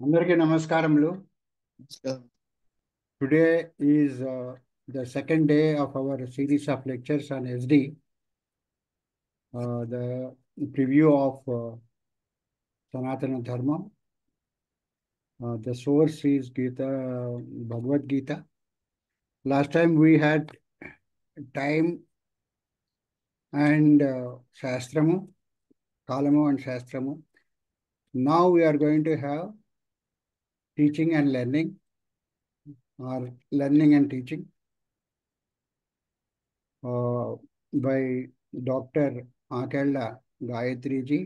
అందరికీ నమస్కారములు. Today is the second day of our series of lectures on SD. The preview of Sanatana Dharma. The source is Bhagavad Gita. Last time we had time and Shastramu, Kalamu and Shastramu. Now we are going to have teaching and learning, or learning and teaching, by Dr. Akella Gayatri ji.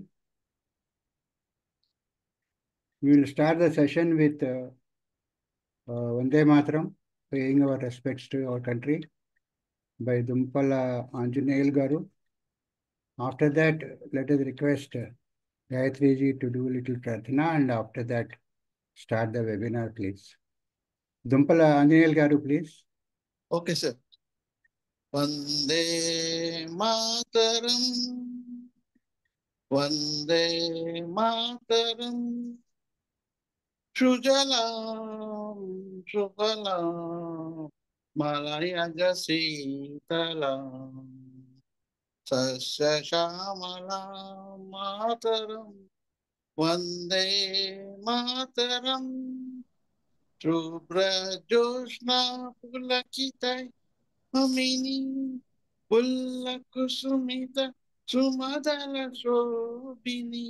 We will start the session with Vande Mataram, paying our respects to our country, by Dumpala Anjaneyal Garu. After that, let us request Gayatri ji to do a little pratana, and after that, start the webinar, please. Dumpala Anjaneyal Garu, please. Okay, sir. Vande Mataram, Vande Mataram, Sujalam, Sufalam, Malaya Sitalam, Sasya Shamalam Mataram, Vande Mataram, Shubhra Jyotsna Pulakitai, Amini Pulla Kusumita Sumadala Shobini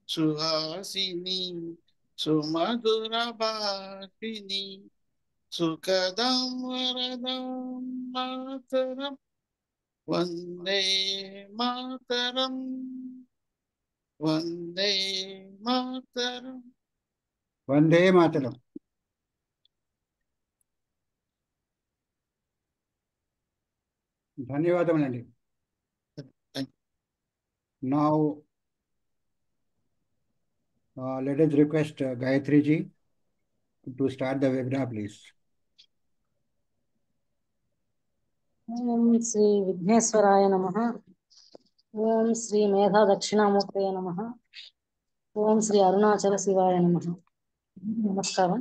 Suhasini Sumadura Bhakini Sukadam Varadam Mataram Vande Mataram Vande Mataram Vande Mataram. ధన్యవాదములండి. Now, let us request Gayatri ji to start the webinar, please. ఓం శ్రీ విఘ్నేశ్వరాయ నమః. ఓం శ్రీ మేధా దక్షిణామూర్తయ నమః. ఓం శ్రీ అరుణాచల శివాయ నమః. నమస్కారం.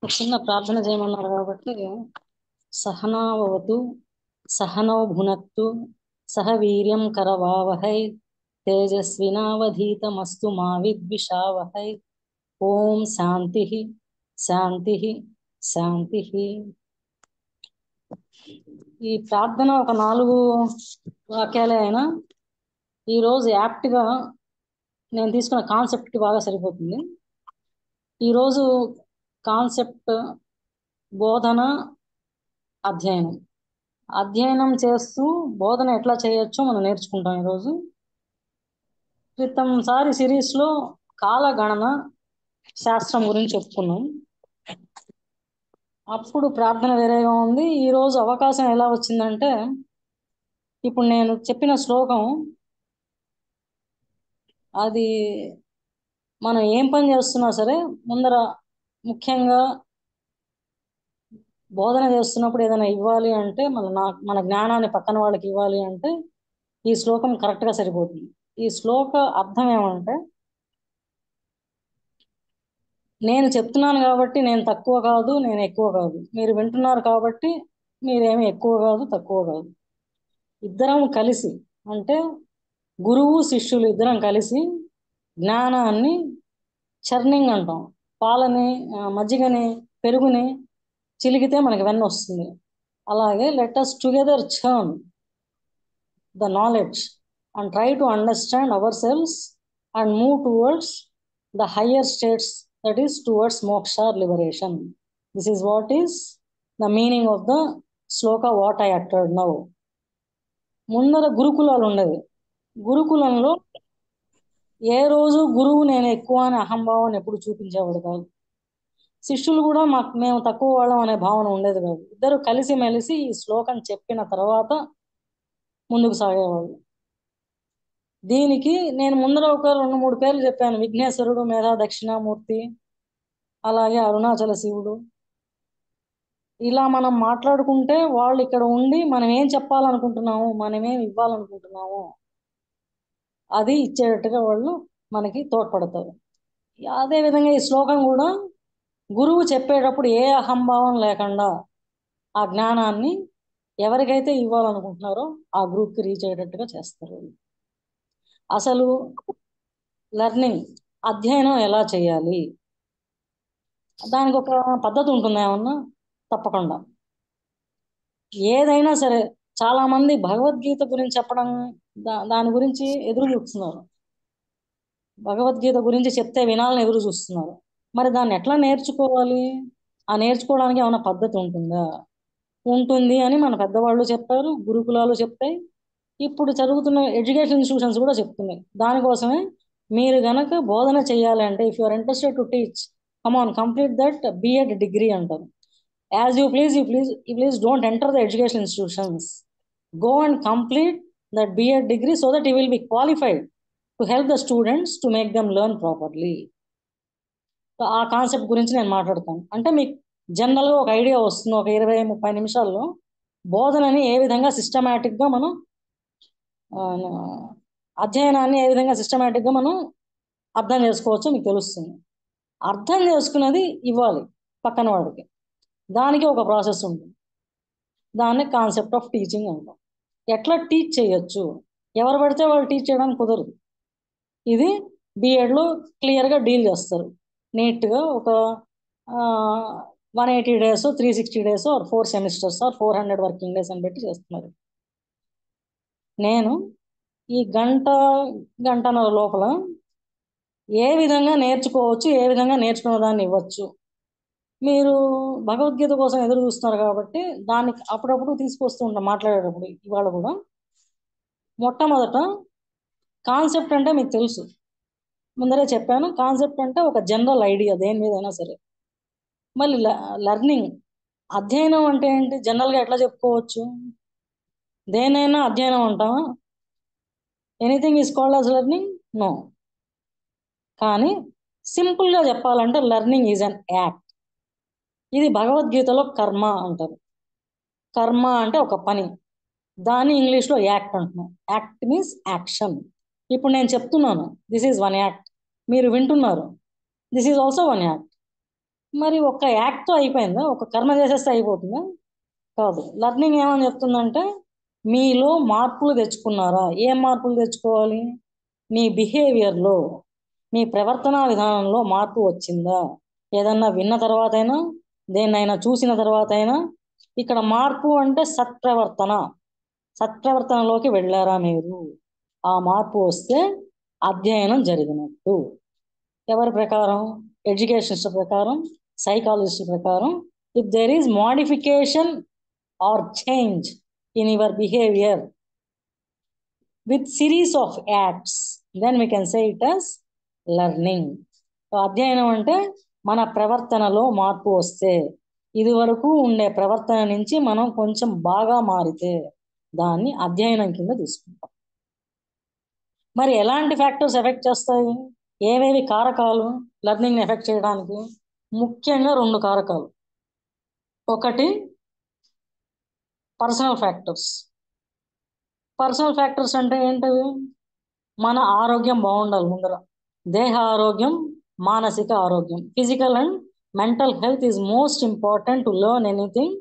ఒక చిన్న ప్రార్థన చేయమన్నారు కాబట్టి, సహనావతు సహనౌ భునక్తు సహ వీర్యం కరవావహై తేజస్వినావధీతమస్తు మా విద్విషావహై. ఓం శాంతి శాంతి శాంతి. ఈ ప్రార్థన ఒక 4 వాక్యాలే అయినా ఈరోజు యాప్ట్గా నేను తీసుకున్న కాన్సెప్ట్కి బాగా సరిపోతుంది. ఈరోజు కాన్సెప్ట్ బోధన, అధ్యయనం. అధ్యయనం చేస్తూ బోధన ఎట్లా చేయొచ్చో మనం నేర్చుకుంటాం. ఈరోజు క్రితంసారి సిరీస్లో కాలగణన శాస్త్రం గురించి చెప్పుకున్నాం. అప్పుడు ప్రార్థన వేరేగా ఉంది. ఈరోజు అవకాశం ఎలా వచ్చిందంటే, ఇప్పుడు నేను చెప్పిన శ్లోకం అది మనం ఏం పని చేస్తున్నా సరే ముందర ముఖ్యంగా బోధన చేస్తున్నప్పుడు ఏదైనా ఇవ్వాలి అంటే మన జ్ఞానాన్ని పక్కన వాళ్ళకి ఇవ్వాలి అంటే ఈ శ్లోకం కరెక్ట్గా సరిపోతుంది. ఈ శ్లోక అర్థం ఏమంటే, నేను చెప్తున్నాను కాబట్టి నేను తక్కువ కాదు, నేను ఎక్కువ కాదు. మీరు వింటున్నారు కాబట్టి మీరేమి ఎక్కువ కాదు, తక్కువ కాదు. ఇద్దరం కలిసి, అంటే గురువు శిష్యులు ఇద్దరం కలిసి జ్ఞానాన్ని చర్నింగ్ అంటాం. పాలని, మజ్జిగని, పెరుగుని చిలికితే మనకి వెన్న వస్తుంది. అలాగే let us together churn the knowledge and try to understand ourselves and move towards the higher states, that is towards moksha or liberation. This is what is the meaning of the sloka what I uttered now. ముందర గురుకులాలు ఉండేవి. గురుకులంలో ఏ రోజు గురువు నేను ఎక్కువ అనే అహంభావాన్ని ఎప్పుడు చూపించేవాడు కాదు. శిష్యులు కూడా మేము తక్కువ వాళ్ళం అనే భావన ఉండేది కాదు. ఇద్దరు కలిసిమెలిసి ఈ శ్లోకం చెప్పిన తర్వాత ముందుకు సాగేవాళ్ళు. దీనికి నేను ముందర ఒక 2-3 పేర్లు చెప్పాను. విఘ్నేశ్వరుడు, మేధా దక్షిణామూర్తి, అలాగే అరుణాచల శివుడు. ఇలా మనం మాట్లాడుకుంటే వాళ్ళు ఇక్కడ ఉండి మనం ఏం చెప్పాలనుకుంటున్నాము, మనం ఏం ఇవ్వాలనుకుంటున్నాము అది ఇచ్చేటట్టుగా వాళ్ళు మనకి తోడ్పడతారు. అదేవిధంగా ఈ శ్లోకం కూడా గురువు చెప్పేటప్పుడు ఏ అహంభావం లేకుండా ఆ జ్ఞానాన్ని ఎవరికైతే ఇవ్వాలనుకుంటున్నారో ఆ గ్రూప్కి రీచ్ అయ్యేటట్టుగా చేస్తారు. అసలు లెర్నింగ్ అధ్యయనం ఎలా చేయాలి, దానికి ఒక పద్ధతి ఉంటుంది ఏమన్నా? తప్పకుండా. ఏదైనా సరే చాలా మంది భగవద్గీత గురించి చెప్పడం దాని గురించి ఎదురు చూస్తున్నారు. భగవద్గీత గురించి చెప్తే వినాలని ఎదురు చూస్తున్నారు. మరి దాన్ని ఎట్లా నేర్చుకోవాలి? ఆ నేర్చుకోవడానికి ఏమైనా పద్ధతి ఉంటుందా? ఉంటుంది అని మన పెద్దవాళ్ళు చెప్పారు, గురుకులాలు చెప్తాయి, ఇప్పుడు చదువుతున్న ఎడ్యుకేషన్ ఇన్స్టిట్యూషన్స్ కూడా చెప్తున్నాయి. దానికోసమే మీరు గనక బోధన చేయాలి అంటే, if you are interested to teach, come on, complete that BEd degree అంటారు. As you please don't enter the education institutions. Go and complete that BEd degree so that you will be qualified to help the students to make them learn properly. ఆ concept గురించి నేను మాట్లాడతాను. అంటే మీకు జనరల్గా ఒక idea వస్తుంది. ఒక 20-30 నిమిషాల్లో బోధనని ఏ విధంగా సిస్టమేటిక్గా మనం అధ్యయనాన్ని ఏ విధంగా సిస్టమేటిక్గా మనం అర్థం చేసుకోవచ్చో మీకు తెలుస్తుంది. అర్థం చేసుకున్నది ఇవ్వాలి పక్కన వాడికి, దానికి ఒక ప్రాసెస్ ఉంటుంది. దాన్ని కాన్సెప్ట్ ఆఫ్ టీచింగ్ అంటాం. ఎట్లా టీచ్ చేయొచ్చు? ఎవరు పడితే వాళ్ళు టీచ్ చేయడానికి కుదరదు. ఇది బిఎడ్లో క్లియర్గా డీల్ చేస్తారు. నీట్గా ఒక 180 days, 360 days, 4 semesters, 400 working days అని పెట్టి చేస్తున్నారు. నేను ఈ గంటన్నర లోపల ఏ విధంగా నేర్చుకోవచ్చు, ఏ విధంగా నేర్చుకున్న దాన్ని ఇవ్వచ్చు. మీరు భగవద్గీత కోసం ఎదురు చూస్తున్నారు కాబట్టి దాన్ని అప్పుడప్పుడు తీసుకొస్తూ ఉంటాం మాట్లాడేటప్పుడు. ఇవాళ కూడా మొట్టమొదట కాన్సెప్ట్ అంటే మీకు తెలుసు, ముందరే చెప్పాను. కాన్సెప్ట్ అంటే ఒక జనరల్ ఐడియా దేని మీదైనా సరే. మళ్ళీ లెర్నింగ్, అధ్యయనం అంటే ఏంటి? జనరల్గా ఎట్లా చెప్పుకోవచ్చు? దేనైనా అధ్యయనం అంటామా? Anything is called as learning? No. కానీ సింపుల్గా చెప్పాలంటే లెర్నింగ్ ఈజ్ అన్ యాక్ట్. ఇది భగవద్గీతలో కర్మ అంటారు. కర్మ అంటే ఒక పని, దాన్ని ఇంగ్లీష్లో యాక్ట్ అంటున్నాం. Act means action. ఇప్పుడు నేను చెప్తున్నాను, దిస్ ఈజ్ వన్ యాక్ట్, మీరు వింటున్నారు, this is also one act. మరి ఒక్క యాక్ట్తో అయిపోయిందా? ఒక కర్మ చేసేస్తే అయిపోతుందా? కాదు. లెర్నింగ్ ఏమని చెప్తుందంటే, మీలో మార్పులు తెచ్చుకున్నారా? ఏం మార్పులు తెచ్చుకోవాలి? మీ బిహేవియర్లో, మీ ప్రవర్తనా విధానంలో మార్పు వచ్చిందా? ఏదన్నా విన్న తర్వాత అయినా, దేన్నైనా చూసిన తర్వాత అయినా. ఇక్కడ మార్పు అంటే సత్ప్రవర్తనలోకి వెళ్ళారా మీరు? ఆ మార్పు వస్తే అధ్యయనం జరిగినట్టు. ఎవరి ప్రకారం? ఎడ్యుకేషనిస్ట్ ప్రకారం, సైకాలజిస్ట్ ప్రకారం. If there is modification or change in your behaviour with series of acts, then we can say it as learning. అధ్యయనం అంటే మన ప్రవర్తనలో మార్పు వస్తే, ఇది వరకు ఉండే ప్రవర్తన నుంచి మనం కొంచెం బాగా మారితే దాన్ని అధ్యయనం కింద తీసుకుంటాం. మరి ఎలాంటి ఫ్యాక్టర్స్ ఎఫెక్ట్ చేస్తాయి? ఏవేవి కారకాలు లెర్నింగ్ని ఎఫెక్ట్ చేయడానికి? ముఖ్యంగా 2 కారకాలు. ఒకటి పర్సనల్ ఫ్యాక్టర్స్. పర్సనల్ ఫ్యాక్టర్స్ అంటే ఏంటవి? మన ఆరోగ్యం బాగుండాలి ముందర. దేహ ఆరోగ్యం, మానసిక ఆరోగ్యం. Physical and mental health is most important to learn anything.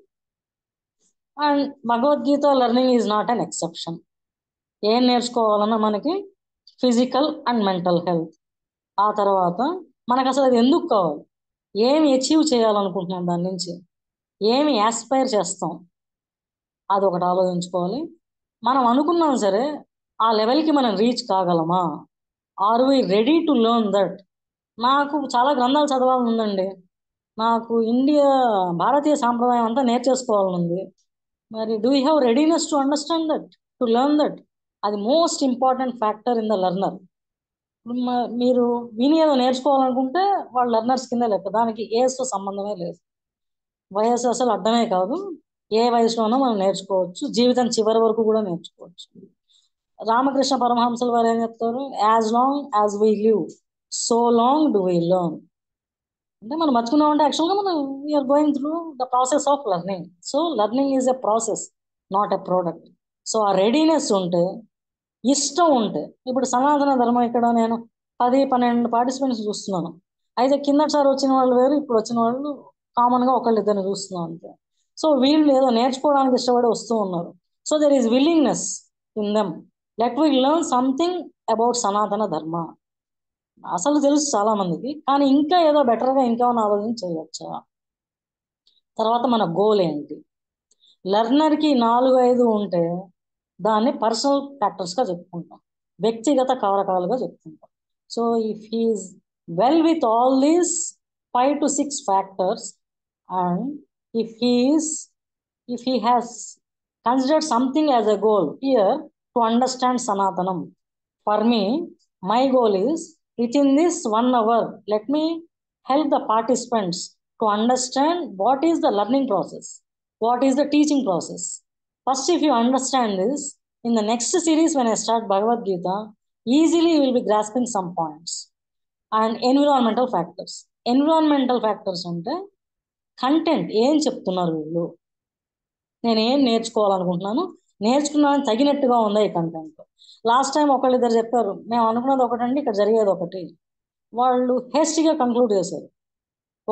And Bhagavad Gita learning is not an exception. ఏం నేర్చుకోవాలన్నా మనకి ఫిజికల్ అండ్ మెంటల్ హెల్త్. ఆ తర్వాత మనకు అసలు అది ఎందుకు కావాలి, ఏమి అచీవ్ చేయాలనుకుంటున్నాం, దాని నుంచి ఏమి యాస్పైర్ చేస్తాం, అదొకటి ఆలోచించుకోవాలి. మనం అనుకున్నాం సరే, ఆ లెవెల్కి మనం రీచ్ కాగలమా? Are we ready to learn that? నాకు చాలా గ్రంథాలు చదవాలని ఉందండి, నాకు భారతీయ సాంప్రదాయం అంతా నేర్చేసుకోవాలని ఉంది. మరి do you have readiness to understand that, to learn that? అది most important factor in the learner. మీరు విని ఏదో నేర్చుకోవాలనుకుంటే వాళ్ళు లెర్నర్స్ కింద లెక్క. దానికి ఏజ్తో సంబంధమే లేదు, వయసు అసలు అడ్డమే కాదు. ఏ వయసులోనో మనం నేర్చుకోవచ్చు, జీవితం చివరి వరకు కూడా నేర్చుకోవచ్చు. రామకృష్ణ పరమహంసల వారు ఏం చెప్తారు? As long as we live, so long do we learn. అంటే మనం బతుకున్నామంటే యాక్చువల్గా మనం we are going through the process of learning. So learning is a process, not a product. So ఆ రెడీనెస్ ఉంటే, ఇష్టం ఉంటే. ఇప్పుడు సనాతన ధర్మం ఇక్కడ నేను 10-12 పార్టిసిపెంట్స్ చూస్తున్నాను. అయితే కిందటిసారి వచ్చిన వాళ్ళు వేరు, ఇప్పుడు వచ్చిన వాళ్ళు కామన్గా ఒకళ్ళు ఇద్దరిని చూస్తున్నాం అంతే. సో వీళ్ళు ఏదో నేర్చుకోవడానికి ఇష్టపడి వస్తూ ఉన్నారు. So there is willingness in them. Let we learn something about Sanatana Dharma. అసలు తెలుసు చాలా మందికి, కానీ ఇంకా ఏదో బెటర్గా ఇంకేమైనా ఆలోచన చేయవచ్చా. తర్వాత మన గోల్ ఏంటి? లెర్నర్కి 4-5 ఉంటే దాన్ని పర్సనల్ ఫ్యాక్టర్స్గా చెప్పుకుంటాం, వ్యక్తిగత కారకాలుగా చెప్పుకుంటాం. So if he's well with all these 5 to 6 factors, and if he has considered something as a goal here to understand Sanatanam. For me, my goal is within this 1 hour, let me help the participants to understand what is the learning process, what is the teaching process. First, if you understand this, in the next series when I start Bhagavad Gita, easily you will be grasping some points. And environmental factors. Environmental factors అంటే content ఏం చెప్తున్నారు వీళ్ళు, నేను ఏం నేర్చుకోవాలనుకుంటున్నాను, నేర్చుకున్నాను తగినట్టుగా ఉందా ఈ కంటెంట్. లాస్ట్ టైం ఒకళ్ళిద్దరు చెప్పారు, మేము అనుకున్నది ఒకటండి ఇక్కడ జరిగేది ఒకటి. వాళ్ళు హేస్టీగా కంక్లూడ్ చేశారు.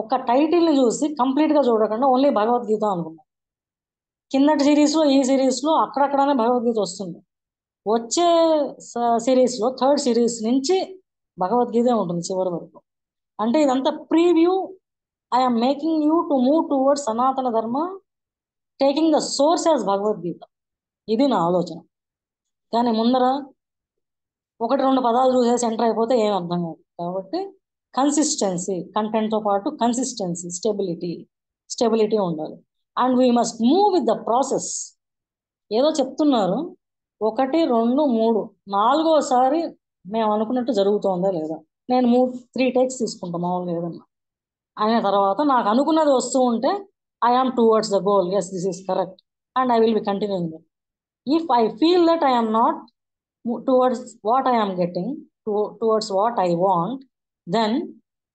ఒక టైటిల్ని చూసి కంప్లీట్గా చూడకుండా ఓన్లీ భగవద్గీత అనుకున్నారు. కిందటి సిరీస్లో ఈ సిరీస్లో అక్కడక్కడనే భగవద్గీత వస్తుంది. వచ్చే సిరీస్లో 3rd సిరీస్ నుంచి భగవద్గీత ఉంటుంది చివరి వరకు. అంటే ఇదంతా preview. I'm making you to move towards సనాతన ధర్మ, taking the source as Bhagavad Gita. ఇది నా ఆలోచన. కానీ ముందర 1-2 పదాలు చూసేసి ఎంటర్ అయిపోతే ఏం అర్థం కాదు. కాబట్టి కన్సిస్టెన్సీ, కంటెంట్తో పాటు కన్సిస్టెన్సీ, స్టెబిలిటీ ఉండాలి. And we must move with the process. ఏదో చెప్తున్నారు 1, 2, 3, 4వసారి మేము అనుకున్నట్టు జరుగుతుందా లేదా, నేను 3 టేక్స్ తీసుకుంటాం మామూలుగా ఏదన్నా అయిన తర్వాత నాకు అనుకున్నది వస్తూ ఉంటే I am towards the goal, yes this is correct, and I will be continuing it. If I feel that I am not towards what I am getting, towards what I want, then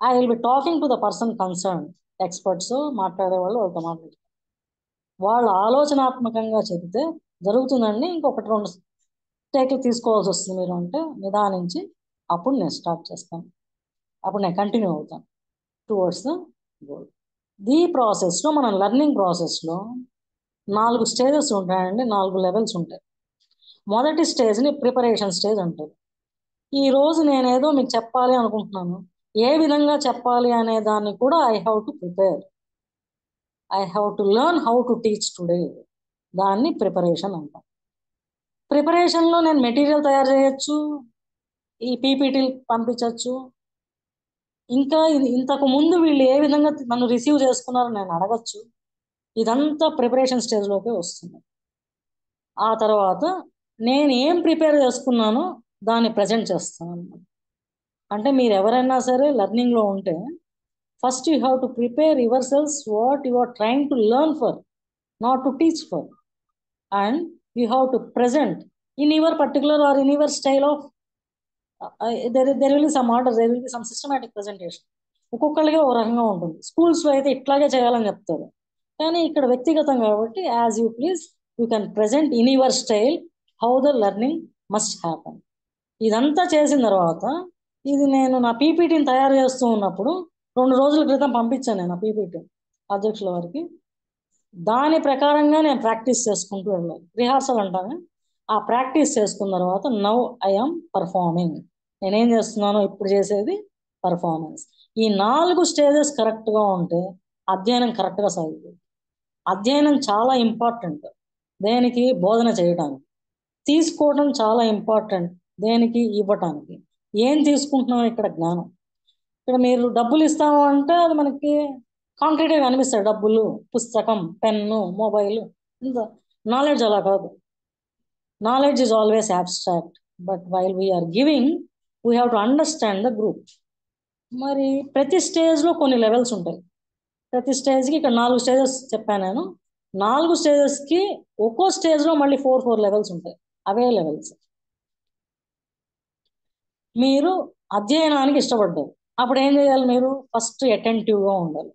I will be talking to the person concerned, experts మాట్లాడే వాళ్ళు వాళ్ళతో మాట్లాడతారు. వాళ్ళు ఆలోచనాత్మకంగా చెబితే జరుగుతుందండి, ఇంకొకటి 2 టేక్లు తీసుకోవాల్సి వస్తుంది మీరు అంటే నిదానించి అప్పుడు నేను స్టార్ట్ చేస్తాను, అప్పుడు నేను కంటిన్యూ అవుతాను టువర్డ్స్ ద గోల్. ఈ ప్రాసెస్లో మనం లెర్నింగ్ ప్రాసెస్లో 4 స్టేజెస్ ఉంటాయండి, 4 లెవెల్స్ ఉంటాయి. మొదటి స్టేజ్ని ప్రిపరేషన్ స్టేజ్ అంటారు. ఈరోజు నేనేదో మీకు చెప్పాలి అనుకుంటున్నాను, ఏ విధంగా చెప్పాలి అనే దాన్ని కూడా I have to prepare, I have to learn how to teach today. దాన్ని ప్రిపరేషన్ అంటాం. ప్రిపరేషన్లో నేను మెటీరియల్ తయారు చేయొచ్చు, ఈ పీపీటీలు పంపించవచ్చు, ఇంకా ఇంతకు ముందు వీళ్ళు ఏ విధంగా నన్ను రిసీవ్ చేసుకున్నారో నేను అడగచ్చు. ఇదంతా ప్రిపరేషన్ స్టేజ్లోకి వస్తుంది. ఆ తర్వాత నేను ఏం ప్రిపేర్ చేసుకున్నానో దాన్ని ప్రజెంట్ చేస్తాను అన్నమాట. అంటే మీరు ఎవరైనా సరే లెర్నింగ్లో ఉంటే first you have to prepare yourselves what you are trying to learn for, not to teach for. And you have to present in your particular or in your style of there will be some order, there will be some systematic presentation. ఒక్కొక్కరికి ఒక రకంగా ఉంటుంది. స్కూల్స్లో అయితే ఇట్లాగే చేయాలని చెప్తారు, కానీ ఇక్కడ వ్యక్తిగతం కాబట్టి as you please you can present in your style how the learning must happen. ఇదంతా చేసిన తర్వాత ఇది నేను నా పీపీటీని తయారు చేస్తూ ఉన్నప్పుడు 2 రోజుల క్రితం పంపించాను నేను ఆ పీపీటీ అధ్యక్షుల వారికి. దాని ప్రకారంగా నేను ప్రాక్టీస్ చేసుకుంటూ వెళ్ళాలి, రిహార్సల్ అంటాను. ఆ ప్రాక్టీస్ చేసుకున్న తర్వాత నౌ ఐ ఆమ్ పర్ఫార్మింగ్. నేనేం చేస్తున్నానో ఇప్పుడు చేసేది పర్ఫార్మెన్స్. ఈ 4 స్టేజెస్ కరెక్ట్గా ఉంటే అధ్యయనం కరెక్ట్గా సాగుతుంది. అధ్యయనం చాలా ఇంపార్టెంట్ దేనికి, బోధన చేయడానికి. తీసుకోవడం చాలా ఇంపార్టెంట్ దేనికి, ఇవ్వటానికి. ఏం తీసుకుంటున్నాం ఇక్కడ, జ్ఞానం. ఇక్కడ మీరు డబ్బులు ఇస్తాము అంటే అది మనకి కాంక్రీట్గా కనిపిస్తాయి, డబ్బులు, పుస్తకం, పెన్ను, మొబైల్, ఇంత. నాలెడ్జ్ అలా కాదు. Knowledge is always abstract, but while we are giving we have to understand the group. మరి ప్రతి స్టేజ్లో కొన్ని లెవెల్స్ ఉంటాయి. ప్రతి స్టేజ్కి ఇక్కడ 4 స్టేజెస్ చెప్పాను నేను. 4 స్టేజెస్కి ఒక్కో స్టేజ్లో మళ్ళీ 4 లెవెల్స్ ఉంటాయి. అవే లెవెల్స్. మీరు అధ్యయనానికి ఇష్టపడ్డారు, అప్పుడు ఏం చేయాలి, మీరు ఫస్ట్ అటెంటివ్గా ఉండాలి.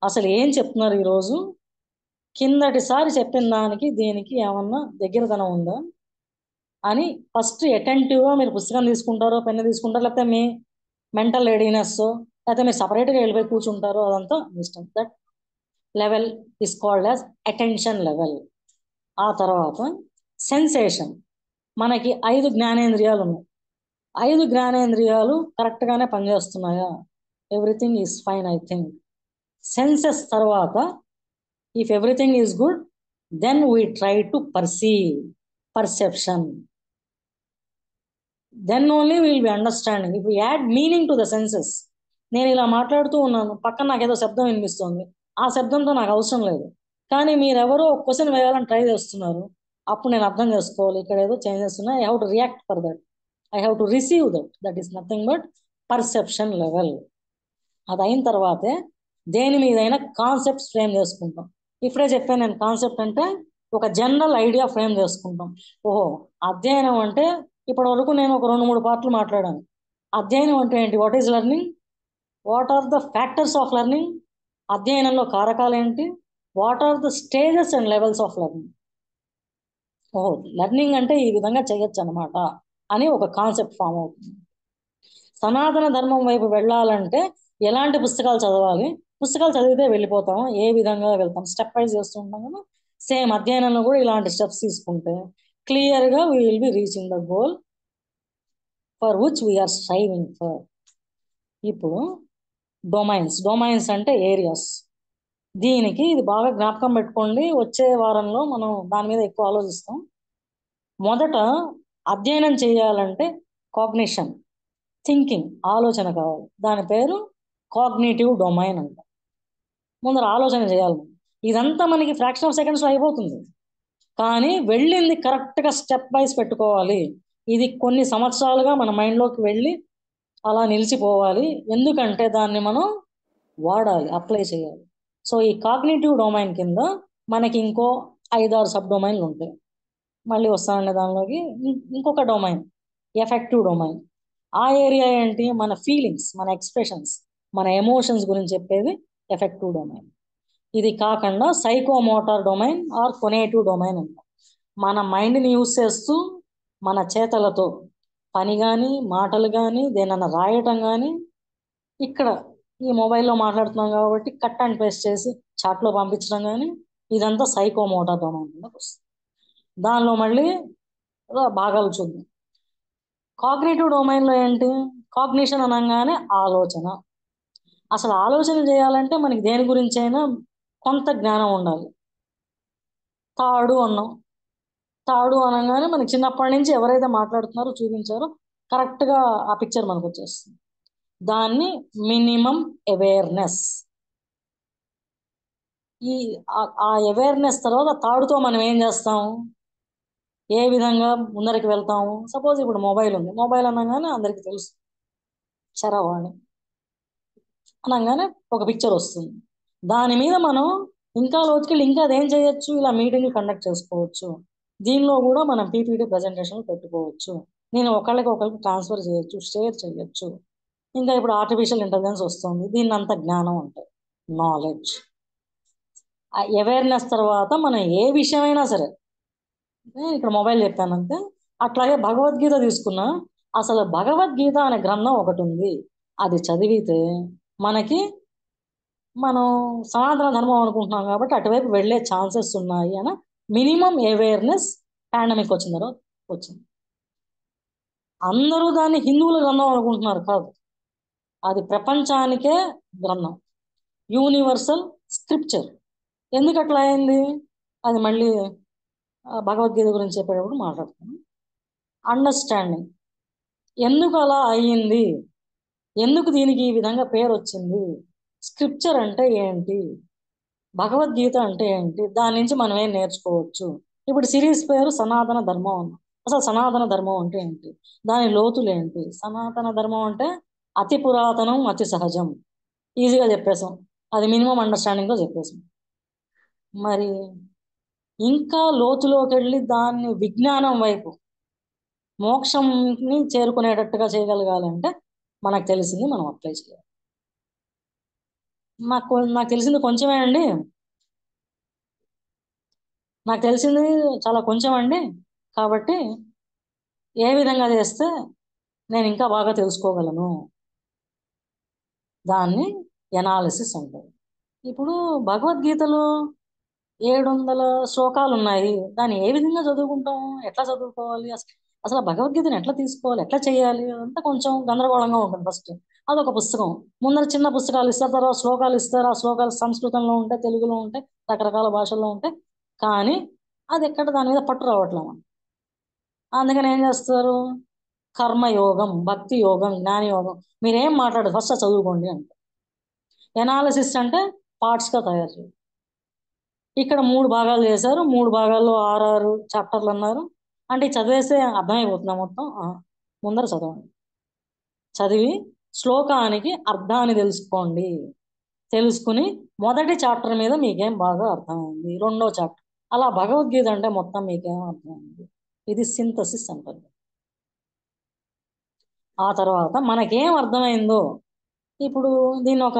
అసలు ఏం చెప్తున్నారు ఈరోజు, కిందటిసారి చెప్పిన దానికి దీనికి ఏమన్నా దగ్గరతనం ఉందా అని ఫస్ట్ అటెంటివ్గా మీరు పుస్తకం తీసుకుంటారో, పెన్ను తీసుకుంటారో, లేకపోతే మీ మెంటల్ రెడీనెస్ లేకపోతే మీరు సపరేట్గా వెళ్ళిపోయి కూర్చుంటారు, అదంతా మీ ఇష్టం. That level is called as attention level. ఆ తర్వాత సెన్సేషన్. మనకి 5 జ్ఞానేంద్రియాలు ఉన్నాయి. 5 జ్ఞానేంద్రియాలు కరెక్ట్గానే పనిచేస్తున్నాయా? Everything is fine, I think. Senses తర్వాత if everything is good, then we try to perceive, perception. Then only will be understanding. If you add meaning to the senses. నేను ఇలా మాట్లాడుతూ ఉన్నాను, పక్కన నాకు ఏదో శబ్దం వినిపిస్తుంది, ఆ శబ్దంతో నాకు అవసరం లేదు, కానీ మీరెవరో ఒక క్వశ్చన్ వేయాలని ట్రై చేస్తున్నారు, అప్పుడు నేను అర్థం చేసుకోవాలి ఇక్కడ ఏదో చేంజెస్ ఉన్నాయి. I have to react for that, I have to receive that. That is nothing but perception level. అది అయిన తర్వాతే దేని మీదైనా కాన్సెప్ట్స్ ఫ్రేమ్ చేసుకుంటాం. ఇప్పుడే చెప్పాను నేను, కాన్సెప్ట్ అంటే ఒక జనరల్ ఐడియా ఫ్రేమ్ చేసుకుంటాం. ఓహో, అధ్యయనం అంటే ఇప్పటి వరకు నేను ఒక 2-3 పార్ట్లు మాట్లాడాను. అధ్యయనం అంటే ఏంటి? What is learning? What are the factors of learning? అధ్యయనంలో కారకాలు ఏంటి? What are the stages and levels of learning? ఓహో, లెర్నింగ్ అంటే ఈ విధంగా చేయొచ్చు అనమాట అని ఒక కాన్సెప్ట్ ఫామ్ అవుతుంది. సనాతన ధర్మం వైపు వెళ్ళాలంటే ఎలాంటి పుస్తకాలు చదవాలి? పుస్తకాలు చదివితే వెళ్ళిపోతాం, ఏ విధంగా వెళ్తాం? స్టెప్ వైజ్ చేస్తుంటాం కదా. సేమ్ అధ్యయనంలో కూడా ఇలాంటి స్టెప్స్ తీసుకుంటే క్లియర్గా we will be reaching the goal for which we are striving for. ఇప్పుడు డొమైన్స్ అంటే ఏరియాస్. దీనికి ఇది బాగా జ్ఞాపకం పెట్టుకోండి, వచ్చే వారంలో మనం దాని మీద ఎక్కువ ఆలోచిస్తాం. మొదట అధ్యయనం చేయాలంటే కాగ్నిషన్, థింకింగ్, ఆలోచన కావాలి. దాని పేరు కాగ్నిటివ్ డొమైన్ అంట. ముందర ఆలోచన చేయాలి. ఇదంతా మనకి ఫ్రాక్షన్ ఆఫ్ సెకండ్స్లో అయిపోతుంది, కానీ వెళ్ళింది కరెక్ట్గా స్టెప్ వైజ్ పెట్టుకోవాలి. ఇది కొన్ని సంవత్సరాలుగా మన మైండ్లోకి వెళ్ళి అలా నిలిచిపోవాలి, ఎందుకంటే దాన్ని మనం వాడాలి, అప్లై చేయాలి. సో ఈ కాగ్నిటివ్ డొమైన్ కింద మనకి ఇంకో 5-6 సబ్ డొమైన్లు ఉంటాయి. మళ్ళీ వస్తానండి దానిలోకి. ఇంకొక డొమైన్ ఎఫెక్టివ్ డొమైన్. ఆ ఏరియా ఏంటి? మన ఫీలింగ్స్, మన ఎక్స్ప్రెషన్స్, మన ఎమోషన్స్ గురించి చెప్పేది ఎఫెక్టివ్ డొమైన్. ఇది కాకుండా సైకోమోటార్ డొమైన్ ఆర్ కొనేటివ్ డొమైన్ అంట. మన మైండ్ని యూజ్ చేస్తూ మన చేతలతో పని కానీ, మాటలు కానీ, దేనన్నా రాయటం కానీ, ఇక్కడ ఈ మొబైల్లో మాట్లాడుతున్నాం కాబట్టి కట్ అండ్ పేస్ట్ చేసి చాట్లో పంపించడం కానీ, ఇదంతా సైకోమోటార్ డొమైన్ కిందకి వస్తుంది. దానిలో మళ్ళీ భాగాలు చూద్దాం. కాగ్నిటివ్ డొమైన్లో ఏంటి? కాగ్నిషన్ అనగానే ఆలోచన. అసలు ఆలోచన చేయాలంటే మనకి దేని గురించి అయినా కొంత జ్ఞానం ఉండాలి. తాడు అన్నాం, తాడు అనగానే మనకి చిన్నప్పటి నుంచి ఎవరైతే మాట్లాడుతున్నారో చూపించారో కరెక్ట్గా ఆ పిక్చర్ మనకు వచ్చేస్తుంది. దాన్ని మినిమం అవేర్నెస్. ఈ ఆ అవేర్నెస్ తర్వాత తాడుతో మనం ఏం చేస్తాం, ఏ విధంగా ముందరికి వెళ్తాము? సపోజ్ ఇప్పుడు మొబైల్ ఉంది, మొబైల్ అనగానే అందరికీ తెలుసు, చరవాణి అనగానే ఒక పిక్చర్ వస్తుంది. దాని మీద మనం ఇంకా లోతుకెళ్ళి ఇంకా అదేం చేయొచ్చు? ఇలా మీటింగ్లు కండక్ట్ చేసుకోవచ్చు. దీనిలో కూడా మనం పీపీటీ ప్రజెంటేషన్లు పెట్టుకోవచ్చు. నేను ఒకళ్ళకి ట్రాన్స్ఫర్ చేయొచ్చు, షేర్ చేయొచ్చు. ఇంకా ఇప్పుడు ఆర్టిఫిషియల్ ఇంటెలిజెన్స్ వస్తుంది, దీన్ని అంత జ్ఞానం అంటే నాలెడ్జ్. అవేర్నెస్ తర్వాత మనం ఏ విషయమైనా సరే, ఇక్కడ మొబైల్ చెప్పానంటే అట్లాగే భగవద్గీత తీసుకున్నా. అసలు భగవద్గీత అనే గ్రంథం ఒకటి ఉంది, అది చదివితే మనకి మనం సనాతన ధర్మం అనుకుంటున్నాం కాబట్టి అటువైపు వెళ్ళే ఛాన్సెస్ ఉన్నాయి అని మినిమం అవేర్నెస్ పాండమిక్ వచ్చిన తర్వాత వచ్చింది. అందరూ దాన్ని హిందువుల గ్రంథం అనుకుంటున్నారు, కాదు, అది ప్రపంచానికే గ్రంథం, యూనివర్సల్ స్క్రిప్చర్. ఎందుకు అట్లా అయింది అది మళ్ళీ భగవద్గీత గురించి చెప్పేటప్పుడు మాట్లాడుతాను. అండర్స్టాండింగ్, ఎందుకు అలా అయ్యింది, ఎందుకు దీనికి ఈ విధంగా పేరు వచ్చింది, స్క్రిప్చర్ అంటే ఏంటి, భగవద్గీత అంటే ఏంటి, దాని నుంచి మనం ఏం నేర్చుకోవచ్చు. ఇప్పుడు సిరీస్ పేరు సనాతన ధర్మం అన్న. అసలు సనాతన ధర్మం అంటే ఏంటి, దాని లోతులు ఏంటి? సనాతన ధర్మం అంటే అతి పురాతనం, అతి సహజం. ఈజీగా చెప్పేసాం, అది మినిమం అండర్స్టాండింగ్తో చెప్పేసాం. మరి ఇంకా లోతులోకి వెళ్ళి దాన్ని విజ్ఞానం వైపు, మోక్షంని చేరుకునేటట్టుగా చేయగలగాలంటే మనకు తెలిసింది మనం అప్లై చేయాలి. నాకు తెలిసింది కొంచెమే అండి, నాకు తెలిసింది చాలా కొంచెం అండి. కాబట్టి ఏ విధంగా చేస్తే నేను ఇంకా బాగా తెలుసుకోగలను? దాన్ని ఎనాలిసిస్ అంటారు. ఇప్పుడు భగవద్గీతలో 700 శ్లోకాలు ఉన్నాయి. దాన్ని ఏ విధంగా చదువుకుంటాం, ఎట్లా చదువుకోవాలి, అసలు ఆ భగవద్గీతను ఎట్లా తీసుకోవాలి, ఎట్లా చేయాలి, అదంతా కొంచెం గందరగోళంగా ఉంటుంది. ఫస్ట్ అదొక పుస్తకం, ముందర చిన్న పుస్తకాలు ఇస్తారు, తర్వాత శ్లోకాలు ఇస్తారు. ఆ శ్లోకాలు సంస్కృతంలో ఉంటాయి, తెలుగులో ఉంటాయి, రకరకాల భాషల్లో ఉంటాయి. కానీ అది ఎక్కడ దాని మీద పట్టు రావట్లేదు మనకి. అందుకని ఏం చేస్తారు, కర్మయోగం, భక్తి యోగం, జ్ఞాన యోగం, మీరేం మాట్లాడదు, ఫస్ట్ చదువుకోండి అంటే. ఎనాలిసిస్ అంటే పార్ట్స్గా తయారు చేయాలి. ఇక్కడ 3 భాగాలు చేశారు, 3 భాగాల్లో 6 చాప్టర్లు అన్నారు. అంటే చదివేస్తే అర్థమైపోతుందా మొత్తం? ముందర చదవండి, చదివి శ్లోకానికి అర్థాన్ని తెలుసుకోండి. తెలుసుకుని మొదటి చాప్టర్ మీద మీకేం బాగా అర్థమైంది, రెండో చాప్టర్, అలా భగవద్గీత అంటే మొత్తం మీకేం అర్థమైంది. ఇది సింథసిస్ అంటారు. ఆ తర్వాత మనకేం అర్థమైందో, ఇప్పుడు దీన్ని ఒక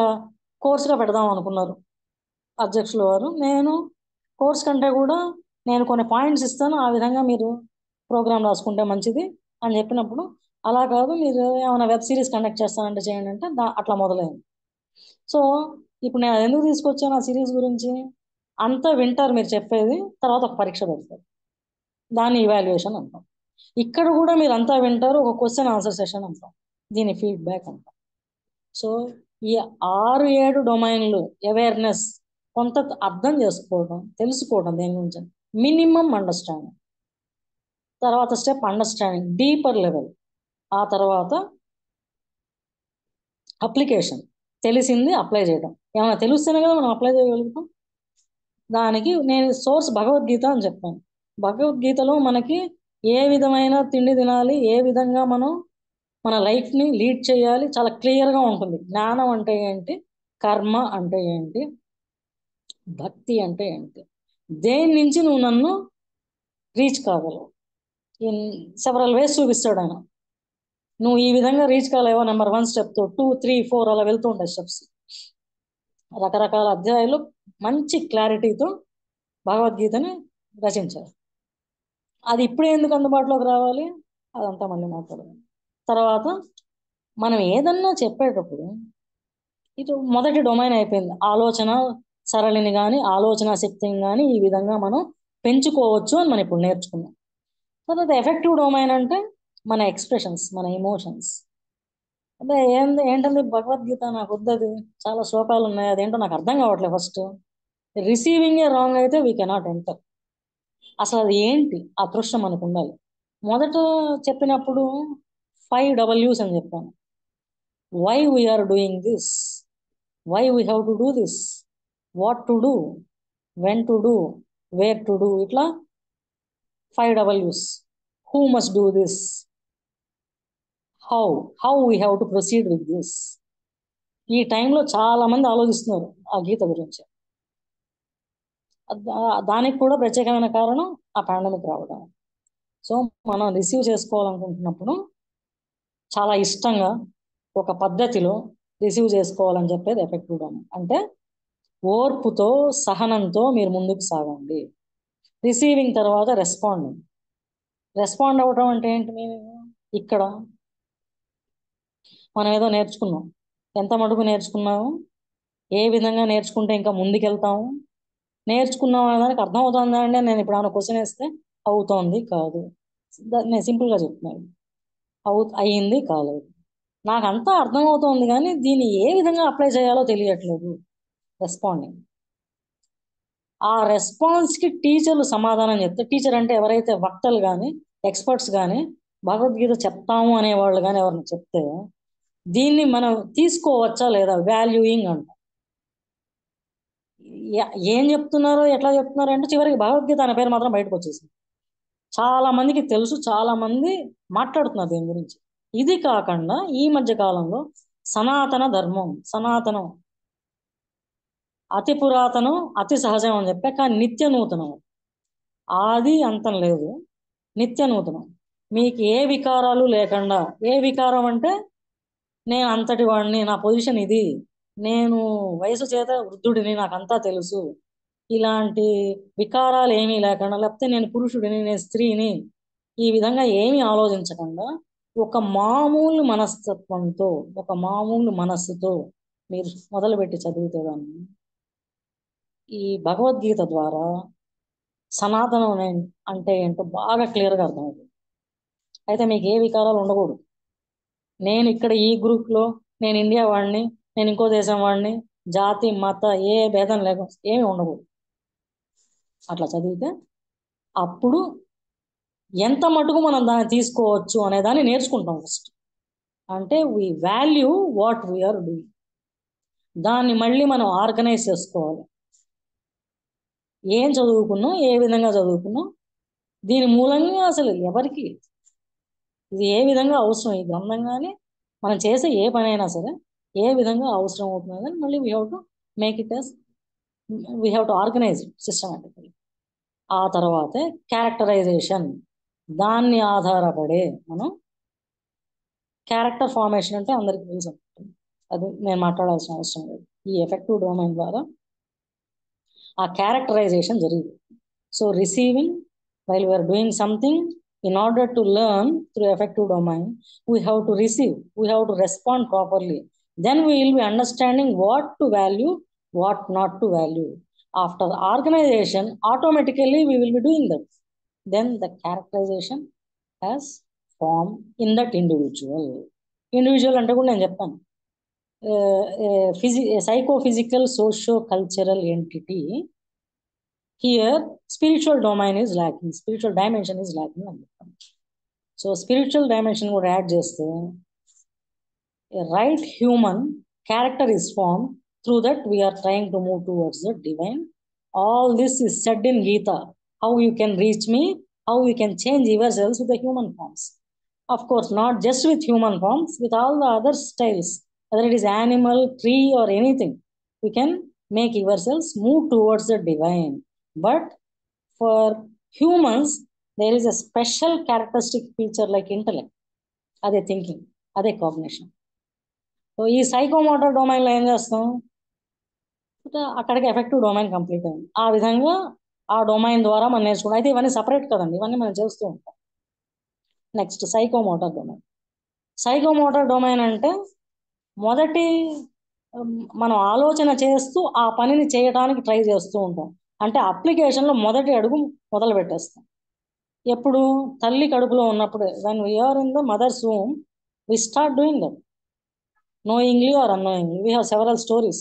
కోర్సుగా పెడదాం అనుకున్నారు అధ్యక్షుల వారు. నేను కోర్స్ కంటే కూడా నేను కొన్ని పాయింట్స్ ఇస్తాను, ఆ విధంగా మీరు ప్రోగ్రామ్ రాసుకుంటే మంచిది అని చెప్పినప్పుడు, అలా కాదు మీరు ఏమైనా వెబ్ సిరీస్ కండక్ట్ చేస్తానంటే చేయండి అంటే అట్లా మొదలైంది. సో ఇప్పుడు నేను ఎందుకు తీసుకొచ్చాను ఆ సిరీస్ గురించి, అంతా వింటారు మీరు చెప్పేది, తర్వాత ఒక పరీక్ష పెడతారు, దాన్ని ఇవాల్యుయేషన్ అంటాం. ఇక్కడ కూడా మీరు అంతా వింటారు, ఒక క్వశ్చన్ ఆన్సర్ సెషన్ అంటాం, దీని ఫీడ్బ్యాక్ అంటాం. సో ఈ 6-7 డొమైన్లు అవేర్నెస్, కొంత అర్థం చేసుకోవడం, తెలుసుకోవడం, దేని గురించి మినిమం అండర్స్టాండింగ్, తర్వాత స్టెప్ అండర్స్టాండింగ్ డీపర్ లెవెల్, ఆ తర్వాత అప్లికేషన్, తెలిసింది అప్లై చేయడం. ఏమైనా తెలుస్తేనే కదా మనం అప్లై చేయగలుగుతాం. దానికి నేను సోర్స్ భగవద్గీత అని చెప్పాను. భగవద్గీతలో మనకి ఏ విధమైన తిండి తినాలి, ఏ విధంగా మనం మన లైఫ్ని లీడ్ చేయాలి, చాలా క్లియర్గా ఉంటుంది. జ్ఞానం అంటే ఏంటి, కర్మ అంటే ఏంటి, భక్తి అంటే ఏంటి, దేని నుంచి నువ్వు నన్ను రీచ్ కాగలవు, ఇన్ సెవరల్ వేస్ చూపిస్తాడు ఆయన. నువ్వు ఈ విధంగా రీచ్ కాలేవో నెంబర్ 1 స్టెప్తో 2, 3, 4 అలా వెళ్తూ ఉంటాయి స్టెప్స్. రకరకాల అధ్యాయాలు మంచి క్లారిటీతో భగవద్గీతని రచించారు. అది ఇప్పుడే ఎందుకు అందుబాటులోకి రావాలి, అదంతా మళ్ళీ మాట్లాడదాం. తర్వాత మనం ఏదన్నా చెప్పేటప్పుడు, ఇది మొదటి డొమైన్ అయిపోయింది, ఆలోచన సరళిని కానీ ఆలోచన శక్తిని కానీ ఈ విధంగా మనం పెంచుకోవచ్చు అని మనం ఇప్పుడు నేర్చుకున్నాం. తర్వాత ఎఫెక్టివ్ డొమైన్ అంటే మన ఎక్స్ప్రెషన్స్, మన ఎమోషన్స్. అంటే ఏంటంటే భగవద్గీత నాకు వద్దది, చాలా శ్లోకాలు ఉన్నాయి, అదేంటో నాకు అర్థం కావట్లేదు. ఫస్ట్ రిసీవింగే రాంగ్ అయితే వీ కెనాట్ ఎంటర్. అసలు అది ఏంటి, ఆ తృష్ణ మనకు ఉండాలి. మొదట చెప్పినప్పుడు 5 W's అని చెప్పాను. Why we are doing this, why we have to do this, what to do, when to do, where to do, ఇట్లా 5 W's. Who must do this, how we have to proceed with this. ఈ టైంలో చాలా మంది ఆలోచిస్తున్నారు ఆ గీత గురించి. దానికి కూడా ప్రత్యేకమైన కారణం ఆ పాండమిక్ రావడం. సో మనం రిసీవ్ చేసుకోవాలనుకుంటున్నప్పుడు చాలా ఇష్టంగా ఒక పద్ధతిలో రిసీవ్ చేసుకోవాలని చెప్పేది ఎఫెక్టివ్ డొమైన్. అంటే ఓర్పుతో సహనంతో మీరు ముందుకు సాగండి. రిసీవింగ్ తర్వాత రెస్పాండ్ అవ్వడం అంటే ఏంటి, మేము ఇక్కడ మనం ఏదో నేర్చుకున్నాం, ఎంత మటుకు నేర్చుకున్నాము, ఏ విధంగా నేర్చుకుంటే ఇంకా ముందుకెళ్తాము, నేర్చుకున్నాం అనే దానికి అర్థం అవుతుందా అండి. నేను ఇప్పుడు ఏమైనా క్వశ్చన్ వేస్తే అవుతోంది కాదు, నేను సింపుల్గా చెప్తున్నాను, అయ్యింది కాలేదు, నాకు అంతా అర్థమవుతోంది కానీ దీన్ని ఏ విధంగా అప్లై చేయాలో తెలియట్లేదు. రెస్పాండింగ్. ఆ రెస్పాన్స్కి టీచర్లు సమాధానం చెప్తే, టీచర్ అంటే ఎవరైతే వక్తలు కానీ ఎక్స్పర్ట్స్ కానీ భగవద్గీత చెప్తాము అనేవాళ్ళు కానీ ఎవరిని చెప్తే, దీన్ని మనం తీసుకోవచ్చా లేదా, వాల్యూయింగ్ అంట. ఏం చెప్తున్నారో ఎట్లా చెప్తున్నారో అంటే చివరికి భగవద్గీత అనే పేరు మాత్రం బయటకు వచ్చేసింది. చాలా మందికి తెలుసు, చాలా మంది మాట్లాడుతున్నారు దీని గురించి. ఇది కాకుండా ఈ మధ్య కాలంలో సనాతన ధర్మం, సనాతనం అతి పురాతనం, అతి సహజం అని చెప్పా, కానీ నిత్య నూతనం, ఆది అంతం లేదు, నిత్య నూతనం. మీకు ఏ వికారాలు లేకుండా, ఏ వికారం అంటే నేను అంతటి వాడిని, నా పొజిషన్ ఇది, నేను వయసు చేత వృద్ధుడిని, నాకంతా తెలుసు, ఇలాంటి వికారాలు ఏమీ లేకుండా, లేకపోతే నేను పురుషుడిని, నేను స్త్రీని, ఈ విధంగా ఏమీ ఆలోచించకుండా ఒక మామూలు మనస్తత్వంతో, ఒక మామూలు మనస్సుతో మీరు మొదలుపెట్టి చదివితే దాన్ని ఈ భగవద్గీత ద్వారా సనాతనం అంటే ఏంటో బాగా క్లియర్గా అర్థమవుతుంది. అయితే మీకు ఏ వికారాలు ఉండకూడదు. నేను ఇక్కడ ఈ గ్రూప్లో నేను ఇండియా వాడిని, నేను ఇంకో దేశం వాడిని, జాతి మత ఏ భేదం లేకుండా ఏమి ఉండకూడదు. అట్లా చదివితే అప్పుడు ఎంత మటుకు మనం దాన్ని తీసుకోవచ్చు అనే దాన్ని నేర్చుకుంటాం ఫస్ట్. అంటే we value what we are doing. దాన్ని మళ్ళీ మనం ఆర్గనైజ్ చేసుకోవాలి. ఏం చదువుకున్నాం, ఏ విధంగా చదువుకున్నాం, దీని మూలంగా అసలు ఎవరికి ఇది ఏ విధంగా అవసరం, ఈ గ్రంథం కానీ మనం చేసే ఏ పని అయినా సరే ఏ విధంగా అవసరం అవుతుంది కానీ మళ్ళీ we have to make it as we have to organise it systematically. ఆ తర్వాతే క్యారెక్టరైజేషన్. దాన్ని ఆధారపడే మనం క్యారెక్టర్ ఫార్మేషన్ అంటే అందరికీ తెలుసు, అది నేను మాట్లాడాల్సిన అవసరం లేదు. ఈ ఎఫెక్టివ్ డొమైన్ ద్వారా ఆ క్యారెక్టరైజేషన్ జరిగింది. So receiving while we are doing something, in order to learn through effective domain, we have to receive, we have to respond properly. Then we will be understanding what to value, what not to value. After organization, automatically we will be doing that. Then the characterization has formed in that individual. Individual అంటే కూడా నేను చెప్పాను, psychophysical socio-cultural entity. Here, spiritual domain is lacking, spiritual dimension is lacking. So, spiritual dimension would add just a right human character is formed. Through that, we are trying to move towards the divine. All this is said in Gita. How you can reach me, how you can change yourselves with the human forms. Of course, not just with human forms, with all the other styles, whether it is animal, tree, or anything. We can make yourselves move towards the divine. But for humans, there is a special characteristic feature like intellect, అదే thinking, అదే cognition. So ఈ psychomotor డొమైన్లో ఏం చేస్తాం, అక్కడికి effective domain complete అయింది. ఆ విధంగా ఆ డొమైన్ ద్వారా మనం నేర్చుకుంటాం. అయితే ఇవన్నీ సపరేట్ కదండి, ఇవన్నీ మనం చేస్తూ ఉంటాం. Next psychomotor domain. Psychomotor domain అంటే మొదటి మనం ఆలోచన చేస్తూ ఆ పనిని చేయడానికి ట్రై చేస్తూ ఉంటాం. అంటే అప్లికేషన్లో మొదటి అడుగు మొదలు పెట్టేస్తాం. ఎప్పుడు తల్లి కడుపులో ఉన్నప్పుడు, when we are in the mother's womb, we start doing that, knowingly or unknowingly. We have several stories.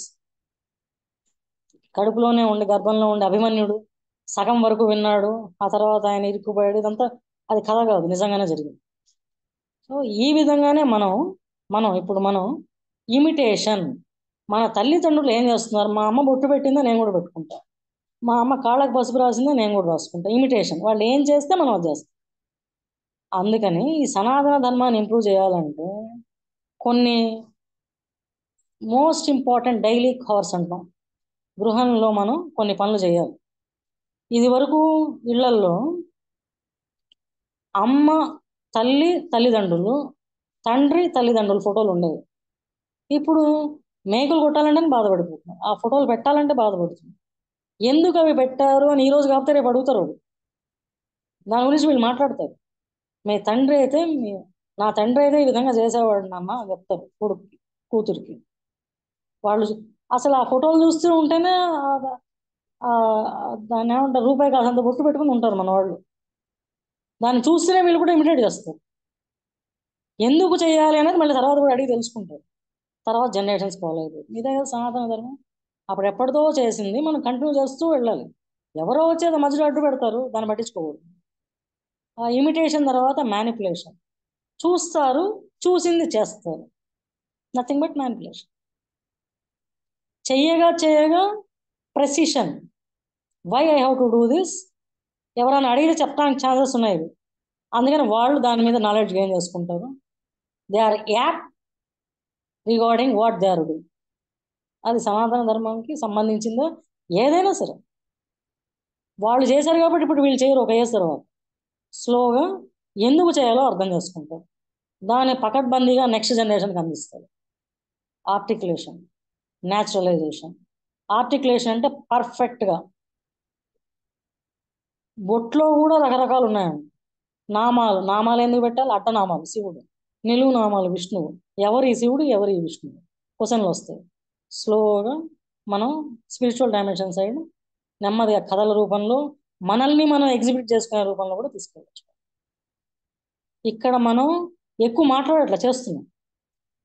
కడుపులోనే ఉండి గర్భంలో ఉండి అభిమన్యుడు సగం వరకు విన్నాడు, ఆ తర్వాత ఆయన ఇరుక్కుపోయాడు. ఇదంతా అది కథ కాదు, నిజంగానే జరిగింది. సో ఈ విధంగానే మనం ఇప్పుడు ఇమిటేషన్, మన తల్లిదండ్రులు ఏం చేస్తున్నారు, మా అమ్మ బొట్టు పెట్టిందా నేను కూడా పెట్టుకుంటా, మా అమ్మ కాళ్ళకు పసుపు రాసిందా నేను కూడా రాసుకుంటా. ఇమిటేషన్, వాళ్ళు ఏం చేస్తే మనం అది చేస్తాం. అందుకని ఈ సనాతన ధర్మాన్ని ఇంప్రూవ్ చేయాలంటే కొన్ని మోస్ట్ ఇంపార్టెంట్ డైలీ కార్స్ అంటాం, గృహంలో మనం కొన్ని పనులు చేయాలి. ఇది వరకు ఇళ్లల్లో అమ్మ తల్లిదండ్రులు, తండ్రి తల్లిదండ్రులు ఫోటోలు ఉండేవి. ఇప్పుడు మేకులు కొట్టాలంటే బాధపడిపోతున్నాం, ఆ ఫోటోలు పెట్టాలంటే బాధపడుతుంది. ఎందుకు అవి పెట్టారు అని ఈరోజు కాకపోతే రేపు అడుగుతారు. దాని గురించి వీళ్ళు మాట్లాడతారు. నా తండ్రి అయితే ఈ విధంగా చేసేవాడు నాన్న అని చెప్తారు కొడుకు కూతురికి. వాళ్ళు అసలు ఆ ఫోటోలు చూస్తూ ఉంటేనే దాన్ని ఏమంటారు, రూపాయి కాసంత బొట్టు పెట్టుకుని ఉంటారు మన వాళ్ళు. దాన్ని చూస్తేనే వీళ్ళు కూడా ఇమిటేట్ చేస్తారు. ఎందుకు చేయాలి అనేది మళ్ళీ తర్వాత కూడా అడిగి తెలుసుకుంటారు. తర్వాత జనరేషన్స్ ఫాలో అయిపోతుంది. ఇదే కదా సనాతన ధర్మం. అప్పుడు ఎప్పటిదో చేసింది మనం కంటిన్యూ చేస్తూ వెళ్ళాలి. ఎవరో వచ్చేది మధ్యలో అడ్డు పెడతారు, దాన్ని పట్టించుకోకూడదు. ఆ ఇమిటేషన్ తర్వాత మ్యానిపులేషన్. చూస్తారు, చూసింది చేస్తారు, నథింగ్ బట్ మ్యానిపులేషన్. చేయగా precision, why I have to do this, ఎవరైనా అడిగితే చెప్పడానికి ఛాన్సెస్ ఉన్నాయి. అందుకని వాళ్ళు దాని మీద నాలెడ్జ్ గెయిన్ చేసుకుంటారు. They are app regarding what they are doing. అది సనాతన ధర్మానికి సంబంధించిందో ఏదైనా సరే వాళ్ళు చేశారు కాబట్టి ఇప్పుడు వీళ్ళు చేయరు. ఒక ఏజ్ తర్వాత స్లోగా ఎందుకు చేయాలో అర్థం చేసుకుంటారు, దాన్ని పకడ్బందీగా నెక్స్ట్ జనరేషన్కి అందిస్తారు. Articulation, naturalisation. ఆర్టికులేషన్ అంటే పర్ఫెక్ట్గా. బొట్లో కూడా రకరకాలు ఉన్నాయండి. నామాలు ఎందుకు పెట్టాలి, అడ్డనామాలు శివుడు, నిలువు నామాలు విష్ణువు. ఎవరి శివుడు ఎవరి విష్ణువు క్వశ్చన్లు వస్తాయి. స్లోగా మనం స్పిరిచువల్ డైమెన్షన్ సైడ్ నెమ్మదిగా కథల రూపంలో మనల్ని మనం ఎగ్జిబిట్ చేసుకునే రూపంలో కూడా తీసుకెళ్ళచ్చు. ఇక్కడ మనం ఎక్కువ మాట్లాడట్లా, చేస్తున్నాం.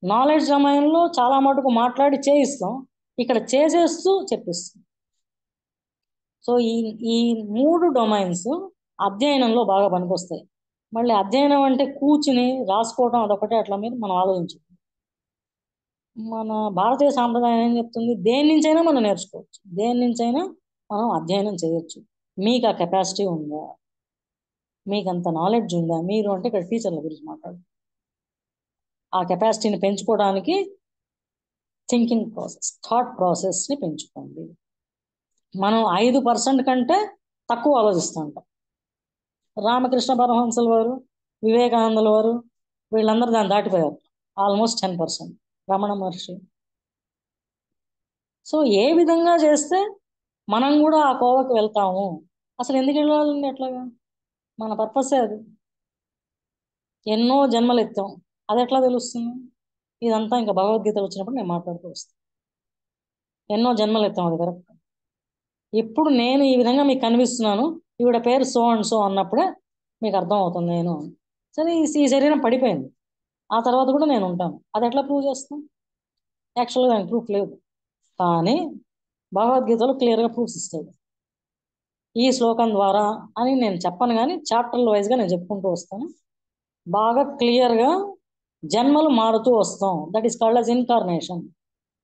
నాలెడ్జ్ డొమైన్లో చాలా మటుకు మాట్లాడి చేయిస్తాం, ఇక్కడ చేసేస్తూ చెప్పిస్తాం. సో ఈ 3 డొమైన్స్ అధ్యయనంలో బాగా పనికొస్తాయి. మళ్ళీ అధ్యయనం అంటే కూర్చుని రాసుకోవడం అదొకటే అట్లా మీద మనం ఆలోచించాం. మన భారతీయ సాంప్రదాయం ఏం చెప్తుంది, దేని నుంచైనా మనం నేర్చుకోవచ్చు, దేని నుంచైనా మనం అధ్యయనం చేయొచ్చు. మీకు ఆ కెపాసిటీ ఉందా, మీకు అంత నాలెడ్జ్ ఉందా, మీరు అంటే ఇక్కడ టీచర్ల గురించి మాట్లాడు, ఆ కెపాసిటీని పెంచుకోవడానికి థింకింగ్ ప్రాసెస్, థాట్ ప్రాసెస్ని పెంచుకోండి. మనం 5% కంటే తక్కువ ఆలోచిస్తూ ఉంటాం. రామకృష్ణ పరమహంసల వారు, వివేకానందుల వారు వీళ్ళందరూ దాన్ని దాటిపోయారు, ఆల్మోస్ట్ 10%. రమణ మహర్షి. సో ఏ విధంగా చేస్తే మనం కూడా ఆ కోవకు వెళ్తాము, అసలు ఎందుకు వెళ్ళాలండి ఎట్లాగా, మన పర్పసే అది. ఎన్నో జన్మలు ఎత్తాం, అది ఎట్లా తెలుస్తుంది? ఇదంతా ఇంకా భగవద్గీత వచ్చినప్పుడు నేను మాట్లాడుతూ వస్తాను. ఎన్నో జన్మలు ఎత్తాం, అది కరెక్ట్. ఇప్పుడు నేను ఈ విధంగా మీకు కనిపిస్తున్నాను, ఈవిడ పేరు సో అండ్ సో అన్నప్పుడే మీకు అర్థం అవుతుంది నేను. సరే ఈ శరీరం పడిపోయింది, ఆ తర్వాత కూడా నేను ఉంటాను, అది ఎట్లా ప్రూవ్ చేస్తాం? యాక్చువల్గా దానికి ప్రూఫ్ లేదు, కానీ భగవద్గీతలో క్లియర్గా ప్రూఫ్స్ ఇస్తాడు. ఈ శ్లోకం ద్వారా అని నేను చెప్పను, కానీ చాప్టర్ల వైజ్గా నేను చెప్పుకుంటూ వస్తాను. బాగా క్లియర్గా జన్మలు మారుతూ వస్తాం, that is called as incarnation.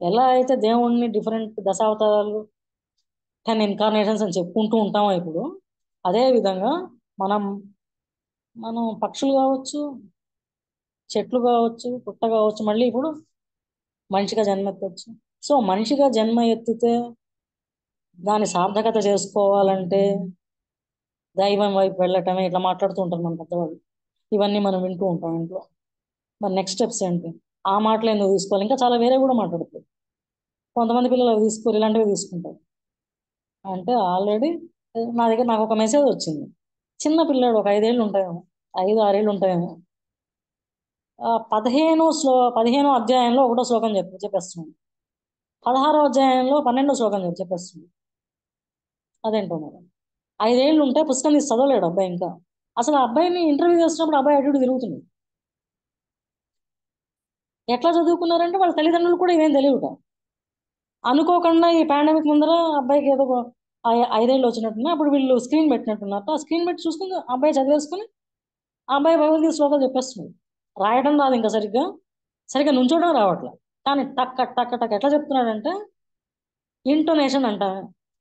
ఎలా అయితే దేవుణ్ణి డిఫరెంట్ దశావతారాలు 10 ఇన్కార్నేషన్స్ అని చెప్పుకుంటూ ఉంటామో ఇప్పుడు, అదే విధంగా మనం మనం పక్షులు కావచ్చు, చెట్లు కావచ్చు, పుట్ట కావచ్చు, మళ్ళీ ఇప్పుడు మనిషిగా జన్మ ఎత్తవచ్చు. సో మనిషిగా జన్మ ఎత్తితే దాన్ని సార్థకత చేసుకోవాలంటే దైవం వైపు వెళ్ళటమే, ఇట్లా మాట్లాడుతూ ఉంటారు మన పెద్దవాళ్ళు. ఇవన్నీ మనం వింటూ ఉంటాం ఇంట్లో. మరి నెక్స్ట్ స్టెప్స్ ఏంటి? ఆ మాటలు ఎందుకు తీసుకోవాలి, ఇంకా చాలా వేరే కూడా మాట్లాడుతారు. కొంతమంది పిల్లలు అవి తీసుకోరు, ఇలాంటివి తీసుకుంటారు. అంటే ఆల్రెడీ నా దగ్గర నాకు ఒక మెసేజ్ వచ్చింది, చిన్న పిల్లాడు, ఒక 5 ఏళ్ళు ఉంటాయేమో, 5-6 ఏళ్ళు ఉంటాయేమో, 15వ అధ్యాయంలో 1వ శ్లోకం చెప్పేస్తున్నాడు, 16వ అధ్యాయంలో 12వ శ్లోకం చెప్పేస్తుంది. అదేంటో మరి 5 ఏళ్ళు ఉంటే పుస్తకం తీసి చదవలేడు అబ్బాయి. ఇంకా అసలు ఆ అబ్బాయిని ఇంటర్వ్యూ చేస్తున్నప్పుడు అబ్బాయి అటు ఇటు తిరుగుతుంది. ఎట్లా చదువుకున్నారంటే వాళ్ళ తల్లిదండ్రులు కూడా ఇవేం తెలియట. అనుకోకుండా ఈ పాండమిక్ ముందర అబ్బాయికి ఏదో 5 ఏళ్ళు వచ్చినట్టున్నా, అప్పుడు వీళ్ళు స్క్రీన్ పెట్టినట్టున్నారు. ఆ స్క్రీన్ పెట్టి చూసుకుని అబ్బాయి చదివేసుకుని ఆ అబ్బాయి భగవద్గీత శ్లోకాలు చెప్పేస్తున్నాడు. రాయడం రాదు ఇంకా సరిగ్గా నుంచోవడం రావట్లేదు, కానీ టక్ టక్ టక్ ఎట్లా చెప్తున్నాడంటే ఇంటోనేషన్ అంట,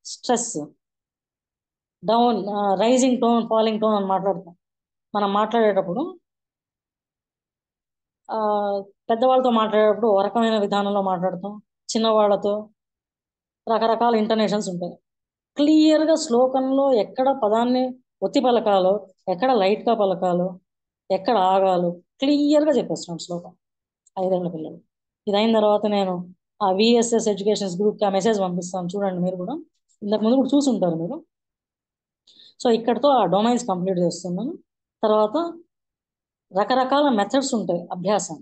stress, down, rising tone, falling tone అని మాట్లాడతాం. మనం మాట్లాడేటప్పుడు పెద్దవాళ్ళతో మాట్లాడేటప్పుడు ఒక రకమైన విధానంలో మాట్లాడతాం, చిన్నవాళ్ళతో రకరకాల ఇంటర్నేషన్స్ ఉంటాయి. క్లియర్గా శ్లోకంలో ఎక్కడ పదాన్ని ఒత్తి పలకాలో, ఎక్కడ లైట్గా పలకాలో, ఎక్కడ ఆగాలో క్లియర్గా చెప్పేస్తున్నాడు శ్లోకం 5 ఏళ్ల పిల్లలు. ఇది అయిన తర్వాత నేను ఆ విఎస్ఎస్ ఎడ్యుకేషన్స్ గ్రూప్కి ఆ మెసేజ్ పంపిస్తాను, చూడండి. మీరు కూడా ఇంతకు ముందు కూడా చూసుంటారు మీరు. సో ఇక్కడతో ఆ డొమైన్స్ కంప్లీట్ చేస్తున్నాను. తర్వాత రకరకాల మెథడ్స్ ఉంటాయి అభ్యాసం.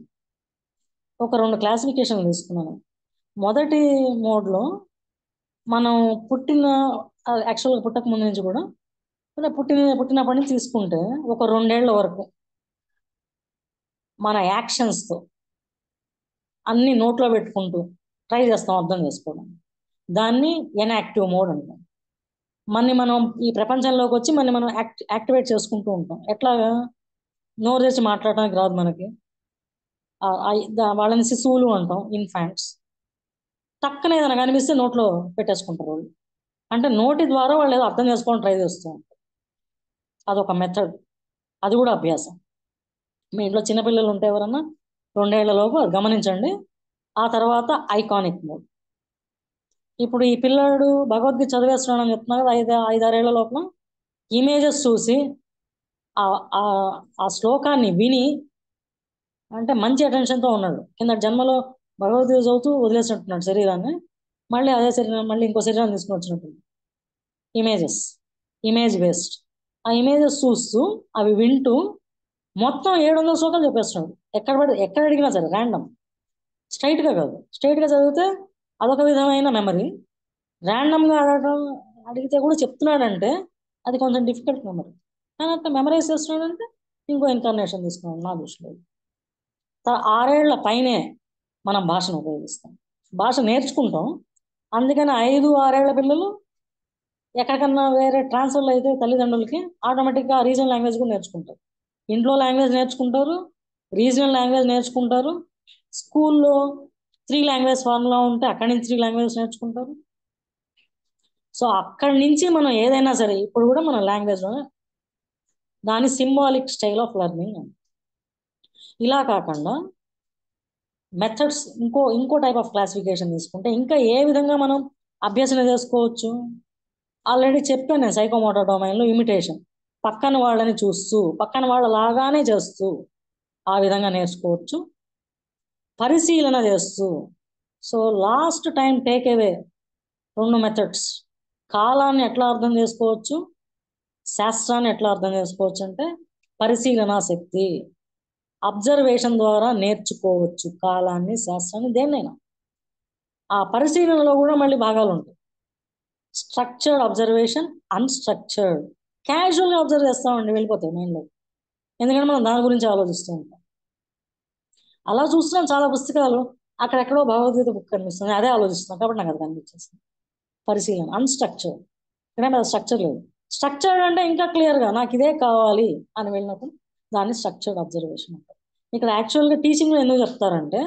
ఒక 2 క్లాసిఫికేషన్లు తీసుకున్నాను. మొదటి మోడ్లో మనం యాక్చువల్గా పుట్టక ముందు నుంచి కూడా, పుట్టినప్పటి నుంచి తీసుకుంటే ఒక 2 ఏళ్ల వరకు మన యాక్షన్స్తో అన్ని నోట్లో పెట్టుకుంటూ ట్రై చేస్తాం అర్థం చేసుకోవడం. దాన్ని ఎన్యాక్టివ్ మోడ్ అంటాం. మనం ఈ ప్రపంచంలోకి వచ్చి మనం యాక్టివేట్ చేసుకుంటూ ఉంటాం. ఎట్లాగా? నోరు తెచ్చి మాట్లాడడానికి రాదు మనకి, వాళ్ళని శిశువులు అంటాం, ఇన్ఫాంట్స్. టక్కన ఏదైనా కనిపిస్తే నోట్లో పెట్టేసుకుంటారు వాళ్ళు. అంటే నోటి ద్వారా వాళ్ళు ఏదో అర్థం చేసుకోవడం ట్రై చేస్తూ ఉంటారు. అదొక మెథడ్, అది కూడా అభ్యాసం. మీ ఇంట్లో చిన్నపిల్లలు ఉంటే ఎవరన్నా 2 ఏళ్లలోపు అది గమనించండి. ఆ తర్వాత ఐకానిక్ మోడ్. ఇప్పుడు ఈ పిల్లాడు భగవద్గీత చదివేస్తున్నాడు అని చెప్తున్నారు కదా, 5-6 ఏళ్ల లోపల ఇమేజెస్ చూసి ఆ శ్లోకాన్ని విని, అంటే మంచి అటెన్షన్తో ఉన్నాడు. కింద జన్మలో భగవద్గీత చదువుతూ వదిలేసినట్టున్నాడు శరీరాన్ని, మళ్ళీ అదే శరీరం మళ్ళీ ఇంకో శరీరాన్ని తీసుకుని వచ్చినట్టు. Image based. ఆ ఇమేజెస్ చూస్తూ అవి వింటూ మొత్తం 700 శ్లోకాలు చెప్పేస్తున్నాడు. ఎక్కడ అడిగినా సరే ర్యాండమ్, స్ట్రైట్గా కాదు. స్ట్రైట్గా చదివితే అదొక విధమైన మెమరీ. ర్యాండమ్గా అడిగితే కూడా చెప్తున్నాడంటే అది కొంచెం డిఫికల్ట్ మెమరీ. కానీ అట్లా మెమరైజ్ చేస్తున్నాడంటే ఇంకో ఇన్కార్నేషన్ తీసుకున్నాడు నా దృష్టిలో. 6 ఏళ్ల పైనే మనం భాషను ఉపయోగిస్తాం, భాష నేర్చుకుంటాం. అందుకని 5-6 ఏళ్ల పిల్లలు ఎక్కడికన్నా వేరే ట్రాన్స్ఫర్లు అయితే తల్లిదండ్రులకి ఆటోమేటిక్గా రీజనల్ లాంగ్వేజ్ కూడా నేర్చుకుంటారు. ఇంట్లో లాంగ్వేజ్ నేర్చుకుంటారు, రీజనల్ లాంగ్వేజ్ నేర్చుకుంటారు. స్కూల్లో 3 లాంగ్వేజ్ ఫార్ములా ఉంటే అక్కడి నుంచి 3 లాంగ్వేజ్ నేర్చుకుంటారు. సో అక్కడి నుంచి మనం ఏదైనా సరే ఇప్పుడు కూడా మన లాంగ్వేజ్లో దాని సింబాలిక్ స్టైల్ ఆఫ్ లెర్నింగ్ అని. ఇలా కాకుండా మెథడ్స్ ఇంకో టైప్ ఆఫ్ క్లాసిఫికేషన్ తీసుకుంటే ఇంకా ఏ విధంగా మనం అభ్యసన చేసుకోవచ్చు. ఆల్రెడీ చెప్పాను నేను, సైకోమోటర్ డొమైన్లో ఇమిటేషన్, పక్కన వాళ్ళని చూస్తూ పక్కన వాళ్ళ లాగానే చేస్తూ ఆ విధంగా నేర్చుకోవచ్చు. పరిశీలన చేస్తూ, so last time take away 2 methods. కాలాన్ని ఎట్లా అర్థం చేసుకోవచ్చు, శాస్త్రాన్ని ఎట్లా అర్థం చేసుకోవచ్చు అంటే పరిశీలనా శక్తి, అబ్జర్వేషన్ ద్వారా నేర్చుకోవచ్చు కాలాన్ని, శాస్త్రాన్ని, దేన్నైనా. ఆ పరిశీలనలో కూడా మళ్ళీ భాగాలు ఉంటాయి. Structured observation, unstructured. క్యాజువల్గా అబ్జర్వ్ చేస్తామండి, వెళ్ళిపోతాయి మైండ్లో, ఎందుకంటే మనం దాని గురించి ఆలోచిస్తూ ఉంటాం. అలా చూస్తున్నాం చాలా పుస్తకాలు, అక్కడెక్కడో భగవద్గీత బుక్ కనిపిస్తుంది, అదే ఆలోచిస్తున్నాం కాబట్టి నాకు అది కనిపించేస్తుంది. పరిశీలన అన్స్ట్రక్చర్డ్, ఇక్కడ అది స్ట్రక్చర్ లేదు. స్ట్రక్చర్డ్ అంటే ఇంకా క్లియర్గా నాకు ఇదే కావాలి అని వెళ్ళినప్పుడు దాన్ని స్ట్రక్చర్డ్ అబ్జర్వేషన్ అంటారు. ఇక్కడ యాక్చువల్గా టీచింగ్లో ఎందుకు చెప్తారంటే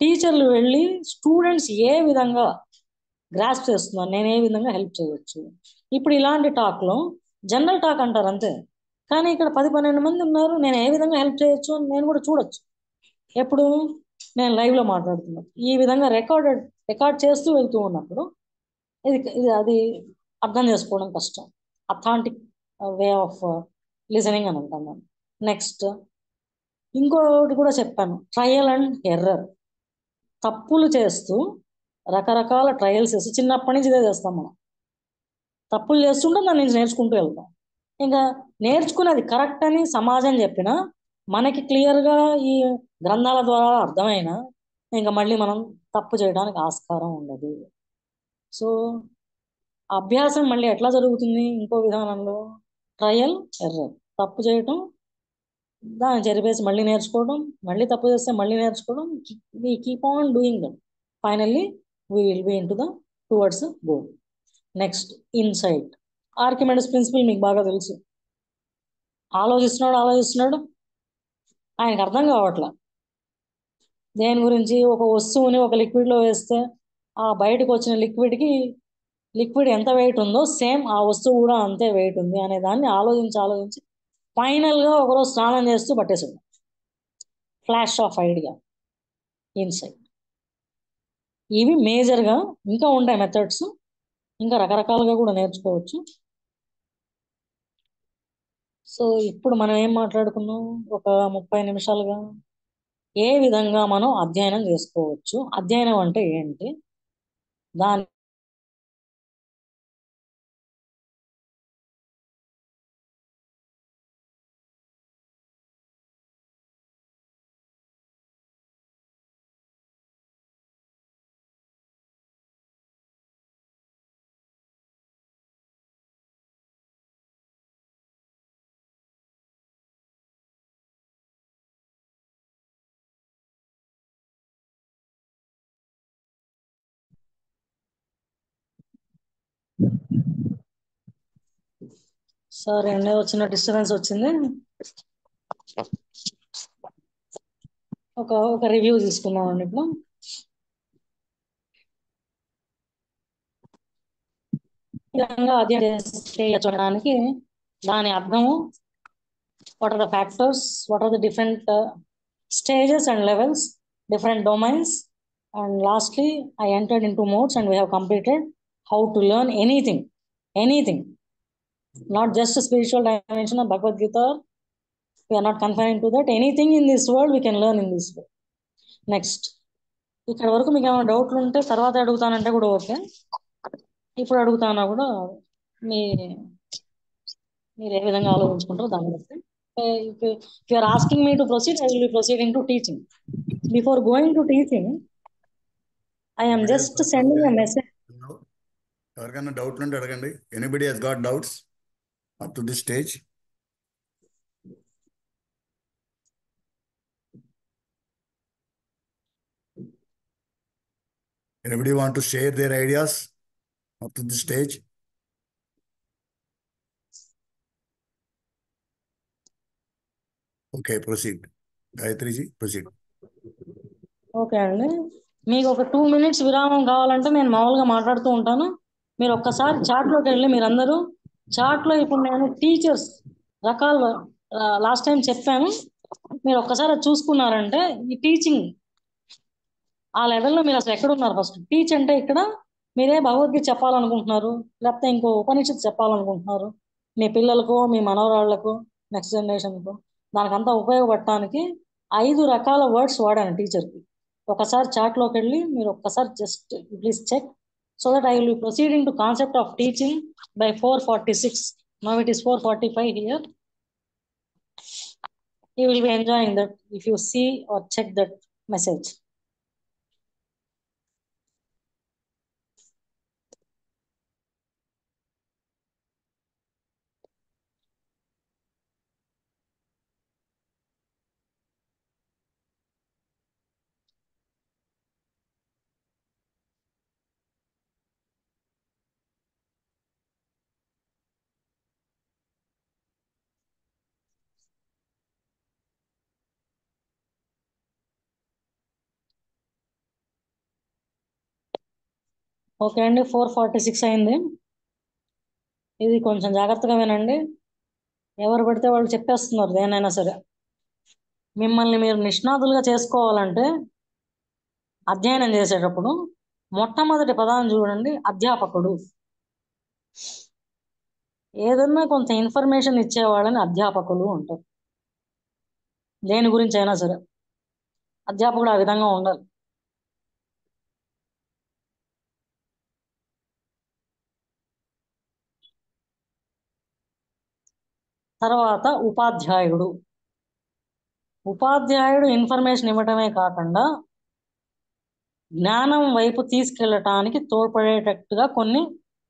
టీచర్లు వెళ్ళి స్టూడెంట్స్ ఏ విధంగా గ్రాస్ప్ చేస్తున్నారు, నేను ఏ విధంగా హెల్ప్ చేయవచ్చు. ఇప్పుడు ఇలాంటి టాక్లో జనరల్ టాక్ అంటారు అంతే, కానీ ఇక్కడ 10-12 మంది ఉన్నారు, నేను ఏ విధంగా హెల్ప్ చేయొచ్చు అని నేను కూడా చూడొచ్చు. ఎప్పుడు నేను లైవ్లో మాట్లాడుతున్నాను, ఈ విధంగా రికార్డ్ చేస్తూ వెళ్తూ ఉన్నప్పుడు అది అర్థం చేసుకోవడం కష్టం. అథాంటిక్ వే ఆఫ్ లిజనింగ్ అని అంటాం మనం. నెక్స్ట్ ఇంకోటి కూడా చెప్పాను, ట్రయల్ అండ్ ఎర్రర్. తప్పులు చేస్తూ రకరకాల ట్రయల్స్ చేస్తూ, చిన్నప్పటి నుంచి ఇదే చేస్తాం మనం, తప్పులు చేస్తుంటాం, దాని నుంచి నేర్చుకుంటూ వెళ్తాం. ఇంకా నేర్చుకునేది కరెక్ట్ అని సమాజం చెప్పినా మనకి క్లియర్గా ఈ గ్రంథాల ద్వారా అర్థమైనా ఇంకా మళ్ళీ మనం తప్పు చేయడానికి ఆస్కారం ఉండదు. సో అభ్యాసం మళ్ళీ ఎట్లా జరుగుతుంది, ఇంకో విధానంలో ట్రయల్ ఎర్రర్, తప్పు చేయటం, దాన్ని చెరిపేసి మళ్ళీ నేర్చుకోవడం, మళ్ళీ తప్పు చేస్తే మళ్ళీ నేర్చుకోవడం, we keep on doing that. Finally we will be in to the towards goal. Next insight. Archimedes principle మీకు బాగా తెలుసు. ఆలోచిస్తున్నాడు, ఆయనకు అర్థం కావట్లా దేని గురించి. ఒక వస్తువుని ఒక లిక్విడ్లో వేస్తే ఆ బయటకు వచ్చిన లిక్విడ్ ఎంత వెయిట్ ఉందో సేమ్ ఆ వస్తువు కూడా అంతే వెయిట్ ఉంది అనే దాన్ని ఆలోచించి ఫైనల్గా ఒకరోజు స్నానం చేస్తూ పట్టేసాడు. Flash of idea, insight. ఇవి మేజర్గా. ఇంకా ఉంటాయి మెథడ్స్, ఇంకా రకరకాలుగా కూడా నేర్చుకోవచ్చు. సో ఇప్పుడు మనం ఏం మాట్లాడుకున్నాం, ఒక 30 నిమిషాలుగా ఏ విధంగా మనం అధ్యయనం చేసుకోవచ్చు, అధ్యయనం అంటే ఏంటి, దాని సరే అండి, వచ్చిన డిస్టర్బెన్స్ వచ్చింది. ఒక రివ్యూ తీసుకున్నామండి. ఇప్పుడు ఈ విధంగా అధ్యయనం చేయడానికి దాని అర్థము, what are the factors, what are the different stages and levels, different domains, and lastly I entered into modes and we have completed how to learn anything, not just a spiritual dimension of Bhagavad Gita. We are not confined to that. Anything in this world we can learn in this way. Next ఇక్కడ వరకు మీకు ఏమైనా డౌట్లు ఉంటే తర్వాత అడుగుతానంటే కూడా okay, ఇప్పుడు అడుగుతానా కూడా మీరు ఏ విధంగా ఆలోచించుకుంటారో దాన్ని బట్టి. If you are asking me to proceed, I will be proceeding to teaching. Before going to teaching, I am Anybody else just got doubt? sending a message. ఎవరికైనా డౌట్లు ఉంటే అడగండి. Anybody has got doubts up to this stage? Anybody want to share their ideas up to this stage? Okay, proceed. Gayatri ji, proceed. Okay అండి, మీకు ఒక 2 minutes విరామం కావాలంటే నేను మామూలుగా మాట్లాడుతూ ఉంటాను. మీరు ఒక్కసారి చాట్లోకి వెళ్ళి మీరందరూ చాట్లో ఇప్పుడు నేను టీచర్స్ రకాలు లాస్ట్ టైం చెప్పాను, మీరు ఒక్కసారి అది చూసుకున్నారంటే ఈ టీచింగ్ ఆ లెవెల్లో మీరు అసలు ఎక్కడున్నారు? ఫస్ట్ టీచ్ అంటే ఇక్కడ మీరే భగవద్గీత చెప్పాలనుకుంటున్నారు, లేకపోతే ఇంకో ఉపనిషత్తు చెప్పాలనుకుంటున్నారు మీ పిల్లలకు, మీ మనవరాళ్లకు, నెక్స్ట్ జనరేషన్కు, దానికంతా ఉపయోగపడటానికి 5 రకాల వర్డ్స్ వాడాను టీచర్కి. ఒకసారి చాట్లోకి వెళ్ళి మీరు ఒక్కసారి just please check, so that I will be proceeding to concept of teaching by 4:46. Now it is 4:45 here. You will be enjoying that if you see or check that message. Okay అండి, 4:46 అయింది. ఇది కొంచెం జాగ్రత్తగా వినండి. ఎవరు పడితే వాళ్ళు చెప్పేస్తున్నారు దేనైనా సరే. మిమ్మల్ని మీరు నిష్ణాతులుగా చేసుకోవాలంటే అధ్యయనం చేసేటప్పుడు మొట్టమొదటి పదాన్ని చూడండి, అధ్యాపకుడు. ఏదన్నా కొంత ఇన్ఫర్మేషన్ ఇచ్చేవాళ్ళని అధ్యాపకులు అంటారు. దేని గురించి అయినా సరే అధ్యాపకుడు ఆ విధంగా ఉండాలి. తర్వాత ఉపాధ్యాయుడు. ఉపాధ్యాయుడు ఇన్ఫర్మేషన్ ఇవ్వటమే కాకుండా జ్ఞానం వైపు తీసుకెళ్ళటానికి తోడ్పడేటట్టుగా కొన్ని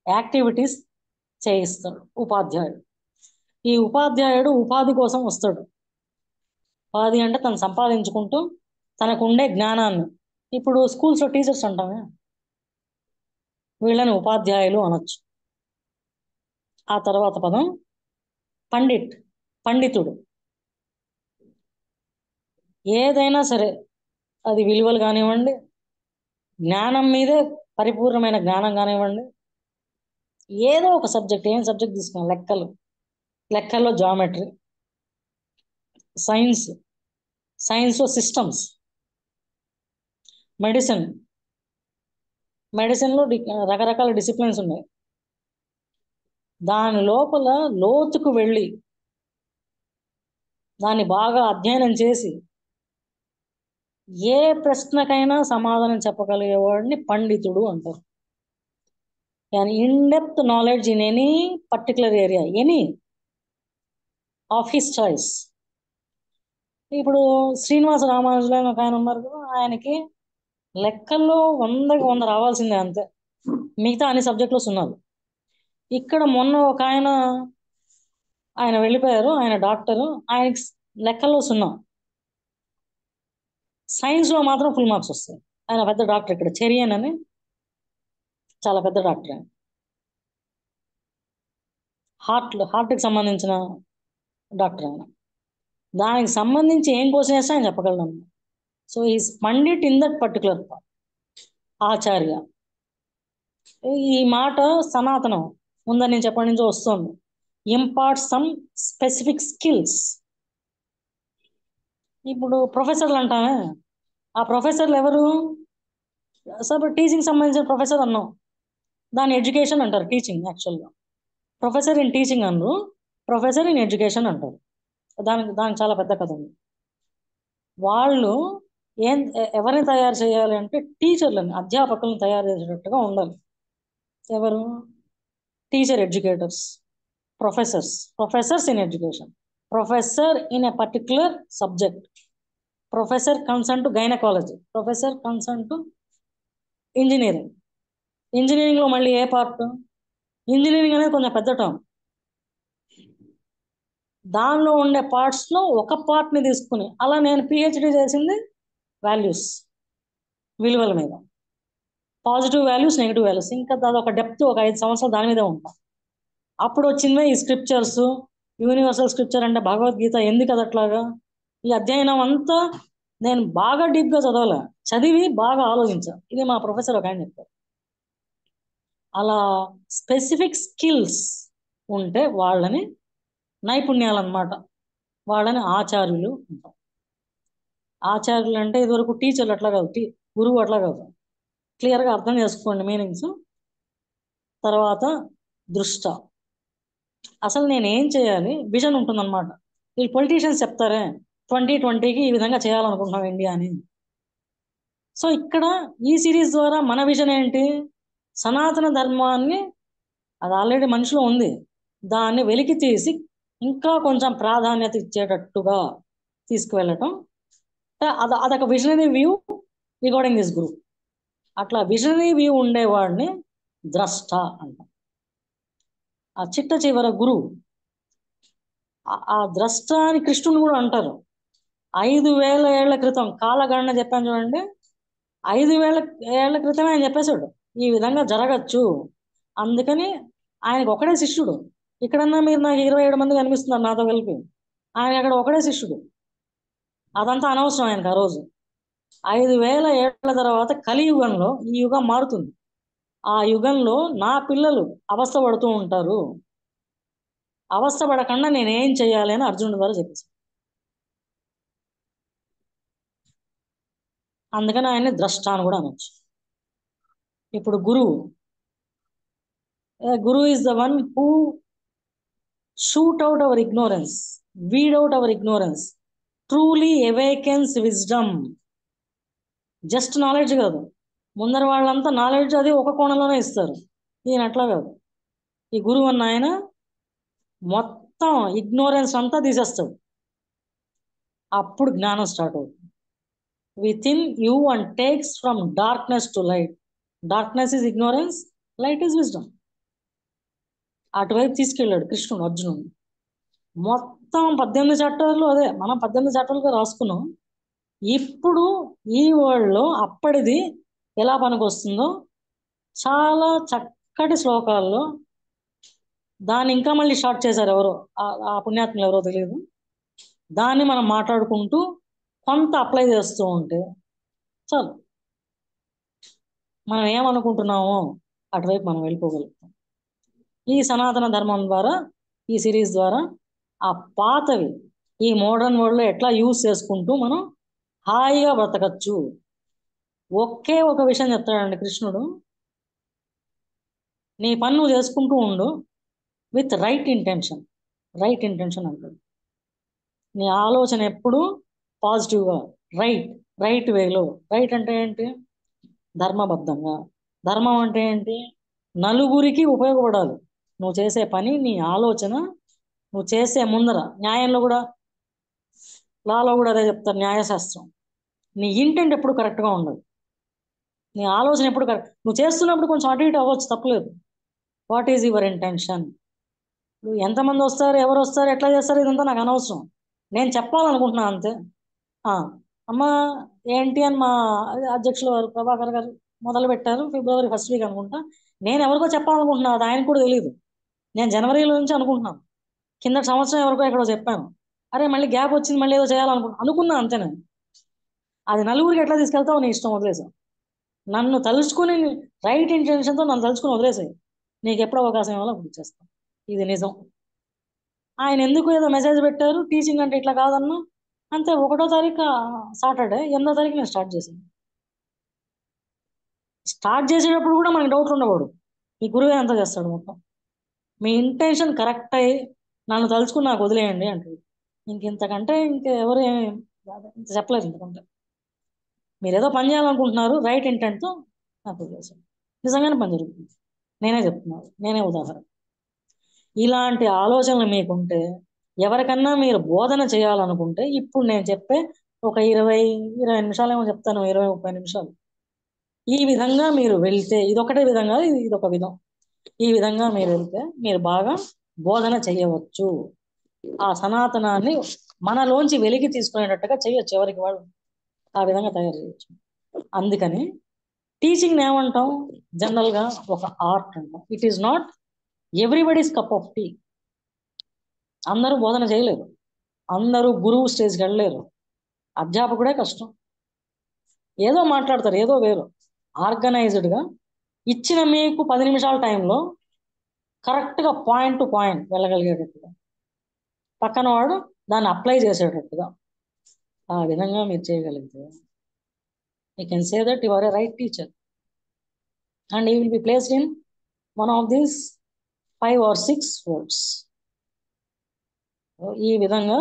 యాక్టివిటీస్ చేయిస్తాడు ఉపాధ్యాయుడు. ఈ ఉపాధ్యాయుడు ఉపాధి కోసం వస్తాడు. ఉపాధి అంటే తను సంపాదించుకుంటూ తనకు ఉండే జ్ఞానాన్ని, ఇప్పుడు స్కూల్స్లో టీచర్స్ అంటామే, వీళ్ళని ఉపాధ్యాయులు అనొచ్చు. ఆ తర్వాత పదం పండితుడు. ఏదైనా సరే అది విలువలు కానివ్వండి, జ్ఞానం మీదే పరిపూర్ణమైన జ్ఞానం కానివ్వండి, ఏదో ఒక సబ్జెక్ట్, ఏం సబ్జెక్ట్ తీసుకున్నాం, లెక్కల్లో జామెట్రీ, సైన్స్లో సిస్టమ్స్, మెడిసిన్లో రకరకాల డిసిప్లిన్స్ ఉన్నాయి. దాని లోపల లోతుకు వెళ్ళి దాన్ని బాగా అధ్యయనం చేసి ఏ ప్రశ్నకైనా సమాధానం చెప్పగలిగేవాడిని పండితుడు అంటారు. In-depth knowledge in any particular area, any of his choice. ఇప్పుడు శ్రీనివాస రామానుజులు అని ఒక ఆయన ఉన్నారు కదా, ఆయనకి లెక్కల్లో 100కి 100 రావాల్సిందే, అంతే. మిగతా అన్ని సబ్జెక్టులో సున్నాలు. ఇక్కడ మొన్న ఒక ఆయన వెళ్ళిపోయారు, ఆయన డాక్టరు, ఆయనకి లెక్కల్లో 0, సైన్స్లో మాత్రం ఫుల్ మార్క్స్ వస్తాయి. ఆయన పెద్ద డాక్టర్, ఇక్కడ చెరియన్ అని చాలా పెద్ద డాక్టర్. ఆయన హార్ట్కి సంబంధించిన డాక్టర్. ఆయన దానికి సంబంధించి ఏం క్వశ్చన్ వేస్తే ఆయన చెప్పగలను. So is pandit in that particular acharya. ఈ మాట సనాతనం ముందని నేను చెప్పటి నుంచో వస్తుంది. Impart some specific skills. ఇప్పుడు ప్రొఫెసర్లు అంటామే, ఆ ప్రొఫెసర్లు ఎవరు? సరే టీచింగ్ సంబంధించిన ప్రొఫెసర్ అన్నాం, దాని ఎడ్యుకేషన్ అంటారు. టీచింగ్ యాక్చువల్గా ప్రొఫెసర్ ఇన్ టీచింగ్ అన్నారు, ప్రొఫెసర్ ఇన్ ఎడ్యుకేషన్ అంటారు. దానికి చాలా పెద్ద కథ ఉంది. వాళ్ళు ఎవరిని తయారు చేయాలి అంటే టీచర్లని, అధ్యాపకులను తయారు చేసేటట్టుగా ఉండాలి. ఎవరు? Teacher educators, professors in education, professor in a particular subject, professor concern to gynaecology, professor concern to engineering. ఇంజనీరింగ్లో మళ్ళీ ఏ పార్ట్? ఇంజనీరింగ్ అనేది కొంచెం పెద్ద టర్మ్. దానిలో ఉండే పార్ట్స్లో ఒక పార్ట్ని తీసుకుని, అలా నేను పిహెచ్డి చేసింది వాల్యూస్, విలువల మీద, పాజిటివ్ వాల్యూస్, నెగిటివ్ వాల్యూస్. ఇంకా దాని ఒక డెప్త్ ఒక 5 సంవత్సరాలు దాని మీదే ఉంటాం. అప్పుడు వచ్చిందే ఈ స్క్రిప్చర్స్, యూనివర్సల్ స్క్రిప్చర్ అంటే భగవద్గీత. ఎందుకు అది అట్లాగా? ఈ అధ్యయనం అంతా నేను బాగా డీప్గా చదవలే, చదివి బాగా ఆలోచించా. ఇది మా ప్రొఫెసర్ ఒక ఆయన చెప్పారు. అలా స్పెసిఫిక్ స్కిల్స్ ఉంటే వాళ్ళని నైపుణ్యాలు అన్నమాట, వాళ్ళని ఆచార్యులు అంటాం. ఆచార్యులు అంటే ఇదివరకు టీచర్లు అట్లా కాదు, గురువు అట్లా కాదు. క్లియర్గా అర్థం చేసుకోండి మీనింగ్స్. తర్వాత దృష్ట. అసలు నేను ఏం చేయాలి, విజన్ ఉంటుందన్నమాట. ఈ పొలిటీషియన్స్ చెప్తారే 2020కి ఈ విధంగా చేయాలనుకుంటున్నాం ఇండియా అని. సో ఇక్కడ ఈ సిరీస్ ద్వారా మన విజన్ ఏంటి? సనాతన ధర్మాన్ని, అది ఆల్రెడీ మనిషిలో ఉంది, దాన్ని వెలికి తీసి ఇంకా కొంచెం ప్రాధాన్యత ఇచ్చేటట్టుగా తీసుకువెళ్ళటం. అదొక visionary view regarding this group. అట్లా విజనరీ వ్యూ ఉండేవాడిని ద్రష్ట అంటాం. ఆ చిట్ట చివర గురువు. ఆ ద్రష్ట అని కృష్ణుని కూడా అంటారు. 5000 ఏళ్ల క్రితం కాలగణన చెప్పాను చూడండి, 5000 ఏళ్ల క్రితమే ఆయన చెప్పేశాడు ఈ విధంగా జరగచ్చు. అందుకని ఆయనకు ఒకడే శిష్యుడు. ఇక్కడన్నా మీరు నాకు 27 మంది కనిపిస్తున్నారు నాతో కలిపి, ఆయన అక్కడ ఒకడే శిష్యుడు. అదంతా అనవసరం ఆయనకు ఆ రోజు. 5000 ఏళ్ల తర్వాత కలియుగంలో ఈ యుగం మారుతుంది. ఆ యుగంలో నా పిల్లలు అవస్థ పడుతూ ఉంటారు, అవస్థ పడకుండా నేనేం చేయాలి అని అర్జునుడి ద్వారా చెప్పేసి, అందుకని ఆయన్ని ద్రష్ట అని కూడా అనొచ్చు. ఇప్పుడు గురువు, గురువు is the one who shoot out our ignorance, weed out our ignorance, truly awakens wisdom. Just knowledge కాదు, ముందర వాళ్ళంతా నాలెడ్జ్ అది ఒక కోణంలోనే ఇస్తారు, ఈయన అట్లా కాదు. ఈ గురువు అన్న ఆయన మొత్తం ఇగ్నోరెన్స్ అంతా తీసేస్తాడు. అప్పుడు జ్ఞానం స్టార్ట్ అవుతుంది with in you and takes from darkness to light. Darkness is ignorance, light is wisdom. అటువైపు తీసుకెళ్ళాడు కృష్ణుడు అర్జునుడు. మొత్తం 18 చాప్టర్లు అదే మనం 18 చాప్టర్లుగా రాసుకున్నాం. ఇప్పుడు ఈ వరల్డ్లో అప్పటిది ఎలా పనికొస్తుందో చాలా చక్కటి శ్లోకాల్లో దాన్ని ఇంకా మళ్ళీ షార్ట్ చేశారు ఎవరో, ఆ పుణ్యాత్ములు ఎవరో తెలియదు. దాన్ని మనం మాట్లాడుకుంటూ కొంత అప్లై చేస్తూ ఉంటే చాలు, మనం ఏమనుకుంటున్నామో అటువైపు మనం వెళ్ళిపోగలుగుతాం. ఈ సనాతన ధర్మం ద్వారా, ఈ సిరీస్ ద్వారా ఆ పాతవి ఈ మోడర్న్ వరల్డ్లో ఎట్లా యూజ్ చేసుకుంటూ మనం హాయిగా బ్రతకచ్చు. ఒకే ఒక విషయం చెప్తాడండి కృష్ణుడు, నీ పని నువ్వు చేసుకుంటూ ఉండు with right intention. Right intention అంటాడు. నీ ఆలోచన ఎప్పుడు పాజిటివ్గా, రైట్ వేలో. రైట్ అంటే ఏంటి? ధర్మబద్ధంగా. ధర్మం అంటే ఏంటి? నలుగురికి ఉపయోగపడాలి నువ్వు చేసే పని, నీ ఆలోచన. నువ్వు చేసే ముందర న్యాయంలో కూడా, లాలో కూడా అదే చెప్తారు, న్యాయశాస్త్రం. నీ ఇంటెంట్ ఎప్పుడు కరెక్ట్గా ఉండదు, నీ ఆలోచన ఎప్పుడు కరెక్ట్. నువ్వు చేస్తున్నప్పుడు కొంచెం అటు ఇటు అవ్వచ్చు, తప్పలేదు. What is your intention? నువ్వు ఎంతమంది వస్తారు, ఎవరు వస్తారు, ఎట్లా చేస్తారు, ఇదంతా నాకు అనవసరం. నేను చెప్పాలనుకుంటున్నాను అంతే. అమ్మ ఏంటి అని మా అధ్యక్షులు వారు ప్రభాకర్ గారు మొదలు పెట్టారు ఫిబ్రవరి 1st వీక్ అనుకుంటా. నేను ఎవరికో చెప్పాలనుకుంటున్నాను, అది ఆయనకు కూడా తెలియదు. నేను జనవరిలో నుంచి అనుకుంటున్నాను, కింద సంవత్సరం ఎవరికో ఎక్కడో చెప్పాను. అరే మళ్ళీ గ్యాప్ వచ్చింది, మళ్ళీ ఏదో అనుకున్నా అంతే. నేను అది నలుగురికి ఎట్లా తీసుకెళ్తావు నీ ఇష్టం, వదిలేసావు. నన్ను తలుచుకుని రైట్ ఇంటెన్షన్తో నన్ను తలుచుకుని వదిలేసాయి. నీకు ఎప్పుడు అవకాశం ఇవ్వాలో అప్పుడు ఇచ్చేస్తాను. ఇది నిజం. ఆయన ఎందుకు ఏదో మెసేజ్ పెట్టారు, టీచింగ్ అంటే ఇట్లా కాదన్నా అంతే. 1వ తారీఖు సాటర్డే, 8వ తారీఖు నేను స్టార్ట్ చేశాను. స్టార్ట్ చేసేటప్పుడు కూడా మనకి డౌట్ ఉండకూడదు, ఈ గురువే అంతా చేస్తాడు మొత్తం. మీ ఇంటెన్షన్ కరెక్ట్ అయ్యి నన్ను తలుచుకుని నాకు వదిలేయండి అంటాడు. ఇంతకంటే ఎవరు ఏమి చెప్పలేదు. ఇంతకంటే మీరు ఏదో పని చేయాలనుకుంటున్నారు రైట్ ఇంటెంట్తో, నాకు వదిలేసాడు. నిజంగానే పని జరుగుతుంది. నేనే చెప్తున్నాను, నేనే ఉదాహరణ. ఇలాంటి ఆలోచనలు మీకుంటే, ఎవరికన్నా మీరు బోధన చేయాలనుకుంటే, ఇప్పుడు నేను చెప్పే ఒక 20 నిమిషాలు ఏమో చెప్తాను, 20-30 నిమిషాలు ఈ విధంగా మీరు వెళ్తే ఇదొకటే విధంగా ఇదొక విధం. ఈ విధంగా మీరు వెళ్తే మీరు బాగా బోధన చేయవచ్చు. ఆ సనాతనాన్ని మనలోంచి వెలికి తీసుకునేటట్టుగా చేయొచ్చు ఎవరికి వాళ్ళు. ఆ విధంగా తయారు చేయొచ్చు. అందుకని టీచింగ్ ఏమంటాం? జనరల్గా ఒక ఆర్ట్ అంటాం. It is not everybody's cup of tea. అందరూ బోధన చేయలేరు, అందరూ గురువు స్టేజ్కి వెళ్ళలేరు, అధ్యాపకుడే కష్టం. ఏదో మాట్లాడతారు, ఏదో వేరు. ఆర్గనైజ్డ్గా ఇచ్చిన మీకు 10 నిమిషాల టైంలో కరెక్ట్గా పాయింట్ టు పాయింట్ వెళ్ళగలిగేటట్టుగా, పక్కన వాడు దాన్ని అప్లై చేసేటట్టుగా ఆ విధంగా మీరు చేయగలిగితే you can say that you are a right teacher and you will be placed in one of these 5 or 6 folds. ఈ విధంగా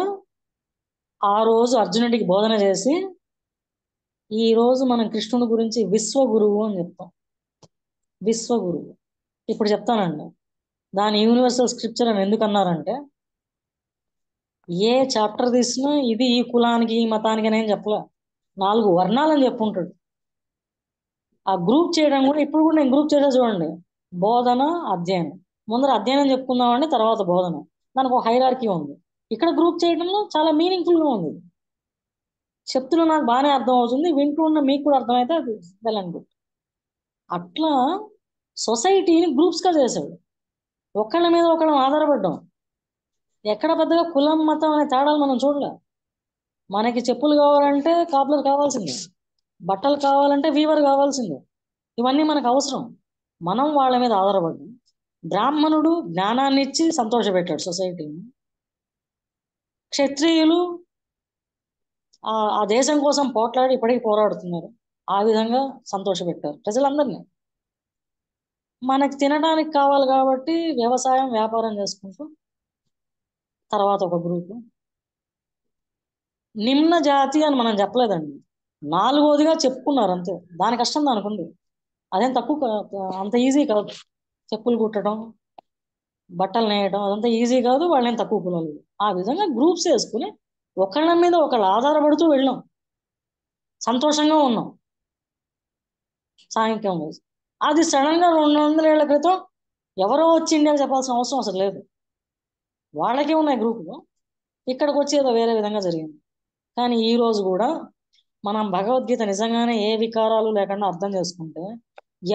ఆ రోజు అర్జునుడికి బోధన చేసి ఈ రోజు మనం కృష్ణుడి గురించి విశ్వగురువు అని చెప్తాం. విశ్వగురువు. ఇప్పుడు చెప్తానండి దాని యూనివర్సల్ స్క్రిప్చర్ అని ఎందుకు అన్నారంటే, ఏ చాప్టర్ తీసినా ఇది ఈ కులానికి ఈ మతానికి అని ఏం చెప్పలే, 4 వర్ణాలని చెప్పుంటాడు. ఆ గ్రూప్ చేయడం కూడా ఇప్పుడు కూడా నేను గ్రూప్ చేసా చూడండి. బోధన, అధ్యయనం. ముందర అధ్యయనం చెప్పుకుందామండి, తర్వాత బోధన. దానికి ఒక హైరార్కీ ఉంది. ఇక్కడ గ్రూప్ చేయడంలో చాలా మీనింగ్ఫుల్గా ఉంది. చెప్తున్నా నాకు బాగానే అర్థం అవుతుంది, వింటూ ఉన్న మీకు కూడా అర్థమైతే అది వెల్ అండ్ గుడ్. అట్లా సొసైటీని గ్రూప్స్గా చేశాడు. ఒకళ్ళ మీద ఒకళ్ళం ఆధారపడ్డాం. ఎక్కడ పెద్దగా కులం మతం అనే తేడాలు మనం చూడలే. మనకి చెప్పులు కావాలంటే కాపులర్ కావాల్సిందే, బట్టలు కావాలంటే వీవర్ కావాల్సిందే. ఇవన్నీ మనకు అవసరం. మనం వాళ్ళ మీద ఆధారపడ్డాం. బ్రాహ్మణుడు జ్ఞానాన్ని ఇచ్చి సంతోషపెట్టాడు సొసైటీని. క్షత్రియులు ఆ దేశం కోసం పోట్లాడి ఇప్పటికీ పోరాడుతున్నారు. ఆ విధంగా సంతోషపెట్టారు ప్రజలందరినీ. మనకి తినడానికి కావాలి కాబట్టి వ్యవసాయం, వ్యాపారం చేసుకుంటూ తర్వాత ఒక గ్రూపు. నిమ్న జాతి అని మనం చెప్పలేదండి, 4వదిగా చెప్పుకున్నారు అంతే. దాని కష్టం దానికి ఉంది. అదేం తక్కువ అంత ఈజీ కాదు. చెప్పులు కుట్టడం, బట్టలు నేయడం అదంతా ఈజీ కాదు. వాళ్ళేం తక్కువ కులాలు. ఆ విధంగా గ్రూప్స్ వేసుకుని ఒకళ్ళ మీద ఒకళ్ళు ఆధారపడుతూ వెళ్ళాం, సంతోషంగా ఉన్నాం. సాంఘికం వైజ్ అది సడన్గా 200 ఏళ్ల క్రితం ఎవరో వచ్చి ఇండియాకి చెప్పాల్సిన అవసరం అసలు లేదు. వాళ్ళకే ఉన్నాయి గ్రూపులు. ఇక్కడికి వచ్చి ఏదో వేరే విధంగా జరిగింది. కానీ ఈ రోజు కూడా మనం భగవద్గీత నిజంగానే ఏ వికారాలు లేకుండా అర్థం చేసుకుంటే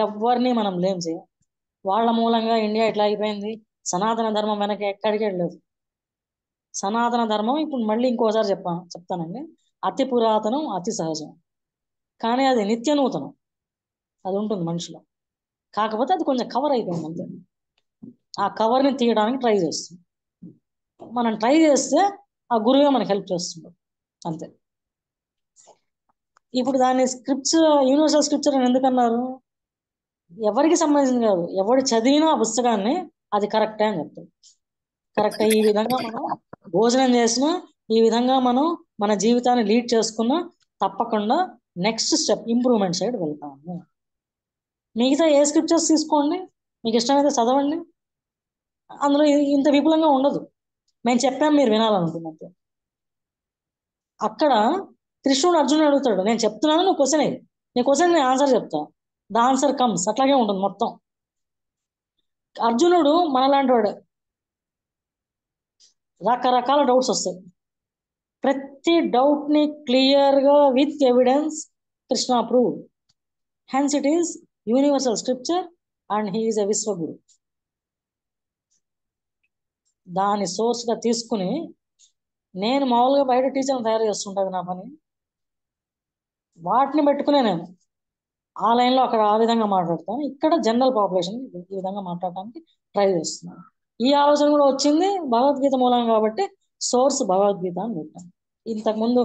ఎవరిని మనం బ్లేమ్ చేయం. వాళ్ళ మూలంగా ఇండియా ఇట్లా అయిపోయింది, సనాతన ధర్మం వెనక ఎక్కడికి వెళ్ళలేదు. సనాతన ధర్మం ఇప్పుడు మళ్ళీ ఇంకోసారి చెప్తానండి, అతి పురాతనం, అతి సహజం. కానీ అది నిత్య నూతనం, అది ఉంటుంది మనిషిలో. కాకపోతే అది కొంచెం కవర్ అయిపోయింది అంతే. ఆ కవర్ని తీయడానికి ట్రై చేస్తుంది. మనం ట్రై చేస్తే ఆ గురువే మనకు హెల్ప్ చేస్తుంది అంతే. ఇప్పుడు దాన్ని స్క్రిప్ట్స్, యూనివర్సల్ స్క్రిప్చర్ అని ఎందుకన్నారు? ఎవరికి సంబంధించింది కాదు, ఎవడు చదివినా ఆ పుస్తకాన్ని అది కరెక్టే అని చెప్తాడు. కరెక్టే. ఈ విధంగా మనం భోజనం చేసినా, ఈ విధంగా మనం మన జీవితాన్ని లీడ్ చేసుకున్నా తప్పకుండా నెక్స్ట్ స్టెప్ ఇంప్రూవ్మెంట్ సైడ్ వెళ్తాము. మిగతా ఏ స్క్రిప్చర్స్ తీసుకోండి, మీకు ఇష్టమైతే చదవండి. అందులో ఇంత విపులంగా ఉండదు. మేము చెప్పాం, మీరు వినాలనుకున్నట్టు. అక్కడ కృష్ణుడు అర్జునుడు అడుగుతాడు, నేను చెప్తున్నాను, నువ్వు క్వశ్చన్ అయ్యి, నీ క్వశ్చన్ నేను ఆన్సర్ చెప్తా, ద ఆన్సర్ కమ్స్. అట్లాగే ఉంటుంది మొత్తం. అర్జునుడు మనలాంటి వాడు, రకరకాల డౌట్స్ వస్తాయి. ప్రతి డౌట్ని క్లియర్గా with evidence Krishna prove. Hence it is universal scripture and he is a Vishwaguru. దాని సోర్స్గా తీసుకుని నేను మామూలుగా బయట టీచర్ని తయారు చేస్తుంటుంది నా పని. వాటిని పెట్టుకునే నేను ఆ లైన్లో అక్కడ ఆ విధంగా మాట్లాడతాను, ఇక్కడ జనరల్ పాపులేషన్ ఈ విధంగా మాట్లాడటానికి ట్రై చేస్తున్నాను. ఈ ఆలోచన కూడా వచ్చింది భగవద్గీత మూలంగా కాబట్టి సోర్స్ భగవద్గీత అని పెట్టాను. ఇంతకుముందు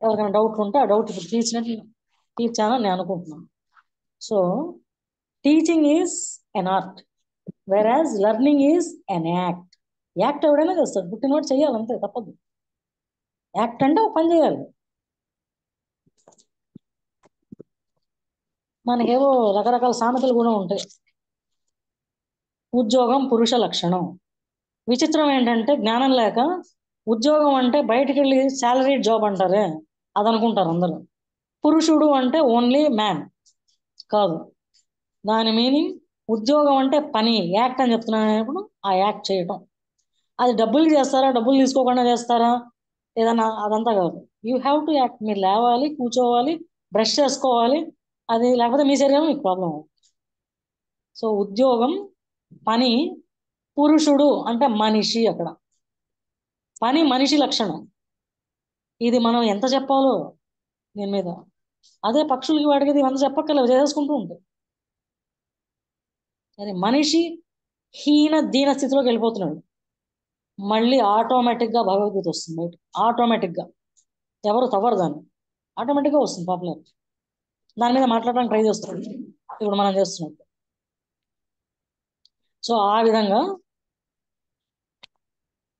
ఎవరికైనా డౌట్ ఉంటే ఆ డౌట్ ఇప్పుడు తీర్చానని నేను అనుకుంటున్నాను. So teaching is an art, whereas learning is an act. Act ఎవడైనా చేస్తాడు, పుట్టినవాడు చేయాలి అంతే, తప్పదు. యాక్ట్ అంటే ఒక పని చేయాలి. మనకేవో రకరకాల సామెతలు కూడా ఉంటాయి. ఉద్యోగం పురుష లక్షణం. విచిత్రం ఏంటంటే జ్ఞానం లేక ఉద్యోగం అంటే బయటికి వెళ్ళి శాలరీ జాబ్ అంటారే, అది అనుకుంటారు అందరూ. పురుషుడు అంటే ఓన్లీ మ్యాన్, కాదు. దాని మీనింగ్ ఉద్యోగం అంటే పని, యాక్ట్ అని చెప్తున్నాను. ఆ యాక్ట్ చేయటం, అది డబ్బులు చేస్తారా, డబ్బులు తీసుకోకుండా చేస్తారా, ఏదన్నా, అదంతా కాదు. You have to act. మీరు లేవాలి, కూర్చోవాలి, బ్రష్ చేసుకోవాలి, అది లేకపోతే మీ శరీరం మీకు ప్రాబ్లం అవుతుంది. సో ఉద్యోగం పని, పురుషుడు అంటే మనిషి. అక్కడ పని మనిషి లక్షణం. ఇది మనం ఎంత చెప్పాలో దీని మీద. అదే పక్షులకి వాడికి ఇది ఎంత చెప్పక్కర్లేదు, చేసేసుకుంటూ ఉంటాయి. అదే మనిషి హీన దీన స్థితిలోకి వెళ్ళిపోతున్నాడు. మళ్ళీ ఆటోమేటిక్గా భగవద్గీత వస్తుంది బయట. ఆటోమేటిక్గా ఎవరు తవ్వరు దాన్ని, ఆటోమేటిక్గా వస్తుంది పాపులర్. దాని మీద మాట్లాడడానికి ట్రై చేస్తున్నాడు ఇప్పుడు మనం చేస్తున్నట్టు. సో ఆ విధంగా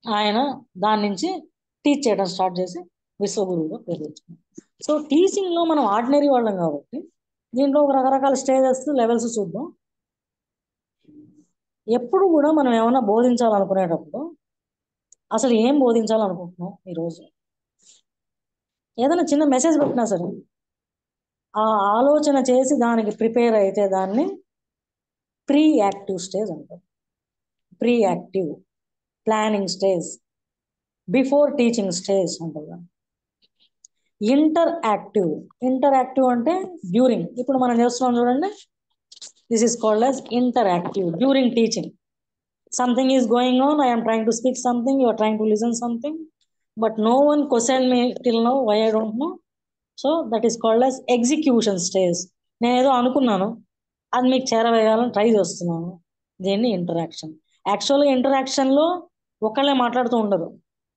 ఆయన దాని నుంచి టీచ్ చేయడం స్టార్ట్ చేసి విశ్వగురువుగా పేరు తెచ్చుకున్నాం. సో టీచింగ్లో మనం ఆర్డినరీ వాళ్ళం కాబట్టి దీంట్లో ఒక రకరకాల స్టేజెస్, లెవెల్స్ చూద్దాం. ఎప్పుడు కూడా మనం ఏమైనా బోధించాలనుకునేటప్పుడు అసలు ఏం బోధించాలనుకుంటున్నాం ఈరోజు, ఏదైనా చిన్న మెసేజ్ పెట్టినా సరే ఆ ఆలోచన చేసి దానికి ప్రిపేర్ అయితే దాన్ని ప్రీ యాక్టివ్ స్టేజ్ అంటారు. Pre active planning stage, before teaching stage అంటారు. ఇంటర్ యాక్టివ్ అంటే డ్యూరింగ్. ఇప్పుడు మనం చేస్తున్నాం చూడండి, this is called as inter active. During teaching something is going on, I am trying to speak something, you are trying to listen something, but no one questioned me till now, why I don't know. So that is called as execution stage. నేను ఏదో అనుకున్నాను, అది మీకు చేరవేయాలని try చేస్తున్నాను, దీన్ని interaction. యాక్చువల్గా ఇంటరాక్షన్లో ఒకళ్ళే మాట్లాడుతూ ఉండరు,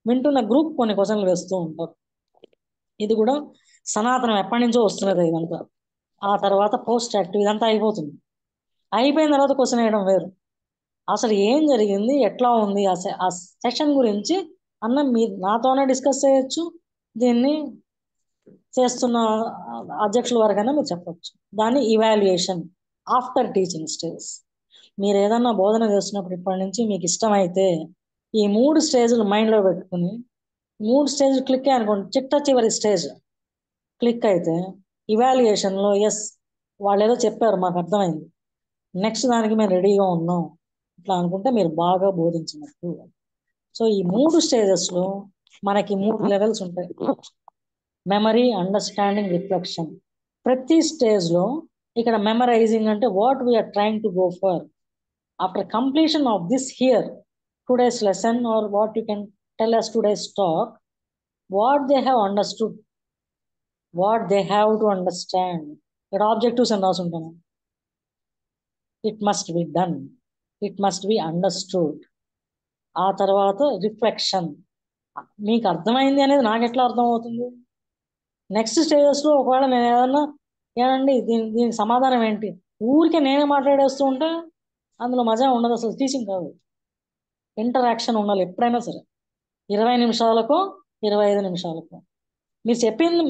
వింటున్న గ్రూప్ కొన్ని క్వశ్చన్లు వేస్తూ ఉంటారు. ఇది కూడా సనాతనం ఎప్పటి నుంచో వస్తున్నది ఇదంతా. ఆ తర్వాత పోస్ట్ యాక్టివ్, ఇదంతా అయిపోతుంది. అయిపోయిన తర్వాత క్వశ్చన్ వేయడం వేరు. అసలు ఏం జరిగింది, ఎట్లా ఉంది ఆ సెషన్ గురించి అన్న మీరు నాతోనే డిస్కస్ చేయొచ్చు, దీన్ని చేస్తున్న అధ్యక్షుల వరకైనా మీరు చెప్పచ్చు. దాన్ని ఇవాల్యుయేషన్ ఆఫ్టర్ టీచింగ్ స్టేజ్. మీరు ఏదన్నా బోధన చేస్తున్నప్పుడు ఇప్పటి నుంచి మీకు ఇష్టమైతే ఈ 3 స్టేజ్లు మైండ్లో పెట్టుకుని, 3 స్టేజ్లు క్లిక్ అనుకోండి, చిట్ట చివరి స్టేజ్ క్లిక్ అయితే ఇవాల్యుయేషన్లో ఎస్ వాళ్ళు ఏదో చెప్పారు మాకు అర్థమైంది, నెక్స్ట్ దానికి మేము రెడీగా ఉన్నాం, ఇట్లా అనుకుంటే మీరు బాగా బోధించినట్టు. సో ఈ 3 స్టేజెస్లో మనకి 3 లెవెల్స్ ఉంటాయి. Memory, understanding, reflection. ప్రతి స్టేజ్లో ఇక్కడ మెమరైజింగ్ అంటే what we are trying to go for. After completion of this here today's lesson or what you can tell us today's talk, what they have understood, what they have to understand. ఇక్కడ objectives అని రాసి ఉంటాను. It must be done, it must be understood. ఆ తర్వాత reflection, మీకు అర్థమైంది అనేది నాకు ఎట్లా అర్థం అవుతుంది. నెక్స్ట్ స్టేజెస్లో ఒకవేళ నేను ఏదన్నా ఏనండి దీనికి సమాధానం ఏంటి, ఊరికే నేనే మాట్లాడేస్తూ ఉంటే అందులో మజా ఉండదు, అసలు టీచింగ్ కాదు. ఇంటరాక్షన్ ఉండాలి ఎప్పుడైనా సరే. 20 నిమిషాలకో 25 నిమిషాలకో మీరు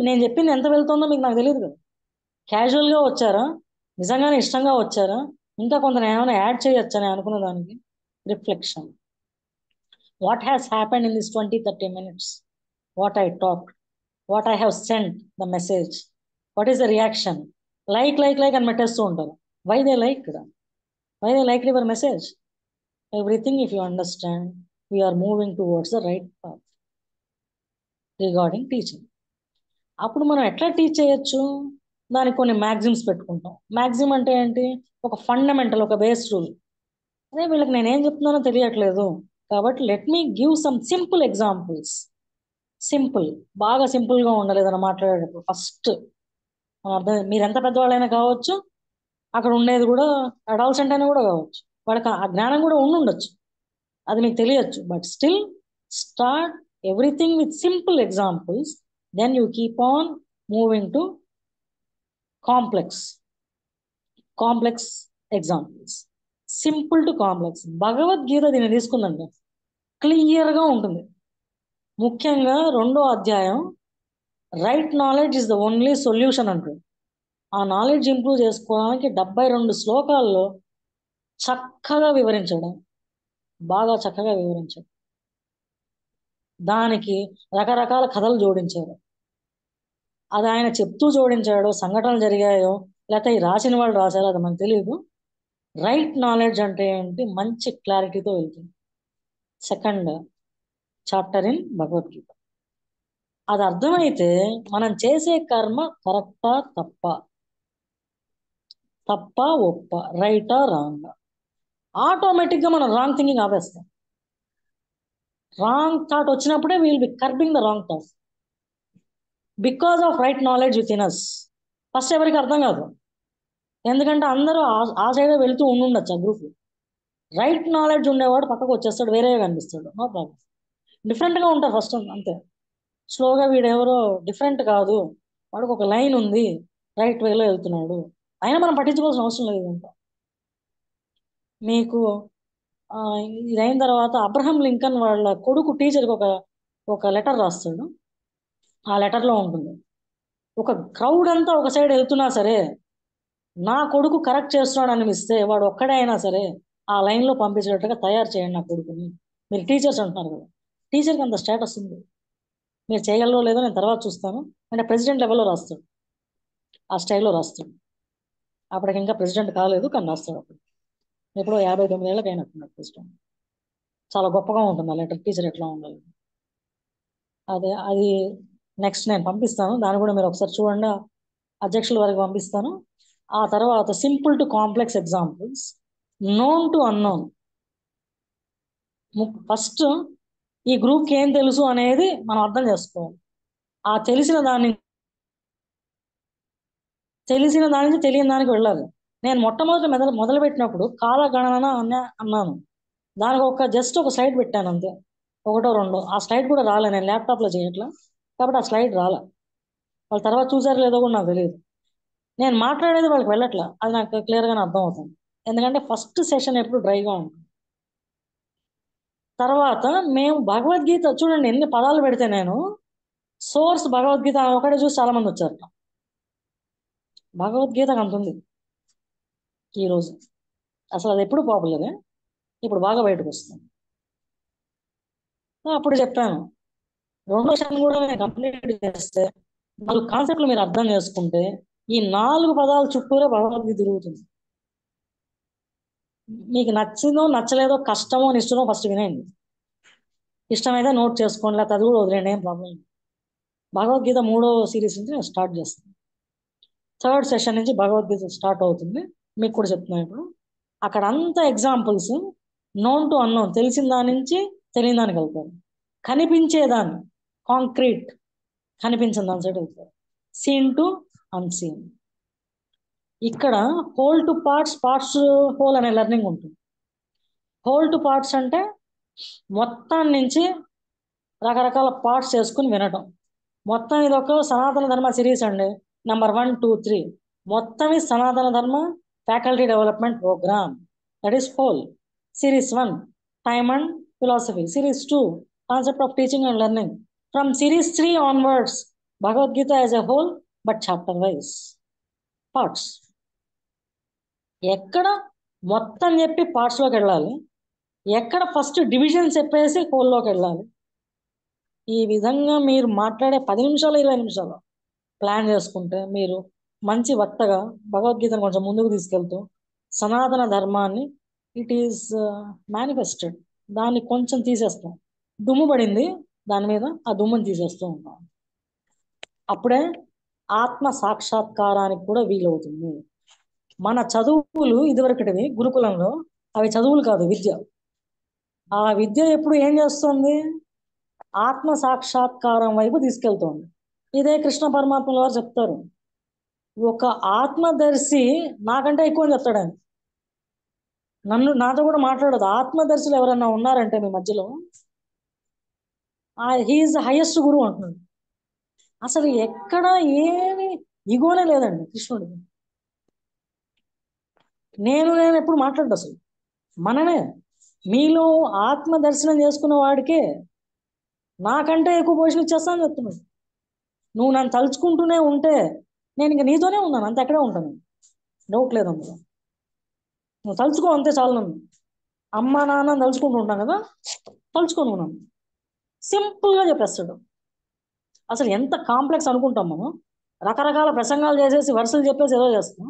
నేను చెప్పింది ఎంత వెళ్తుందో మీకు నాకు తెలియదు కదా. క్యాజువల్గా వచ్చారా, నిజంగానే ఇష్టంగా వచ్చారా, ఇంకా కొంత నేను ఏమైనా యాడ్ చేయొచ్చని అనుకున్న దానికి reflection. What has happened in this 20-30 minutes? What I talked, what I have sent the message, what is the reaction? Like and mettestu untaru. Why they liked? Why they liked your message? Everything, if you understand, we are moving towards the right path regarding teaching. అప్పుడు మనం ఎట్లా teach చేయొచ్చు, దానికి కొన్ని maxims పెట్టుకుంటాం. Maxim అంటే ఏంటి, ఒక ఫండమెంటల్, ఒక బేస్ రూల్. అదే వీళ్ళకి నేనేం చెప్తున్నానో తెలియట్లేదు కాబట్టి let me give some simple examples. Simple, బాగా సింపుల్గా ఉండాలి ఏదైనా మాట్లాడేటప్పుడు. ఫస్ట్ అర్థం, మీరు ఎంత పెద్దవాళ్ళైనా కావచ్చు, అక్కడ ఉండేది కూడా అడాల్సెంట్ అయినా కూడా కావచ్చు, వాళ్ళకి ఆ జ్ఞానం కూడా ఉండొచ్చు, అది మీకు తెలియచ్చు. But still start everything with simple examples, then you keep on moving to complex examples. Simple to complex. Bhagavad Gita దీన్ని తీసుకుందండి, క్లియర్గా ఉంటుంది. ముఖ్యంగా 2వ అధ్యాయం right knowledge is the only solution అంటుంది. ఆ నాలెడ్జ్ ఇంప్రూవ్ చేసుకోవడానికి 72 శ్లోకాల్లో చక్కగా వివరించడం, బాగా చక్కగా వివరించాడు. దానికి రకరకాల కథలు జోడించారు. అది ఆయన చెప్తూ జోడించాడో, సంఘటనలు జరిగాయో లేకపోతే ఈ రాసిన వాళ్ళు రాశారో అది మనకు తెలియదు. రైట్ నాలెడ్జ్ అంటే ఏంటి, మంచి క్లారిటీతో వెళ్తుంది. Second chapter in Bhagavad Gita. అది అర్థమైతే మనం చేసే కర్మ కరెక్టా తప్ప ఒప్ప, రైటా రాంగ్, ఆటోమేటిక్గా మనం రాంగ్ థింకింగ్ ఆపేస్తాం. రాంగ్ థాట్ వచ్చినప్పుడే will be curbing the wrong thought because of right knowledge within us. First ఎవరికి అర్థం కాదు, ఎందుకంటే అందరూ ఆ సైడే వెళ్తూ ఉండుండొచ్చు ఆ గ్రూప్. రైట్ నాలెడ్జ్ ఉండేవాడు పక్కకు వచ్చేస్తాడు, వేరేగా కనిపిస్తాడు, నో ప్రాబ్లం. డిఫరెంట్గా ఉంటారు ఫస్ట్, అంతే. స్లోగా వీడెవరో డిఫరెంట్ కాదు, వాడికి ఒక లైన్ ఉంది, రైట్ వేలో వెళ్తున్నాడు, అయినా మనం పట్టించుకోవాల్సిన అవసరం లేదు. ఇంకా మీకు ఇది అయిన తర్వాత అబ్రహం లింకన్ వాళ్ళ కొడుకు టీచర్కి ఒక లెటర్ రాస్తాడు. ఆ లెటర్లో ఉంటుంది, ఒక క్రౌడ్ అంతా ఒక సైడ్ వెళ్తున్నా సరే నా కొడుకు కరెక్ట్ చేస్తున్నాడు అనిపిస్తే వాడు ఒక్కడే అయినా సరే ఆ లైన్లో పంపించేటట్టుగా తయారు చేయండి నా కొడుకుని. మీరు టీచర్స్ అంటున్నారు కదా, టీచర్కి అంత స్టేటస్ ఉంది, మీరు చేయగలరో లేదో నేను తర్వాత చూస్తాను అంటే ప్రెసిడెంట్ లెవెల్లో రాస్తాడు, ఆ స్టైల్లో రాస్తాడు. అప్పటికి ఇంకా ప్రెసిడెంట్ కాలేదు కానీ రాస్తాడు. అప్పుడు ఎప్పుడో 59 ఏళ్ళకి అయినట్టున్నాడు ప్రెసిడెంట్. చాలా గొప్పగా ఉంటుంది ఆ లెటర్, టీచర్ ఎట్లా ఉండాలి. అది నెక్స్ట్ నేను పంపిస్తాను, దాన్ని కూడా మీరు ఒకసారి చూడండి. అధ్యక్షుల వరకు పంపిస్తాను. ఆ తర్వాత simple to complex examples, known to unknown. First ఈ గ్రూప్కి ఏం తెలుసు అనేది మనం అర్థం చేసుకోవాలి. ఆ తెలిసిన దాని నుంచి తెలియని దానికి వెళ్ళాలి. నేను మొట్టమొదటి మొదలుపెట్టినప్పుడు కాలగణన అన్నాను, దానికి జస్ట్ ఒక స్లైడ్ పెట్టాను అంతే, ఒకటో రెండో. ఆ స్లైడ్ కూడా రాలే, నేను ల్యాప్టాప్లో చేయట్లా కాబట్టి ఆ స్లైడ్ రాలే. వాళ్ళ తర్వాత చూసారో లేదో కూడా నాకు తెలియదు. నేను మాట్లాడేది వాళ్ళకి వెళ్ళట్లా, అది నాకు క్లియర్గానే అర్థం అవుతుంది, ఎందుకంటే ఫస్ట్ సెషన్ ఎప్పుడు డ్రైగా ఉంటుంది. తర్వాత మేము భగవద్గీత చూడండి, ఎన్ని పదాలు పెడితే నేను సోర్స్ భగవద్గీత ఒకటే చూసి చాలా మంది వచ్చారట. భగవద్గీతకు అంత ఉంది ఈరోజు, అసలు అది ఎప్పుడు పాపులరే, ఇప్పుడు బాగా బయటకు వస్తుంది. అప్పుడు చెప్పాను, రెండో సెషన్ కూడా నేను కంప్లీట్ చేస్తే 4 కాన్సెప్ట్లు మీరు అర్థం చేసుకుంటే ఈ 4 పదాల చుట్టూరే భగవద్గీత తిరుగుతుంది. మీకు నచ్చిందో నచ్చలేదో, కష్టమో నిష్టమో ఫస్ట్ వినండి, ఇష్టమైతే నోట్ చేసుకోండి, లేకపోతే అది కూడా వదిలేండి, ఏం ప్రాబ్లం. భగవద్గీత 3వ సిరీస్ నుంచి నేను స్టార్ట్ చేస్తాను. 3rd సెషన్ నుంచి భగవద్గీత స్టార్ట్ అవుతుంది. మీకు కూడా చెప్తున్నాను ఇప్పుడు. అక్కడ అంతా ఎగ్జాంపుల్స్ నోన్ టు అన్నోన్, తెలిసిన దాని నుంచి తెలియని దానికి వెళ్తారు. కనిపించేదాన్ని కాంక్రీట్, కనిపించని దాని సైడ్ వెళ్తారు. Seen to unseen. ఇక్కడ whole to parts, parts whole అనే లెర్నింగ్ ఉంటుంది. హోల్ టు పార్ట్స్ అంటే మొత్తం నుంచి రకరకాల పార్ట్స్ చేసుకుని వినటం. మొత్తం ఇది ఒక సనాతన ధర్మ సిరీస్ అండి, నెంబర్ 1, 2, 3 మొత్తం ఈ Sanatana Dharma faculty development programme, that is whole. Series 1 time and philosophy, series 2 concept of teaching and learning, from series 3 onwards Bhagavad Gita as a whole but chapter wise parts. ఎక్కడ మొత్తం చెప్పి పార్ట్స్లోకి వెళ్ళాలి, ఎక్కడ ఫస్ట్ డివిజన్ చెప్పేసి హోల్లోకి వెళ్ళాలి. ఈ విధంగా మీరు మాట్లాడే 10 నిమిషాలు 20 నిమిషాలు ప్లాన్ చేసుకుంటే మీరు మంచి వక్తగా భగవద్గీతను కొంచెం ముందుకు తీసుకెళ్తూ సనాతన ధర్మాన్ని ఇట్ ఈస్ మేనిఫెస్టెడ్, దాన్ని కొంచెం తీసేస్తాం, దుమ్ము పడింది దాని మీద, ఆ దుమ్ముని తీసేస్తూ ఉంటాం. అప్పుడే ఆత్మ సాక్షాత్కారానికి కూడా వీలవుతుంది. మన చదువులు ఇదివరకటివి గురుకులంలో, అవి చదువులు కాదు, విద్య. ఆ విద్య ఎప్పుడు ఏం చేస్తుంది, ఆత్మ సాక్షాత్కారం వైపు తీసుకెళ్తుంది. ఇదే కృష్ణ పరమాత్మల వారు చెప్తారు, ఒక ఆత్మదర్శి నాకంటే ఎక్కువ అని చెప్తాడు ఆయన. నాతో కూడా మాట్లాడదు. ఆత్మదర్శులు ఎవరన్నా ఉన్నారంటే మీ మధ్యలో, హీఈస్ ద హైయెస్ట్ గురువు అంటున్నాడు. అసలు ఎక్కడ ఏమి ఇగోనే లేదండి కృష్ణుడికి. నేను ఎప్పుడు మాట్లాడు, అసలు మనమే, మీలో ఆత్మ దర్శనం చేసుకున్న వాడికే నాకంటే ఎక్కువ పొజిషన్ ఇచ్చేస్తానని చెప్తున్నాడు. నువ్వు నన్ను తలుచుకుంటూనే ఉంటే నేను ఇంక నీతోనే ఉన్నాను, అంత ఎక్కడే ఉంటాను, డౌట్ లేదు అందులో. నువ్వు తలుచుకో అంతే చాలు. నన్ను అమ్మ నాన్న తలుచుకుంటూ ఉంటాను కదా, తలుచుకొని ఉన్నాను, సింపుల్గా చెప్పేస్తాడు. అసలు ఎంత కాంప్లెక్స్ అనుకుంటాం మనం, రకరకాల ప్రసంగాలు చేసేసి వరుసలు చెప్పేసి ఏదో చేస్తాం.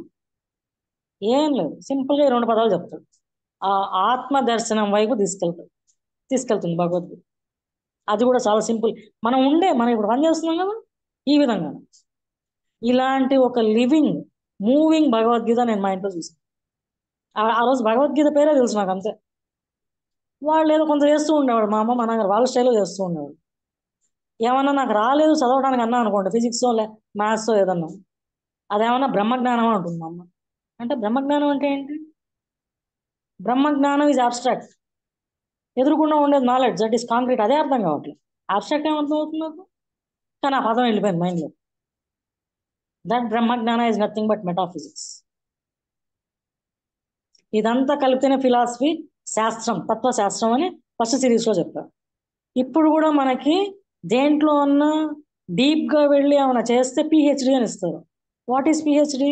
ఏం లేదు, సింపుల్గా ఈ 2 పదాలు చెప్తాడు. ఆ ఆత్మ దర్శనం వైపు తీసుకెళ్తుంది భగవద్గీత. అది కూడా చాలా సింపుల్. మనం ఇప్పుడు పని చేస్తున్నాం కదా ఈ విధంగా. ఇలాంటి ఒక లివింగ్ మూవింగ్ భగవద్గీత నేను మా ఇంట్లో చూసాను. ఆ రోజు భగవద్గీత పేరే తెలుసు నాకు, అంతే. వాళ్ళు ఏదో కొంత చేస్తూ ఉండేవాడు, మా అమ్మ మా నాన్న వాళ్ళ స్టైల్లో చేస్తూ ఉండేవాడు. ఏమన్నా నాకు రాలేదు చదవడానికి అన్నా అనుకోండి, ఫిజిక్సో మ్యాథ్సో ఏదన్నా, అదేమన్నా బ్రహ్మజ్ఞానం అంటుంది మా అమ్మ. అంటే బ్రహ్మజ్ఞానం అంటే ఏంటి? బ్రహ్మజ్ఞానం ఈజ్ అబ్స్ట్రాక్ట్. ఎదురుకుండా ఉండేది నాలెడ్జ్, దట్ ఈస్ కాంక్రీట్. అదే అర్థం కావట్లేదు. అబ్స్ట్రాక్ట్ ఏమర్థం అవుతుంది నాకు, కానీ ఆ పదం వెళ్ళిపోయింది మైండ్లో. దట్ బ్రహ్మజ్ఞాన ఈజ్ నథింగ్ బట్ మెటాఫిజిక్స్. ఇదంతా కలిపితేనే ఫిలాసఫీ, శాస్త్రం, తత్వశాస్త్రం అని ఫస్ట్ సిరీస్లో చెప్పారు. ఇప్పుడు కూడా మనకి దేంట్లో ఉన్న డీప్గా వెళ్ళి ఏమైనా చేస్తే పిహెచ్డి అని ఇస్తారు. What is PhD?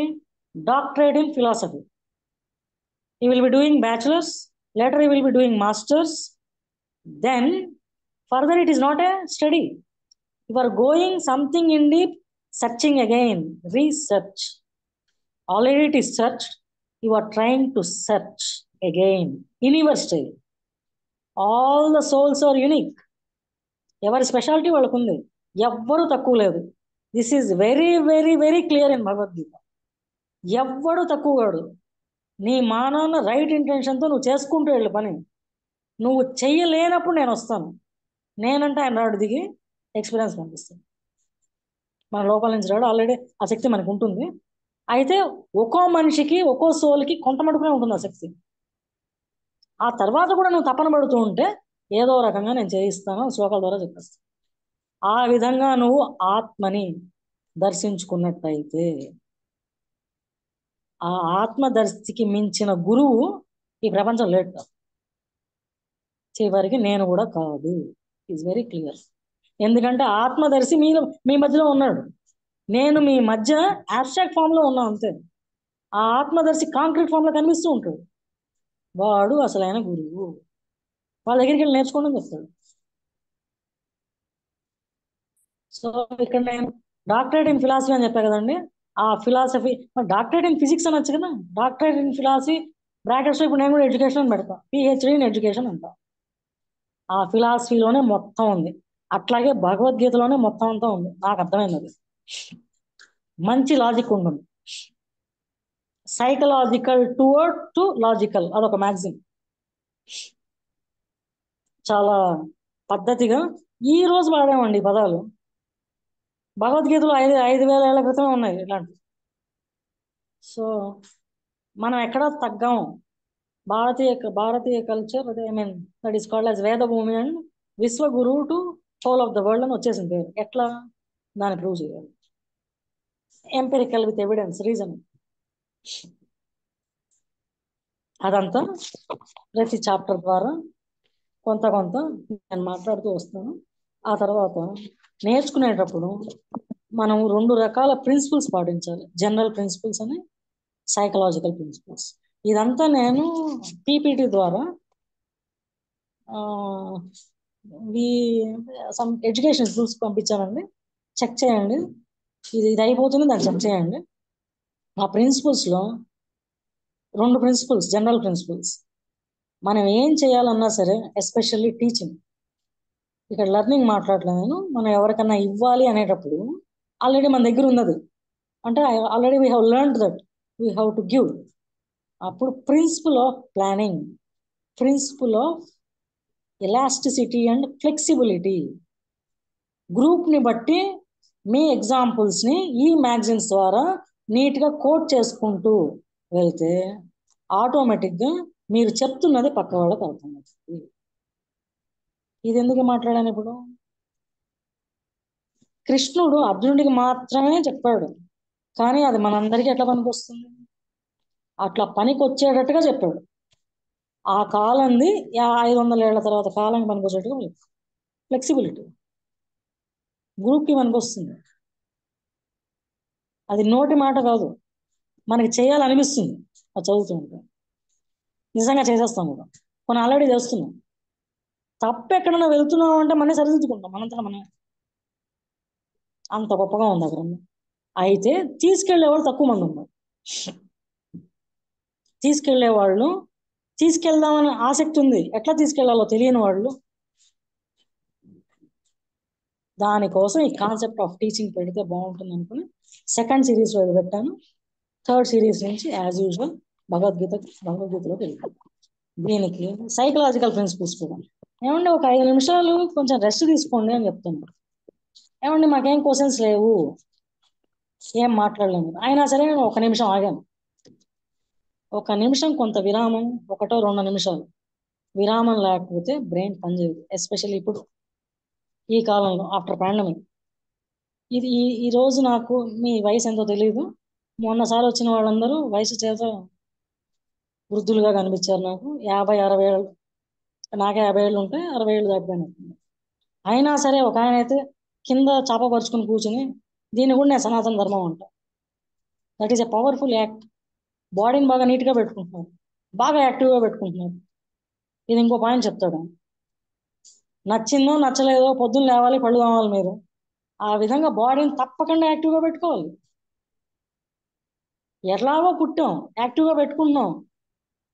Doctorate in philosophy. You will be doing bachelors, later you will be doing masters, then further it is not a study. You are going something in deep, searching again, research. Already it is searched, you are trying to search again in your style. All the souls are unique. ఎవరి speciality వాళ్ళకు ఉంది, ఎవ్వరూ తక్కువ లేదు. This is very very very clear in Bhagavad Gita. ఎవ్వడు తక్కువ కాడు. నీ మానాన్న రైట్ ఇంటెన్షన్తో నువ్వు చేసుకుంటూ వెళ్ళు పని. నువ్వు చెయ్యలేనప్పుడు నేను వస్తాను, నేనంటే ఆయన రాడు, దిగి ఎక్స్పీరియన్స్ పంపిస్తాను. మన లోపల నుంచి రాడు, ఆల్రెడీ ఆ శక్తి మనకు ఉంటుంది. అయితే ఒక్కో మనిషికి ఒక్కో సోల్కి కొంత మటుకునే ఉంటుంది ఆ శక్తి. ఆ తర్వాత కూడా నువ్వు తపన పడుతూ ఉంటే ఏదో రకంగా నేను చేయిస్తాను, శ్లోకాల ద్వారా చెప్పేస్తాను. ఆ విధంగా నువ్వు ఆత్మని దర్శించుకున్నట్టయితే, ఆ ఆత్మదర్శికి మించిన గురువు ఈ ప్రపంచం లేడు. చివరికి నేను కూడా కాదు. Is very clear. ఎందుకంటే ఆత్మదర్శి మీ మధ్యలో ఉన్నాడు, నేను మీ మధ్య అబ్స్ట్రాక్ట్ ఫామ్లో ఉన్నా అంతే. ఆ ఆత్మదర్శి కాంక్రీట్ ఫామ్లో కనిపిస్తూ ఉంటాడు. వాడు అసలైన గురువు. వాళ్ళ దగ్గరికి వెళ్ళి నేర్చుకోండి అని చెప్తాడు. సో ఇక్కడ నేను డాక్టరేట్ ఇన్ ఫిలాసఫీ అని చెప్పా కదండి. ఆ ఫిలాసఫీ డాక్టరేట్ ఇన్ ఫిజిక్స్ అనొచ్చు కదా. డాక్టరేట్ ఇన్ ఫిలాసఫీ బ్రాకెట్స్లో ఇప్పుడు నేను కూడా ఎడ్యుకేషన్ అని పెడతా, పిహెచ్డి ఇన్ ఎడ్యుకేషన్ అంటా. ఆ ఫిలాసఫీలోనే మొత్తం ఉంది, అట్లాగే భగవద్గీతలోనే మొత్తం అంతా ఉంది. నాకు అర్థమైనది. మంచి లాజిక్ ఉంటుంది. సైకలాజికల్ టువర్డ్ టు లాజికల్, అదొక మ్యాగజైన్. చాలా పద్ధతిగా ఈ రోజు వాడామండి ఈ పదాలు. భగవద్గీతలో 5,000 ఏళ్ల క్రితం ఉన్నాయి ఇట్లాంటివి. సో మనం ఎక్కడ తగ్గాము. భారతీయ కల్చర్, అదే I mean that is called as వేదభూమి అండ్ విశ్వగురు to whole of the world అని వచ్చేసింది పేరు. ఎట్లా దాన్ని ప్రూవ్ చేయాలి? Empirical with evidence, reason. అదంతా ప్రతి చాప్టర్ ద్వారా కొంత నేను మాట్లాడుతూ వస్తాను. ఆ తర్వాత నేర్చుకునేటప్పుడు మనం 2 రకాల ప్రిన్సిపల్స్ పాటించాలి. జనరల్ ప్రిన్సిపల్స్ అని, సైకలాజికల్ ప్రిన్సిపల్స్. ఇదంతా నేను పీపీటీ ద్వారా సమ్ ఎడ్యుకేషన్ స్కూల్స్ పంపించానండి. చెక్ చేయండి, ఇది అయిపోతుంది, దాన్ని చెక్ చేయండి. ఆ ప్రిన్సిపల్స్లో 2 ప్రిన్సిపల్స్, జనరల్ ప్రిన్సిపల్స్. మనం ఏం చేయాలన్నా సరే, ఎస్పెషల్లీ టీచింగ్, ఇక్కడ లెర్నింగ్ మాట్లాడలేదు నేను. మనం ఎవరికన్నా ఇవ్వాలి అనేటప్పుడు ఆల్రెడీ మన దగ్గర ఉన్నది అంటే already we have learned that we have to give. అప్పుడు principle of planning, principle of elasticity and flexibility, గ్రూప్ని బట్టి మీ ఎగ్జాంపుల్స్ని ఈ మ్యాగజైన్స్ ద్వారా నీట్గా కోట్ చేసుకుంటూ వెళ్తే ఆటోమేటిక్గా మీరు చెప్తున్నది పక్క వాళ్ళకి అర్థమవుతుంది. ఇది ఎందుకు మాట్లాడాను ఇప్పుడు? కృష్ణుడు అర్జునుడికి మాత్రమే చెప్పాడు, కానీ అది మనందరికీ ఎట్లా పనికి వస్తుంది? అట్లా పనికి వచ్చేటట్టుగా చెప్పాడు. ఆ కాలంది 500 ఏళ్ల తర్వాత కాలానికి పనికి వచ్చేట్టుగా ఫ్లెక్సిబిలిటీ గ్రూప్కి పనికి వస్తుంది. అది నోటి మాట కాదు, మనకి చేయాలనిపిస్తుంది. అది చదువుతూ ఉంటాం, నిజంగా చేసేస్తాం కూడా. కొన్ని ఆల్రెడీ చేస్తున్నాం. తప్పు ఎక్కడన్నా వెళ్తున్నాం అంటే మనమే సరిదిద్దుకుంటాం, మనంతటా మనం. అంత గొప్పగా ఉంది అక్కడ. అయితే తీసుకెళ్లేవాళ్ళు తక్కువ మంది ఉన్నారు. తీసుకెళ్లేవాళ్ళు తీసుకెళ్దామని ఆసక్తి ఉంది, ఎట్లా తీసుకెళ్లాలో తెలియని వాళ్ళు. దానికోసం ఈ కాన్సెప్ట్ ఆఫ్ టీచింగ్ పెడితే బాగుంటుంది అనుకుని సెకండ్ సిరీస్లో ఇది పెట్టాను. థర్డ్ సిరీస్ నుంచి యాజ్ యూజువల్ భగవద్గీతలోకి వెళ్తాను. దీనికి సైకలాజికల్ ప్రిన్సిపల్స్ కూడా. ఏమండి ఒక 5 నిమిషాలు కొంచెం రెస్ట్ తీసుకోండి అని చెప్తాను. ఏమండి మాకేం క్వశ్చన్స్ లేవు, ఏం మాట్లాడలేము, అయినా సరే నేను 1 నిమిషం ఆగాను. 1 నిమిషం కొంత విరామం, 1-2 నిమిషాలు విరామం లేకపోతే బ్రెయిన్ పనిచేయదు. ఎస్పెషల్లీ ఇప్పుడు ఈ కాలంలో ఆఫ్టర్ పాండమిక్. ఇది ఈ రోజు నాకు మీ వయసు ఎంతో తెలియదు, మొన్నసారి వచ్చిన వాళ్ళందరూ వయసు చేత వృద్ధులుగా కనిపించారు. నాకు 50-60 ఏళ్ళు, నాకు 50 ఏళ్ళు ఉంటే 60 ఏళ్ళు దాటిపోయినట్టుంది. అయినా సరే ఒక ఆయన అయితే కింద చాపపరుచుకుని కూర్చుని దీన్ని కూడా నేను సనాతన ధర్మం అంట. That is a powerful act. బాడీని బాగా నీట్గా పెట్టుకుంటున్నారు, బాగా యాక్టివ్గా పెట్టుకుంటున్నారు. ఇది ఇంకో పాయింట్ చెప్తాడు. నచ్చిందో నచ్చలేదో పొద్దున్న లేవాలి, పళ్ళు కావాలి, మీరు ఆ విధంగా బాడీని తప్పకుండా యాక్టివ్గా పెట్టుకోవాలి. ఎట్లాగో పుట్టాం, యాక్టివ్గా పెట్టుకుంటున్నాం,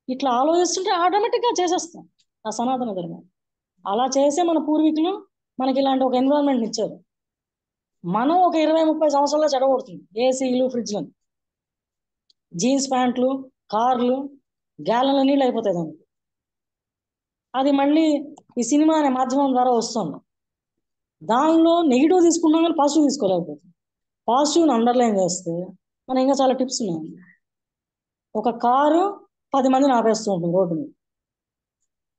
ఇట్లా ఆలోచిస్తుంటే ఆటోమేటిక్గా చేసేస్తాం ఆ సనాతన ధర్మం. అలా చేసే మన పూర్వీకులు మనకి ఇలాంటి ఒక ఎన్విరాన్మెంట్ ఇచ్చారు. మనం ఒక 20-30 సంవత్సరాల్లో చెడగొడుతుంది. ఏసీలు, ఫ్రిడ్జ్లు, జీన్స్ ప్యాంట్లు, కార్లు, గ్యాలన్ల నీళ్ళు అయిపోతాయి దానికి. అది మళ్ళీ ఈ సినిమా అనే మాధ్యమం ద్వారా వస్తుంది. దానిలో నెగిటివ్ తీసుకున్నాం కానీ పాజిటివ్ తీసుకోలేకపోతుంది. పాజిటివ్ని అండర్లైన్ చేస్తే మనం ఇంకా చాలా టిప్స్ ఉన్నాయి. ఒక కారు 10 మందిని ఆపేస్తూ ఉంటుంది రోడ్డు మీద.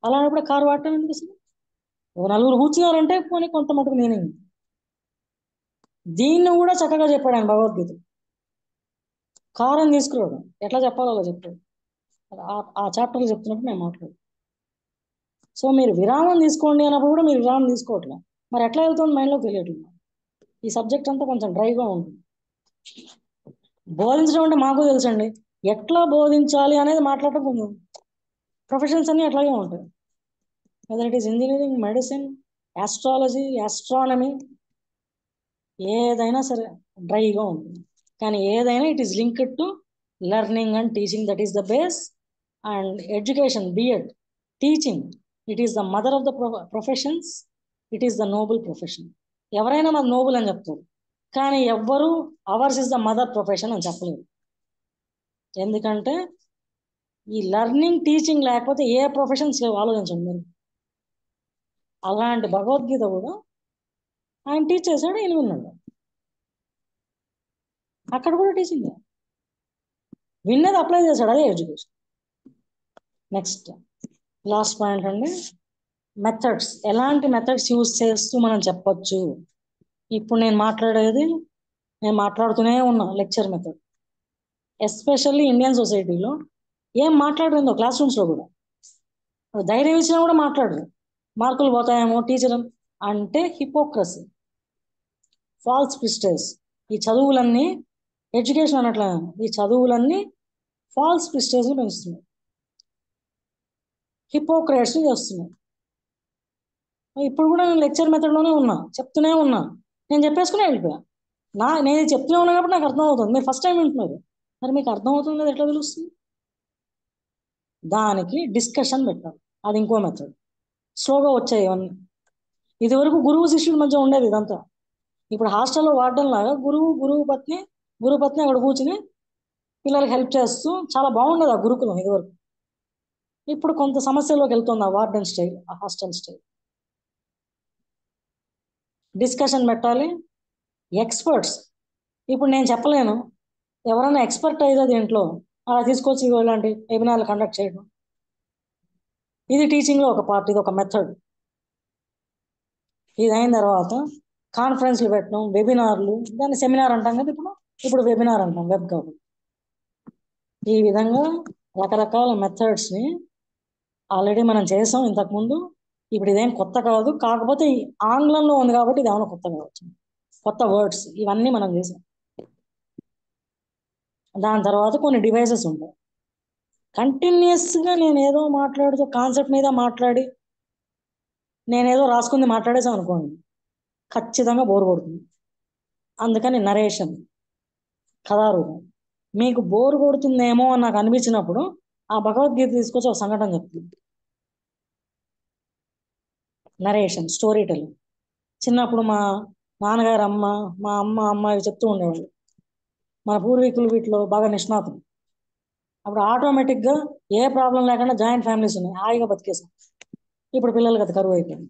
అలాంటప్పుడు కారు వాడటం ఎందుకు అసలు? ఒక 4 కూర్చున్నారంటే పోనీ కొంత మటుకు మీనింగ్. దీన్ని కూడా చక్కగా చెప్పాడు ఆయన భగవద్గీత. కారుని తీసుకురావడం ఎట్లా చెప్పాలో అలా చెప్పాడు. ఆ చాప్టర్లో చెప్తున్నప్పుడు నేను మాట్లాడు. సో మీరు విరామం తీసుకోండి అన్నప్పుడు కూడా మీరు విరామం తీసుకోవట్లే. మరి ఎట్లా వెళ్తుంది మైండ్లో తెలియట్లేదు. ఈ సబ్జెక్ట్ అంతా కొంచెం డ్రైగా ఉంటుంది. బోధించడం అంటే మాకు తెలుసండి, ఎట్లా బోధించాలి అనేది మాట్లాడటం కొంచెం. ప్రొఫెషన్స్ అన్నీ అట్లాగే ఉంటాయి. Whether it is engineering, medicine, astrology, astronomy, ఏదైనా సరే డ్రైగా ఉంటుంది. కానీ ఏదైనా it is linked to learning and teaching. That is the base. And education, B Ed, teaching, it is the mother of the professions. It is the noble profession. ఎవరైనా మాకు noble అని చెప్తారు, కానీ ఎవ్వరూ ours is the mother profession అని చెప్పలేరు. ఎందుకంటే ఈ లెర్నింగ్, టీచింగ్ లేకపోతే ఏ ప్రొఫెషన్స్ లేవు. ఆలోచించండి మీరు. అలాంటి భగవద్గీత కూడా ఆయన టీచ్ చేశాడు, ఈయన విన్నాడు. అక్కడ కూడా టీచింగ్, విన్నది అప్లై చేశాడు, అదే ఎడ్యుకేషన్. నెక్స్ట్ లాస్ట్ పాయింట్ అండి, మెథడ్స్. ఎలాంటి మెథడ్స్ యూజ్ చేస్తూ మనం చెప్పొచ్చు. ఇప్పుడు నేను మాట్లాడుతూనే ఉన్నా లెక్చర్ మెథడ్. ఎస్పెషల్లీ ఇండియన్ సొసైటీలో ఏం మాట్లాడుతుందో క్లాస్ రూమ్స్లో కూడా ధైర్యం ఇచ్చినా కూడా మాట్లాడరు. మార్కులు పోతాయేమో టీచర్ అంటే హిపోక్రసీ, ఫాల్స్ ప్రిస్టేజ్. ఈ చదువులన్నీ ఎడ్యుకేషన్ అన్నట్ల, ఈ చదువులన్నీ ఫాల్స్ ప్రిస్టేజ్ని పెంచుతున్నాయి, హిపోక్రేట్స్ని చేస్తున్నాయి. ఇప్పుడు కూడా నేను లెక్చర్ మెథడ్లోనే ఉన్నా, చెప్తూనే ఉన్నా. నేను చెప్పేసుకునే వెళ్ళిపోయా. నేను చెప్తూనే ఉన్నా కాబట్టి నాకు అర్థం అవుతుంది. మీరు ఫస్ట్ టైం వింటున్నారు, మరి మీకు అర్థం అవుతుంది కదా, ఎట్లా తెలుస్తుంది? దానికి డిస్కషన్ పెట్టాలి, అది ఇంకో మెథడ్. స్లోగా వచ్చాయి ఇవన్నీ. ఇదివరకు గురువు శిష్యుల మధ్య ఉండేది ఇదంతా. ఇప్పుడు హాస్టల్లో వాడడం లాగా గురువు పత్ని అక్కడ కూర్చుని పిల్లలకి హెల్ప్ చేస్తూ చాలా బాగుండేది ఆ గురుకులం ఇదివరకు. ఇప్పుడు కొంత సమస్యలోకి వెళ్తుంది ఆ వార్డెన్ స్టైల్, ఆ హాస్టల్ స్టైల్. డిస్కషన్ పెట్టాలి. ఎక్స్పర్ట్స్, ఇప్పుడు నేను చెప్పలేను, ఎవరైనా ఎక్స్పర్ట్ అయితే దీంట్లో అలా తీసుకొచ్చి ఇలాంటి వెబినార్లు కండక్ట్ చేయడం, ఇది టీచింగ్లో ఒక పార్ట్, ఇది ఒక మెథడ్. ఇది అయిన తర్వాత కాన్ఫరెన్స్లు పెట్టడం, వెబినార్లు, దాన్ని సెమినార్ అంటాం కదా, ఇప్పుడు వెబినార్ అంటాం, వెబ్ కాబట్టి. ఈ విధంగా రకరకాల మెథడ్స్ని ఆల్రెడీ మనం చేసాం ఇంతకుముందు. ఇప్పుడు ఇదేం కొత్త కాదు, కాకపోతే ఈ ఆంగ్లంలో ఉంది కాబట్టి ఇది ఏమైనా కొత్త కావచ్చు, కొత్త వర్డ్స్ ఇవన్నీ మనం చేసాం. దాని తర్వాత కొన్ని డివైసెస్ ఉంటాయి. కంటిన్యూస్గా నేను ఏదో మాట్లాడుతూ కాన్సెప్ట్ మీద మాట్లాడి నేనేదో రాసుకుంది మాట్లాడేసాం అనుకోండి, ఖచ్చితంగా బోర్ కొడుతుంది. అందుకని నరేషన్, కథారూపం. మీకు బోరు కొడుతుందేమో అని నాకు అనిపించినప్పుడు ఆ భగవద్గీత తీసుకొచ్చి ఒక సంఘటన చెప్తుంది. Narration, story telling. చిన్నప్పుడు మా నాన్నగారు మా అమ్మాయి చెప్తూ ఉండేవాళ్ళు. మన పూర్వీకులు వీటిలో బాగా నిష్ణాతులు. అప్పుడు ఆటోమేటిక్గా ఏ ప్రాబ్లం లేకుండా జాయింట్ ఫ్యామిలీస్ ఉన్నాయి, హాయిగా బతికేసాం. ఇప్పుడు పిల్లలకి అది కరువు అయిపోయింది.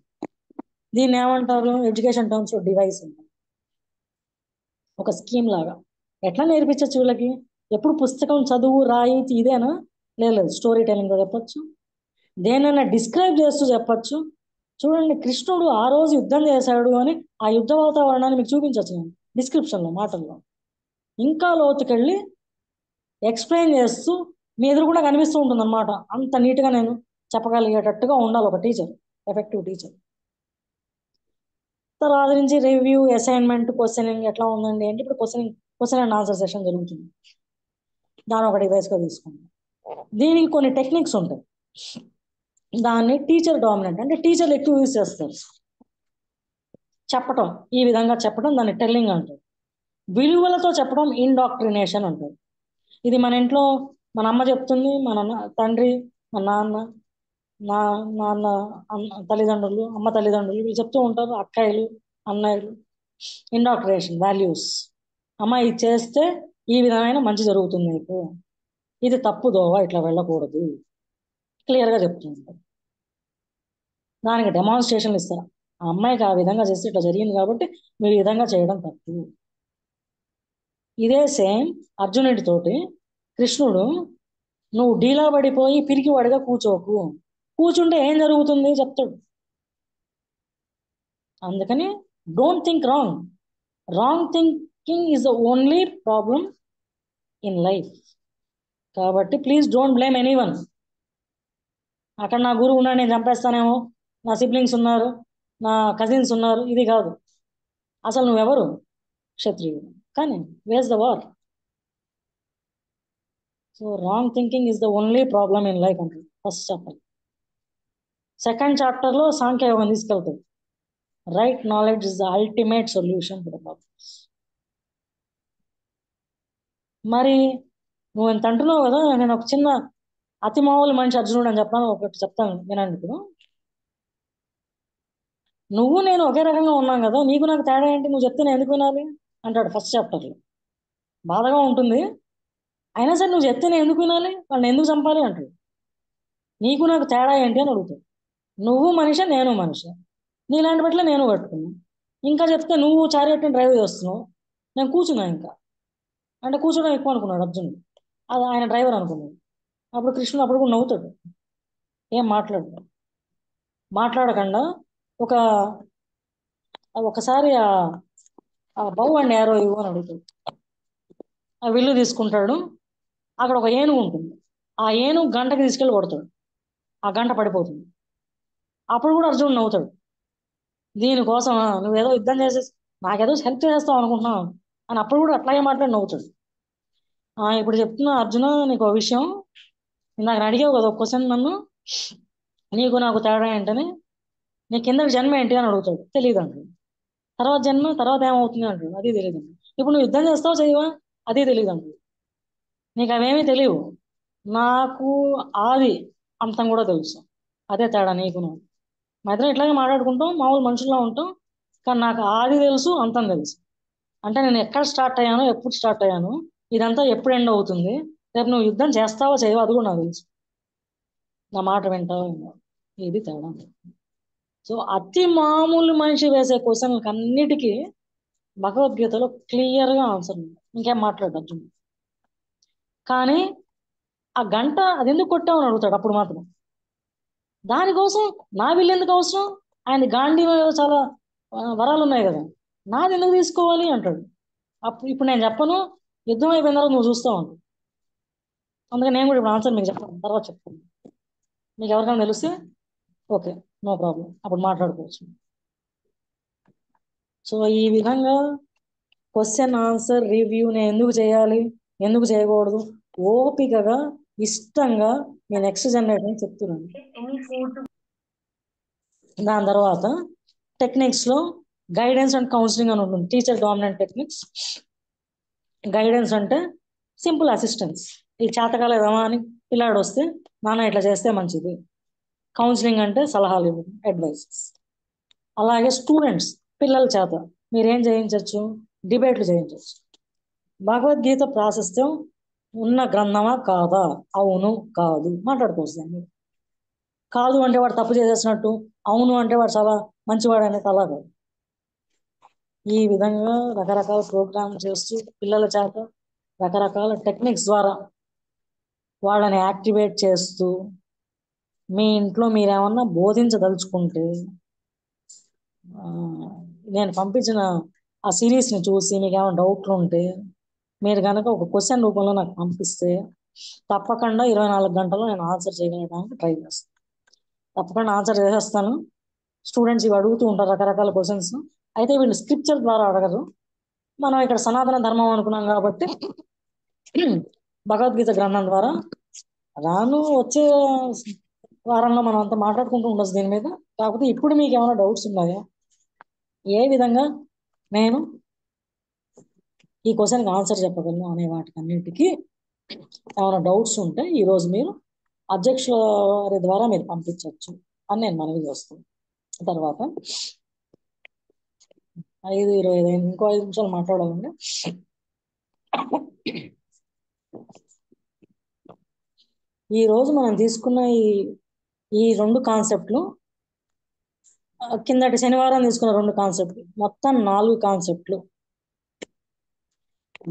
దీన్ని ఏమంటారు, ఎడ్యుకేషన్ టర్మ్స్లో డివైస్ ఉంటుంది, ఒక స్కీమ్ లాగా. ఎట్లా నేర్పించచ్చు వీళ్ళకి? ఎప్పుడు పుస్తకం చదువు రాయి ఇదేనా? లేదు, స్టోరీ టెల్లింగ్లో చెప్పచ్చు, దేనైనా డిస్క్రైబ్ చేస్తూ చెప్పచ్చు. చూడండి, కృష్ణుడు ఆ రోజు యుద్ధం చేశాడు అని ఆ యుద్ధ వాతావరణాన్ని మీకు చూపించచ్చు నేను డిస్క్రిప్షన్లో, మాటల్లో. ఇంకా లోతుకెళ్ళి ఎక్స్ప్లెయిన్ చేస్తూ మీ ఎదురు కూడా కనిపిస్తూ ఉంటుంది అనమాట. అంత నీట్గా నేను చెప్పగలిగేటట్టుగా ఉండాలి ఒక టీచర్, ఎఫెక్టివ్ టీచర్. తర్వాత నుంచి రివ్యూ, అసైన్మెంట్, క్వశ్చనింగ్ ఎట్లా ఉందండి అంటే ఇప్పుడు క్వశ్చన్ అండ్ ఆన్సర్ సెషన్ జరుగుతుంది. దాని ఒక డివైస్గా తీసుకోండి. దీనికి కొన్ని టెక్నిక్స్ ఉంటాయి. దాన్ని టీచర్ డామినెంట్ అంటే టీచర్లు ఎక్కువ యూజ్ చేస్తారు. చెప్పటం, ఈ విధంగా చెప్పడం దాన్ని టెల్లింగ్ అంటారు. విలువలతో చెప్పడం ఇండాక్ట్రినేషన్ అంటారు. ఇది మన ఇంట్లో మన అమ్మ చెప్తుంది, మన తండ్రి, మన నాన్న తల్లిదండ్రులు, అమ్మ తల్లిదండ్రులు వీళ్ళు చెప్తూ ఉంటారు, అక్కయ్యలు, అన్నయ్యలు. Indoctrination, values. అమ్మ ఇది చేస్తే ఈ విధమైన మంచి జరుగుతుంది నీకు, ఇది తప్పుదోవ, ఇట్లా వెళ్ళకూడదు, క్లియర్గా చెప్తుంటారు. దానికి డెమాన్స్ట్రేషన్లు ఇస్తారు. ఆ అమ్మాయికి ఆ విధంగా చేస్తే ఇట్లా జరిగింది కాబట్టి మీరు ఈ విధంగా చేయడం తప్పు. ఇదే సేమ్ అర్జునుడితోటి కృష్ణుడు, నువ్వు డీలా పడిపోయి పిరికివాడిగా కూర్చోకు, కూర్చుంటే ఏం జరుగుతుంది చెప్తాడు. అందుకని don't think wrong. Wrong thinking is the only problem in life. కాబట్టి ప్లీజ్ డోంట్ బ్లేమ్ ఎనీవన్. అక్కడ నా గురువు ఉన్నాడు, నేను చంపేస్తానేమో, నా సిబ్లింగ్స్ ఉన్నారు, నా కజిన్స్ ఉన్నారు, ఇది కాదు. అసలు నువ్వెవరు? క్షత్రియుడు. కానీ was the war. So wrong thinking is the only problem in life అంటే ఫస్ట్ చాప్టర్. సెకండ్ చాప్టర్లో సాంఖ్యయోగం తీసుకెళ్తాడు. Right knowledge is the ultimate solution for the problems. మరి నువ్వు ఎంత అంటున్నావు కదా, నేను ఒక చిన్న అతి మామూలు మనిషి అర్జునుడు అని చెప్పాను, ఒకటి చెప్తాను వినండి. ఇప్పుడు నువ్వు నేను ఒకే రకంగా ఉన్నాం కదా, నీకు నాకు తేడా ఏంటి, నువ్వు చెప్తే నేను ఎందుకు వినాలి అంటాడు ఫస్ట్ చాప్టర్లో. బాధగా ఉంటుంది, అయినా సరే నువ్వు చెప్తే నేను ఎందుకు వినాలి, వాళ్ళని ఎందుకు చంపాలి అంటాడు. నీకు నాకు తేడా ఏంటి అని అడుగుతాడు. నువ్వు మనిషి, నేను మనిషి, నీలాంటి బట్ల నేను కట్టుకున్నా. ఇంకా చెప్తే నువ్వు చారియట్ని డ్రైవ్ చేస్తున్నావు, నేను కూర్చున్నా ఇంకా అంటే కూర్చోడం ఎక్కువ అనుకున్నాడు అర్జునుడు, అది ఆయన డ్రైవర్ అనుకున్నాడు. అప్పుడు కృష్ణుడు అప్పుడు కూడా నవ్వుతాడు, ఏం మాట్లాడకుండా ఒకసారి ఆ బౌ అండ్ యారో ఇవ్వు అని అడుగుతాడు. ఆ విల్లు తీసుకుంటాడు, అక్కడ ఒక ఏనుగు ఉంటుంది, ఆ ఏనుగు గంటకి తీసుకెళ్ళి కొడతాడు, ఆ గంట పడిపోతుంది. అప్పుడు కూడా అర్జునుడు నవ్వుతాడు, దీనికోసం నువ్వేదో యుద్ధం చేసేసి నాకేదో హెల్ప్ చేస్తావు అనుకుంటున్నావు అని అప్పుడు కూడా అట్లాగే మాట్లాడి నవ్వుతాడు. ఇప్పుడు చెప్తున్నా అర్జున, నీకు ఒక విషయం, ఇందాక అడిగావు కదా ఒక క్వశ్చన్ నన్ను, నీకు నాకు తేడా ఏంటని, నీ కిందకి జన్మ ఏంటి అని అడుగుతాడు. తెలియదు అంటాడు. తర్వాత జన్మ తర్వాత ఏమవుతుంది అంటాడు, అది తెలియదు. ఇప్పుడు నువ్వు యుద్ధం చేస్తావు చేయవా, అది తెలియదు అంటాడు. నీకు అవేమీ తెలియవు, నాకు ఆది అంతం కూడా తెలుసు, అదే తేడా నీకు నాకు. మా ఇద్దరం ఇట్లాగే మాట్లాడుకుంటాం, మామూలు మనుషుల్లో ఉంటాం, కానీ నాకు ఆది తెలుసు, అంతం తెలుసు. అంటే నేను ఎక్కడ స్టార్ట్ అయ్యాను, ఎప్పుడు స్టార్ట్ అయ్యాను, ఇదంతా ఎప్పుడు ఎండ్ అవుతుంది, రేపు నువ్వు యుద్ధం చేస్తావో చేయవో అది కూడా నాకు తెలుసు, నా మాట వింటావో. ఇది తేడా. సో అతి మామూలు మనిషి వేసే క్వశ్చన్లకు అన్నిటికీ భగవద్గీతలో క్లియర్గా ఆన్సర్ ఉంది, ఇంకేం మాట్లాడు అర్జునుడు. కానీ ఆ గంట అది ఎందుకు కొట్టామని అడుగుతాడు అప్పుడు మాత్రం. దానికోసం నా వీళ్ళు ఎందుకు అవసరం, ఆయన గాంధీ చాలా వరాలు ఉన్నాయి కదా, నాది ఎందుకు తీసుకోవాలి అంటాడు. ఇప్పుడు నేను చెప్పను, యుద్ధం అయిపోయిన తర్వాత నువ్వు చూస్తావు అంటాడు. అందుకని నేను కూడా ఇప్పుడు ఆన్సర్ మీకు చెప్పాను, తర్వాత చెప్తాను. మీకు ఎవరికైనా తెలిస్తే ఓకే, నో ప్రాబ్లం, అప్పుడు మాట్లాడుకోవచ్చు. సో ఈ విధంగా క్వశ్చన్ ఆన్సర్ రివ్యూ నేను ఎందుకు చేయాలి, ఎందుకు చేయకూడదు, ఓపికగా ఇష్టంగా నేను నెక్స్ట్ జనరేషన్ చెప్తున్నాను. దాని తర్వాత టెక్నిక్స్లో గైడెన్స్ అండ్ కౌన్సిలింగ్ అని ఉంటుంది, టీచర్ డామినెంట్ టెక్నిక్స్. గైడెన్స్ అంటే సింపుల్ అసిస్టెన్స్. ఈ చేతకాలేదమా అని పిల్లాడు వస్తే నాన్న ఇట్లా చేస్తే మంచిది. కౌన్సిలింగ్ అంటే సలహాలు ఇవ్వడం, అడ్వైజెస్. అలాగే స్టూడెంట్స్ పిల్లల చేత మీరేం చేయించవచ్చు, డిబేట్లు చేయించవచ్చు. భగవద్గీత ప్రాశస్త్యం ఉన్న గ్రంథమా కాదా, అవును కాదు మాట్లాడుకోవచ్చు దాన్ని. కాదు అంటే వాడు తప్పు చేసేసినట్టు, అవును అంటే వాడు చాలా మంచివాడు అనేది అలా కాదు. ఈ విధంగా రకరకాల ప్రోగ్రామ్ చేస్తూ పిల్లల చేత రకరకాల టెక్నిక్స్ ద్వారా వాళ్ళని యాక్టివేట్ చేస్తూ మీ ఇంట్లో మీరేమన్నా బోధించదలుచుకుంటే నేను పంపించిన ఆ సిరీస్ని చూసి మీకు ఏమైనా డౌట్లు ఉంటే మీరు కనుక ఒక క్వశ్చన్ రూపంలో నాకు పంపిస్తే తప్పకుండా 24 గంటల్లో నేను ఆన్సర్ చేయగలడానికి ట్రై చేస్తాను. తప్పకుండా ఆన్సర్ చేసేస్తాను. స్టూడెంట్స్ ఇవి అడుగుతూ ఉంటారు రకరకాల క్వశ్చన్స్. అయితే వీళ్ళు స్క్రిప్చర్ ద్వారా అడగరు. మనం ఇక్కడ సనాతన ధర్మం అనుకున్నాం కాబట్టి భగవద్గీత గ్రంథం ద్వారా వచ్చే వారంలో మనం అంతా మాట్లాడుకుంటూ ఉండొచ్చు దీని మీద. కాకపోతే ఇప్పుడు మీకు ఏమైనా డౌట్స్ ఉన్నాయా, ఏ విధంగా నేను ఈ క్వశ్చన్కి ఆన్సర్ చెప్పగలను అనే వాటికన్నిటికీ ఏమైనా డౌట్స్ ఉంటే ఈరోజు మీరు అధ్యక్షుల వారి ద్వారా మీరు పంపించవచ్చు అని నేను మనవి చేస్తాను. తర్వాత 5:25 ఇంకో 5 నిమిషాలు మాట్లాడాలండి. ఈరోజు మనం తీసుకున్న ఈ 2 కాన్సెప్ట్లు, కిందటి శనివారం తీసుకున్న 2 కాన్సెప్ట్లు, మొత్తం 4 కాన్సెప్ట్లు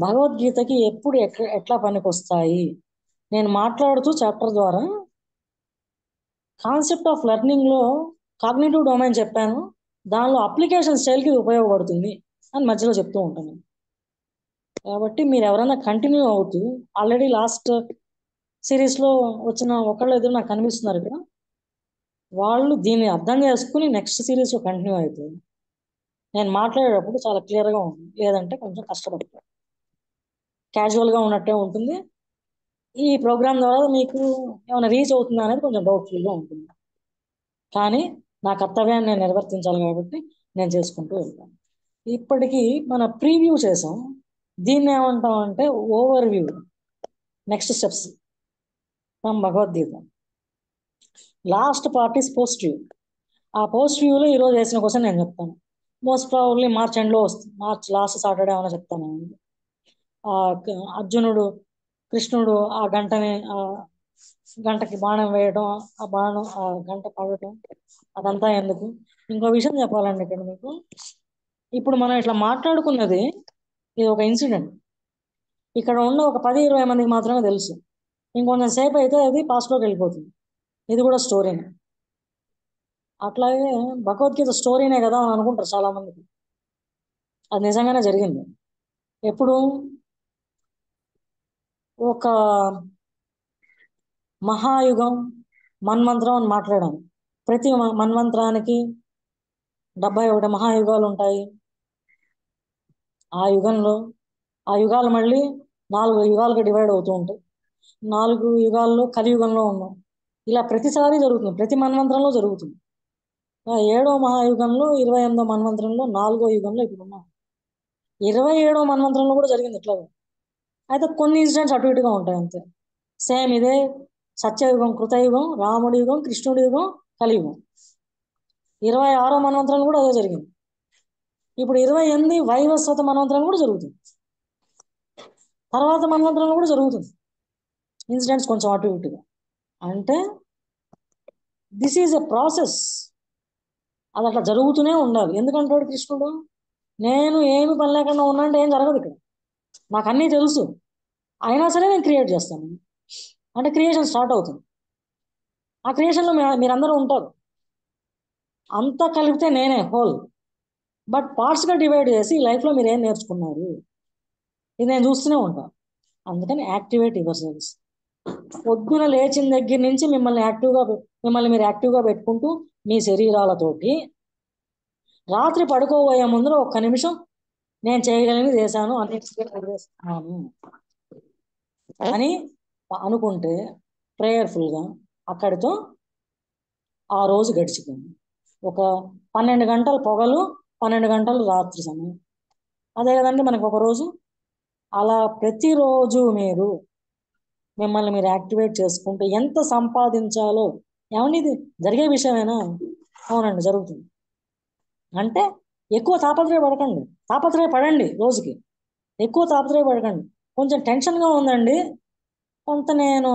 భగవద్గీతకి ఎప్పుడు ఎట్లా పనికొస్తాయి. నేను మాట్లాడుతూ చాప్టర్ ద్వారా కాన్సెప్ట్ ఆఫ్ లెర్నింగ్లో కాగ్నిటివ్ డొమైన్ చెప్పాను, దానిలో అప్లికేషన్ స్టైల్కి ఇది ఉపయోగపడుతుంది అని మధ్యలో చెప్తూ ఉంటాను. కాబట్టి మీరు ఎవరైనా కంటిన్యూ అవుతూ ఆల్రెడీ లాస్ట్ సిరీస్లో వచ్చిన ఒకళ్ళు ఎదురు నాకు కనిపిస్తున్నారు ఇక్కడ, వాళ్ళు దీన్ని అర్థం చేసుకుని నెక్స్ట్ సిరీస్లో కంటిన్యూ అవుతుంది. నేను మాట్లాడేటప్పుడు చాలా క్లియర్గా ఉంటుంది, లేదంటే కొంచెం కష్టపడతాను, క్యాజువల్గా ఉన్నట్టే ఉంటుంది. ఈ ప్రోగ్రామ్ ద్వారా మీకు ఏమైనా రీచ్ అవుతుందా అనేది కొంచెం డౌట్ఫుల్గా ఉంటుంది. కానీ నా కర్తవ్యాన్ని నేను నిర్వర్తించాలి కాబట్టి నేను చేసుకుంటూ వెళ్తాను. ఇప్పటికీ మన ప్రీవ్యూ చేసాం, దీన్ని ఏమంటాం అంటే over view, next steps from Bhagavad Gita. Last part is post view. ఆ పోస్ట్ వ్యూలో ఈరోజు వేసిన క్వశ్చన్ నేను చెప్తాను. మోస్ట్ ప్రాబబ్లీ మార్చ్ ఎండ్లో వస్తుంది, మార్చ్ లాస్ట్ సాటర్డే ఏమైనా చెప్తాను. అర్జునుడు కృష్ణుడు ఆ గంటకి బాణం వేయడం, ఆ గంట పడటం అదంతా ఎందుకు. ఇంకో విషయం చెప్పాలండి ఇక్కడ మీకు. ఇప్పుడు మనం ఇట్లా మాట్లాడుకున్నది ఇది ఒక ఇన్సిడెంట్. ఇక్కడ ఉన్న ఒక 10-20 మందికి మాత్రమే తెలుసు. ఇంకొంచెం సేపు అయితే అది పాస్ట్లోకి వెళ్ళిపోతుంది. ఇది కూడా స్టోరీనే. అట్లాగే భగవద్గీత స్టోరీనే కదా అని అనుకుంటారు చాలామందికి. అది నిజంగానే జరిగింది. ఎప్పుడు ఒక మహాయుగం మన్వంతరం అని మాట్లాడాను. ప్రతి మన్వంతరానికి 71 మహాయుగాలు ఉంటాయి. ఆ యుగాలు మళ్ళీ 4 యుగాలుగా డివైడ్ అవుతూ ఉంటాయి. 4 యుగాల్లో కలియుగంలో ఉన్నాం. ఇలా ప్రతిసారి జరుగుతుంది, ప్రతి మన్వంతరంలో జరుగుతుంది. 7వ మహాయుగంలో 28వ మన్వంతరంలో 4వ యుగంలో ఇప్పుడు ఉన్నాం. 27వ మన్వంతరంలో కూడా జరిగింది ఇట్లాగే. అయితే కొన్ని ఇన్సిడెంట్స్ అటు ఇటుగా ఉంటాయి అంతే. సేమ్ ఇదే సత్యయుగం, కృతయుగం, రాముడి యుగం, కృష్ణుడి యుగం, కలియుగం. 26వ మన్వంతరంలో కూడా అదే జరిగింది. ఇప్పుడు 28 వైవస్వత మన్వంతరం కూడా జరుగుతుంది. తర్వాత మన్వంతరంలో కూడా జరుగుతుంది. ఇన్సిడెంట్స్ కొంచెం అటు ఇటుగా. అంటే దిస్ ఈజ్ ఎ ప్రాసెస్. అది అట్లా జరుగుతూనే ఉండాలి. ఎందుకంటాడు కృష్ణుడు, నేను ఏమి పని లేకుండా ఉన్నా అంటే ఏం జరగదు ఇక్కడ, నాకు అన్నీ తెలుసు, అయినా సరే నేను క్రియేట్ చేస్తాను అంటే క్రియేషన్ స్టార్ట్ అవుతుంది. ఆ క్రియేషన్లో మీరందరూ ఉంటారు. అంతా కలిపితే నేనే హోల్. బట్ పార్ట్స్గా డివైడ్ చేసి ఈ లైఫ్లో మీరు ఏం నేర్చుకున్నారు ఇది నేను చూస్తూనే ఉంటాను. అందుకని యాక్టివేట్ యువర్ సెల్స్. పొద్దున లేచిన దగ్గర నుంచి మిమ్మల్ని మీరు యాక్టివ్గా పెట్టుకుంటూ మీ శరీరాలతోటి రాత్రి పడుకోబోయే ముందర 1 నిమిషం నేను చేయగలిగింది చేశాను, అన్నిటికీ వదిలేస్తున్నాను అని అనుకుంటే ప్రేయర్ఫుల్గా అక్కడితో ఆ రోజు గడిచిపోయింది. ఒక 12 గంటలు పొగలు, 12 గంటలు రాత్రి సమయం. అదే కదండి మనకు ఒక రోజు. అలా ప్రతిరోజు మీరు మిమ్మల్ని మీరు యాక్టివేట్ చేసుకుంటూ ఎంత సంపాదించాలో, ఏమన్నా ఇది జరిగే విషయమేనా? అవునండి, జరుగుతుంది. అంటే ఎక్కువ తాపత్రయపడకండి, తాపత్రయపడండి, రోజుకి ఎక్కువ తాపత్రయపడకండి. కొంచెం టెన్షన్గా ఉందండి, కొంత నేను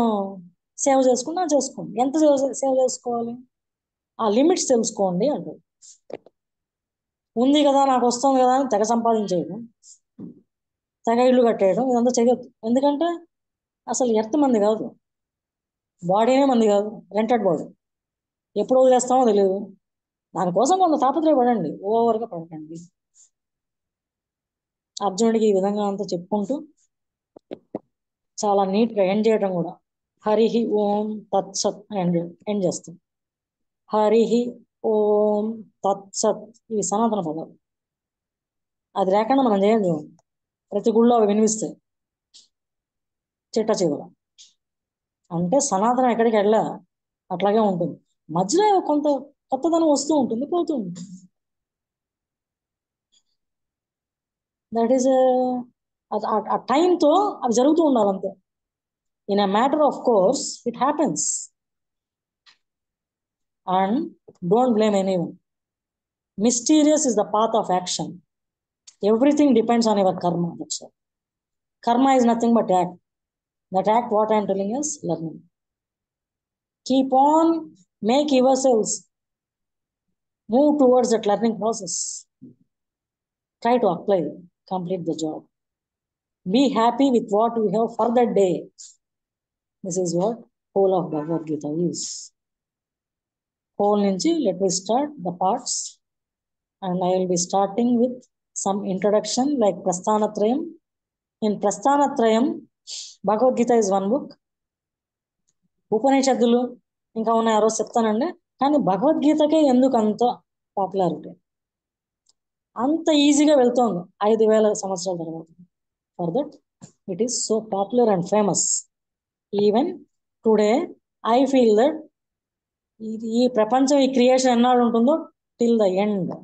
సేవ్ చేసుకోండి. ఎంత సేవ్ చేసుకోవాలి? ఆ లిమిట్స్ తెలుసుకోండి అంటారు. ఉంది కదా, నాకు వస్తుంది కదా అని తెగ సంపాదించేయడం, తెగ ఇల్లు కట్టేయడం, ఇదంతా చేయొద్దు. ఎందుకంటే అసలు ఎర్త్ మంది కాదు, బాడీనే మంది కాదు, రెంటెడ్ బాడీ. ఎప్పుడు వదిలేస్తామో తెలియదు. దానికోసం కొంత తాపత్రయపడండి, ఓవర్గా పడకండి. అర్జునుడికి ఈ విధంగా అంతా చెప్పుకుంటూ చాలా నీట్గా ఎండ్ చేయడం కూడా, హరి ఓం తత్సత్ ఎండ్ చేస్తాం. హరి ఓం తత్సత్, ఇవి సనాతన పదాలు. అది లేకుండా మనం చేయండి. ప్రతి గుళ్ళో అవి వినిపిస్తాయి చిట్ట చివర. అంటే సనాతనం ఎక్కడికి వెళ్ళా, అట్లాగే ఉంటుంది. మధ్యలో కొంత కొత్తదనం వస్తూ ఉంటుంది, పోతూ ఉంటుంది. దట్ ఈస్ ఆ టైంతో అవి జరుగుతూ ఉండాలి అంతే. In a matter of course it happens, and don't blame anyone. Mysterious is the path of action. Everything depends on your karma. That's all. Karma is nothing but act. That act, what I am telling is learning. Keep on, make yourselves move towards that learning process. Try to apply, complete the job. Be happy with what you have for that day. This is what whole of Bhagavad Gita is. Whole nunchi, let me start the parts. And I will be starting with some introduction like Prasthanatrayam. In Prasthanatrayam, Bhagavad Gita is one book. ఉపనిషత్తులు ఇంకా ఉన్నాయి, ఆ రోజు చెప్తానండి. కానీ భగవద్గీతకే ఎందుకు అంత popularity, అంత ఈజీగా వెళ్తోంది 5,000 సంవత్సరాల తర్వాత? For that it is so popular and famous. Even today I feel that ఈ ప్రపంచం, ఈ క్రియేషన్ ఎన్నాళ్ళు ఉంటుందో, టిల్ ద ఎండ్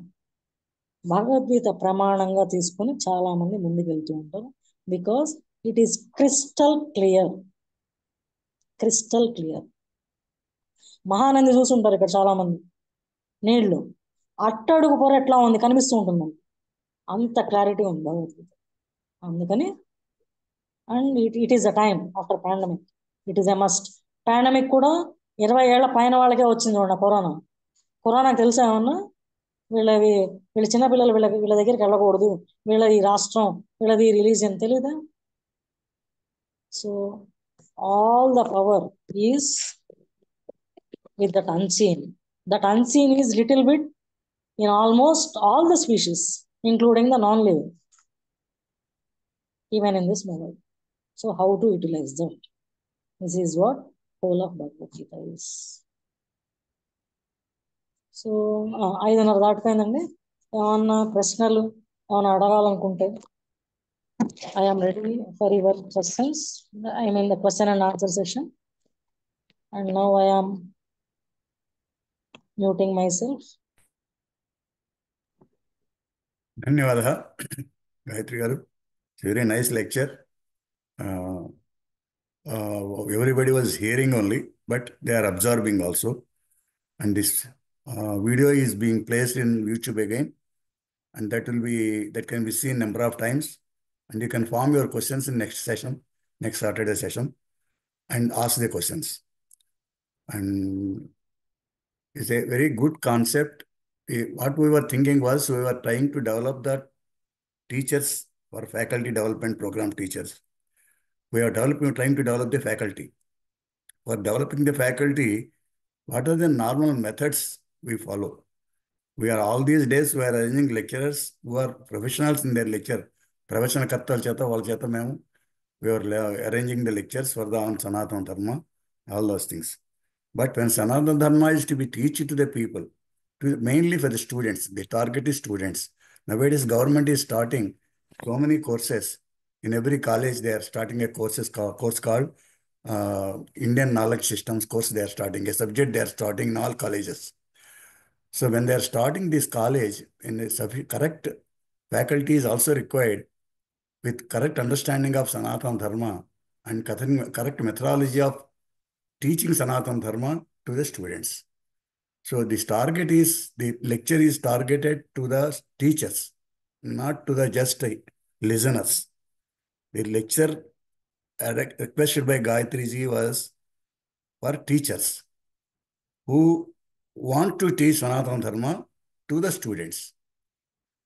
భగవద్గీత ప్రమాణంగా తీసుకొని చాలా మంది ముందుకు వెళ్తూ ఉంటారు. Because it is crystal clear. Crystal clear. Mahanandi చూసుంటారు ఇక్కడ చాలా మంది. నీళ్లు అట్టడుగు పొర ఎట్లా ఉంది కనిపిస్తూ ఉంటుంది, అంత క్లారిటీ ఉంది భగవద్గీత. అందుకని and it is a time after pandemic, it is a must. Pandemic కూడా 20 ఏళ్ల పైన వాళ్ళకే వచ్చింది చూడండి కరోనా. కరోనాకి తెలుసా ఏమన్నా? వీళ్ళ చిన్నపిల్లలు వీళ్ళ దగ్గరికి వెళ్ళకూడదు, వీళ్ళది రాష్ట్రం, వీళ్ళది రిలీజియన్, తెలియదా? So all the power is with that unseen. That unseen is little bit in almost all the species, including the non-living, even in this moment. So how to utilize that? This is what whole of Bhagavad Gita is. So 5:30 దాటిపోయిందండి. ఏమన్నా ప్రశ్నలు ఏమన్నా అడగాలనుకుంటే I am ready for your questions. I am in the question and answer session, and now I am muting myself. ధన్యవాదాలు గాయత్రి గారు. Very nice lecture. Everybody was hearing only, but they are absorbing also. And this video is being placed in YouTube again, and that can be seen number of times. And you can form your questions in next Saturday session, and ask the questions. And it's a very good concept. What we were thinking was, we were trying to develop the teachers for faculty development program teachers. We are trying to develop the faculty. For developing the faculty, what are the normal methods we follow? We are all these days, we are arranging lecturers who are professionals in their lecture. Professional kartal cheta wal cheta memu. We are arranging the lectures for the on Sanatana Dharma, all those things. But when Sanatana Dharma is to be taught to the people, mainly for the students, the target is students. Nowadays, government is starting so many courses. In every college, they are starting a course called Indian Knowledge Systems course. They are starting a subject. They are starting in all colleges. So when they are starting this college, in a correct faculty is also required with correct understanding of Sanatana Dharma and correct methodology of teaching Sanatana Dharma to the students. So the lecture is targeted to the teachers, not to the just listeners. The lecture requested by Gayatri ji was for teachers who want to teach Sanatana Dharma to the students.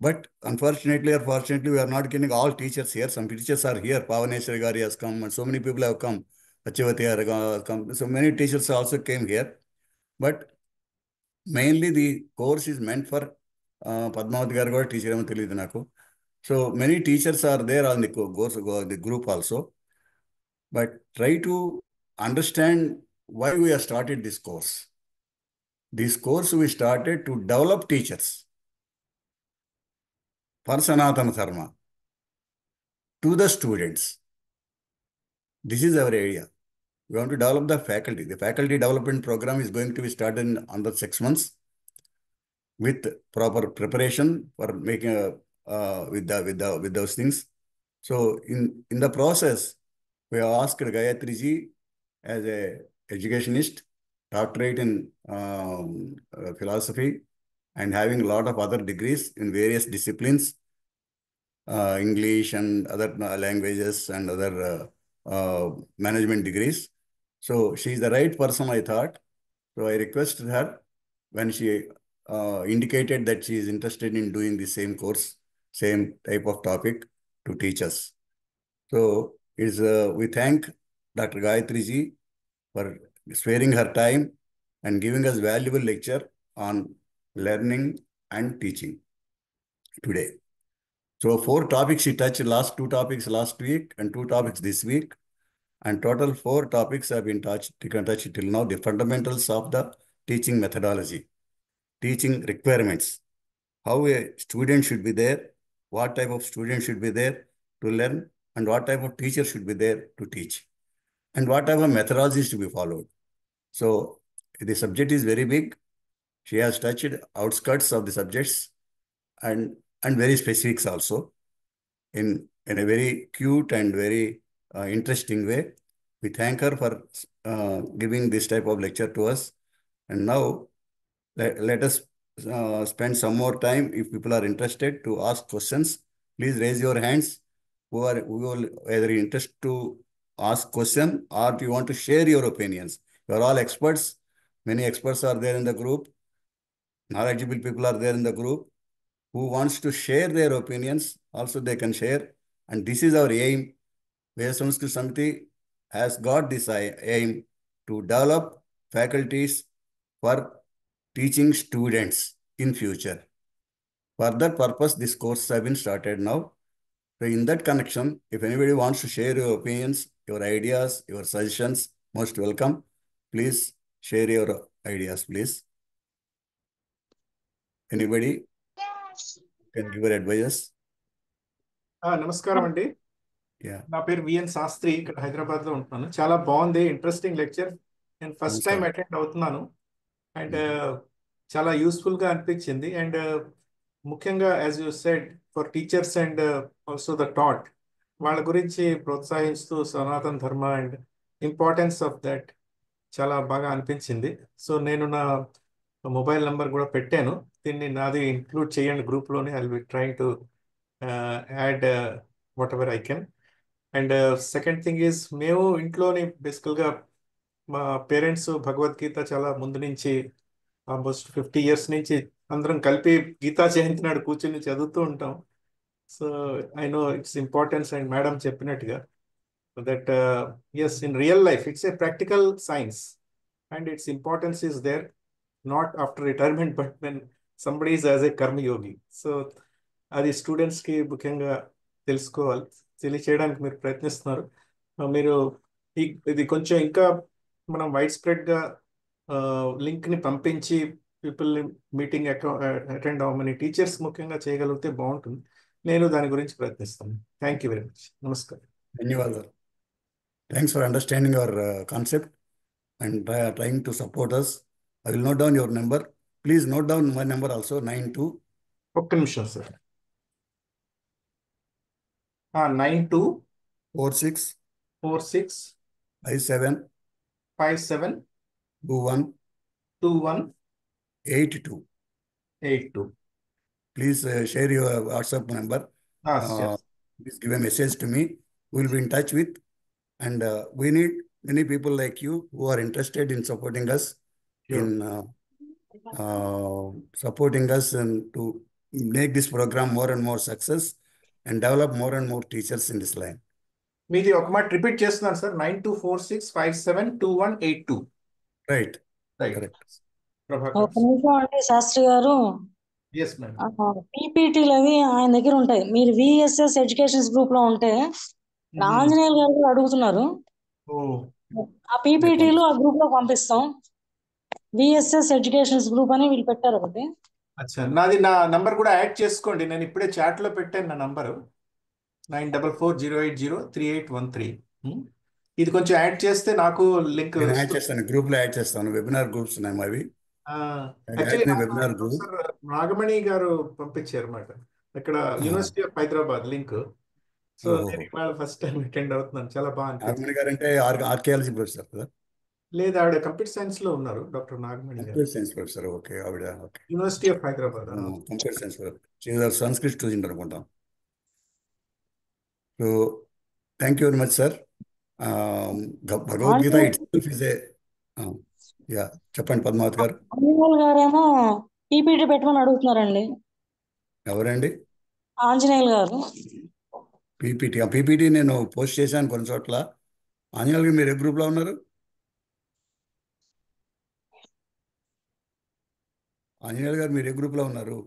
But unfortunately or fortunately, we are not getting all teachers here. Some teachers are here. Pavaneshwari Gari has come, and so many people have come. Pachivati has come. So many teachers also came here. But mainly the course is meant for Padmavati Garu kuda teacher emo teliyadu naku. So many teachers are there on the course, the group also. But try to understand why we have started this course. This course we started to develop teachers for Sanatana Dharma to the students. This is our area. We want to develop the faculty. The faculty development program is going to be started in under 6 months with proper preparation for making with those things. So in the process, we have asked Gayatri ji as a educationist, doctorate in philosophy, and having a lot of other degrees in various disciplines, English and other languages and other management degrees. So she is the right person, I thought. So I requested her when she indicated that she is interested in doing the same course, same type of topic to teach us. So we thank Dr. Gayatri ji for sparing her time and giving us valuable lecture on learning and teaching today. So 4 topics she touched, 2 topics last week and 2 topics this week. And total 4 topics have been touched till now. The fundamentals of the teaching methodology, teaching requirements, how a student should be there, what type of student should be there to learn, and what type of teacher should be there to teach, and what type of methodologies to be followed. So the subject is very big. She has touched outskirts of the subjects and very specifics also in a very cute and very interesting way. We thank her for giving this type of lecture to us. And now let us spend some more time. If people are interested to ask questions, please raise your hands. Who will either interested to ask question or if you want to share your opinions. You are all experts. Many experts are there in the group. Knowledgeable people are there in the group. Who wants to share their opinions, also they can share. And this is our aim. Veda Sanskrit Samiti has got this aim to develop faculties for teaching students in future. For that purpose, this course has been started now. So in that connection, if anybody wants to share your opinions, your ideas, your suggestions, most welcome. Please share your ideas, please. Anybody can give your advice? నమస్కారం అండి. Yeah. నా పేరు VN Sastry, ఇక్కడ హైదరాబాద్ లో ఉంటున్నాను. చాలా బాగుంది, interesting lecture. నేను ఫస్ట్ టైం అటెండ్ అవుతున్నాను అండ్ చాలా యూస్ఫుల్ గా అనిపించింది. అండ్ ముఖ్యంగా as you said for teachers and also the taught, వాళ్ళ గురించి ప్రోత్సహిస్తూ సనాతన ధర్మ అండ్ ఇంపార్టెన్స్ ఆఫ్ దట్ చాలా బాగా అనిపించింది. సో నేను నా మొబైల్ నంబర్ కూడా పెట్టాను, దీన్ని నాది ఇంక్లూడ్ చేయండి గ్రూప్లోనే. I will be trying to add whatever I can. And second thing is, మేము ఇంట్లోని బేసికల్గా మా పేరెంట్స్ భగవద్గీత చాలా ముందు నుంచి, ఆల్మోస్ట్ 50 years నుంచి అందరం కలిపి గీతా జయంతి నాడు కూర్చొని చదువుతూ ఉంటాం. So I know its importance. And madam చెప్పినట్టుగా that yes, in real life it's a practical science and its importance is there, not after retirement but when somebody is as a కర్మయోగి. So అది స్టూడెంట్స్కి ముఖ్యంగా తెలుసుకోవాలి, తెలియచేయడానికి మీరు ప్రయత్నిస్తున్నారు. మీరు ఇది కొంచెం ఇంకా మనం వైడ్ స్ప్రెడ్గా లింక్ని పంపించి పీపుల్ని మీటింగ్ అటెండ్ అవ్వమని టీచర్స్ ముఖ్యంగా చేయగలిగితే బాగుంటుంది. నేను దాని గురించి ప్రయత్నిస్తాను. Thank you very much. నమస్కారం. ధన్యవాదాలు. Thanks for understanding our concept and trying to support us. I will note down your number. Please note down my number also, 92. ఒక్క నిమిషం sir. 92 46 46 57 57 21 21 82. 82. Please share your WhatsApp number. Yes. Please give a message to me. We'll be in touch with, and we need many people like you who are interested in supporting us Sure. in supporting us and to make this program more and more success and develop more and more teachers in this line. మీది ఒక మాట repeat చేస్తున్నాను sir. 9246572182. Right. Right. Correct. Prabhakar. ఒక నిమిషం అండి శాస్త్రి గారు. Yes madam. పీపీటీలు అవి ఆయన దగ్గర ఉంటాయి. మీరు విఎస్ఎస్ ఎడ్యుకేషన్స్ గ్రూప్ లో ఉంటే ఆంజనేయులు గారు కూడా అడుగుతున్నారు. ఆ పీపీటీలు ఆ గ్రూప్ లో పంపిస్తాం. విఎస్ఎస్ ఎడ్యుకేషన్స్ గ్రూప్ అని వీళ్ళు పెట్టారు ఒకటి. అచ్చా, నా నంబర్ కూడా యాడ్ చేసుకోండి. నేను ఇప్పుడే చాట్ లో పెట్టాను నా నంబరు 9440803813. ఇది కొంచెం యాడ్ చేస్తే నాకు లింక్ నేను యాడ్ చేస్తాను, గ్రూప్ లో యాడ్ చేస్తాను. వెబినార్ గ్రూప్స్ ఉన్నాయి మావి. వెబినార్ గ్రూప్ నాగమణి గారు పంపించారు అన్నమాట. ఇక్కడ university of Hyderabad link. So నేను ఇవాళ ఫస్ట్ టైం అటెండ్ అవుతున్నాను. చాలా బాగా నాగమణి గారు అంటే ఆర్కియాలజీ ప్రొఫెసర్ కదా? లేదు, ఆవిడ కంప్యూటర్ సైన్స్ లో ఉన్నారు, doctor Nagamani garu. Computer science professor. Okay, ఆవిడ okay. University of Hyderabad. Computer science professor, Sanskrit student అనుకుంటాం. So thank you very much sir. Bhagavad Gita it self is a చెప్పండి పద్మావతి గారు. ఆంజనేయులు గారేమో పీపీటీ పెట్టమని అడుగుతున్నారండి. ఎవరండి? ఆంజనేయులు గారు. పీపీటీ నేను పోస్ట్ చేశాను కొన్ని చోట్ల. ఆంజనేయులు గారు మీరు ఏ గ్రూప్లో ఉన్నారు? ఆంజనేయులు గారు మీరు ఏ గ్రూప్లో ఉన్నారు?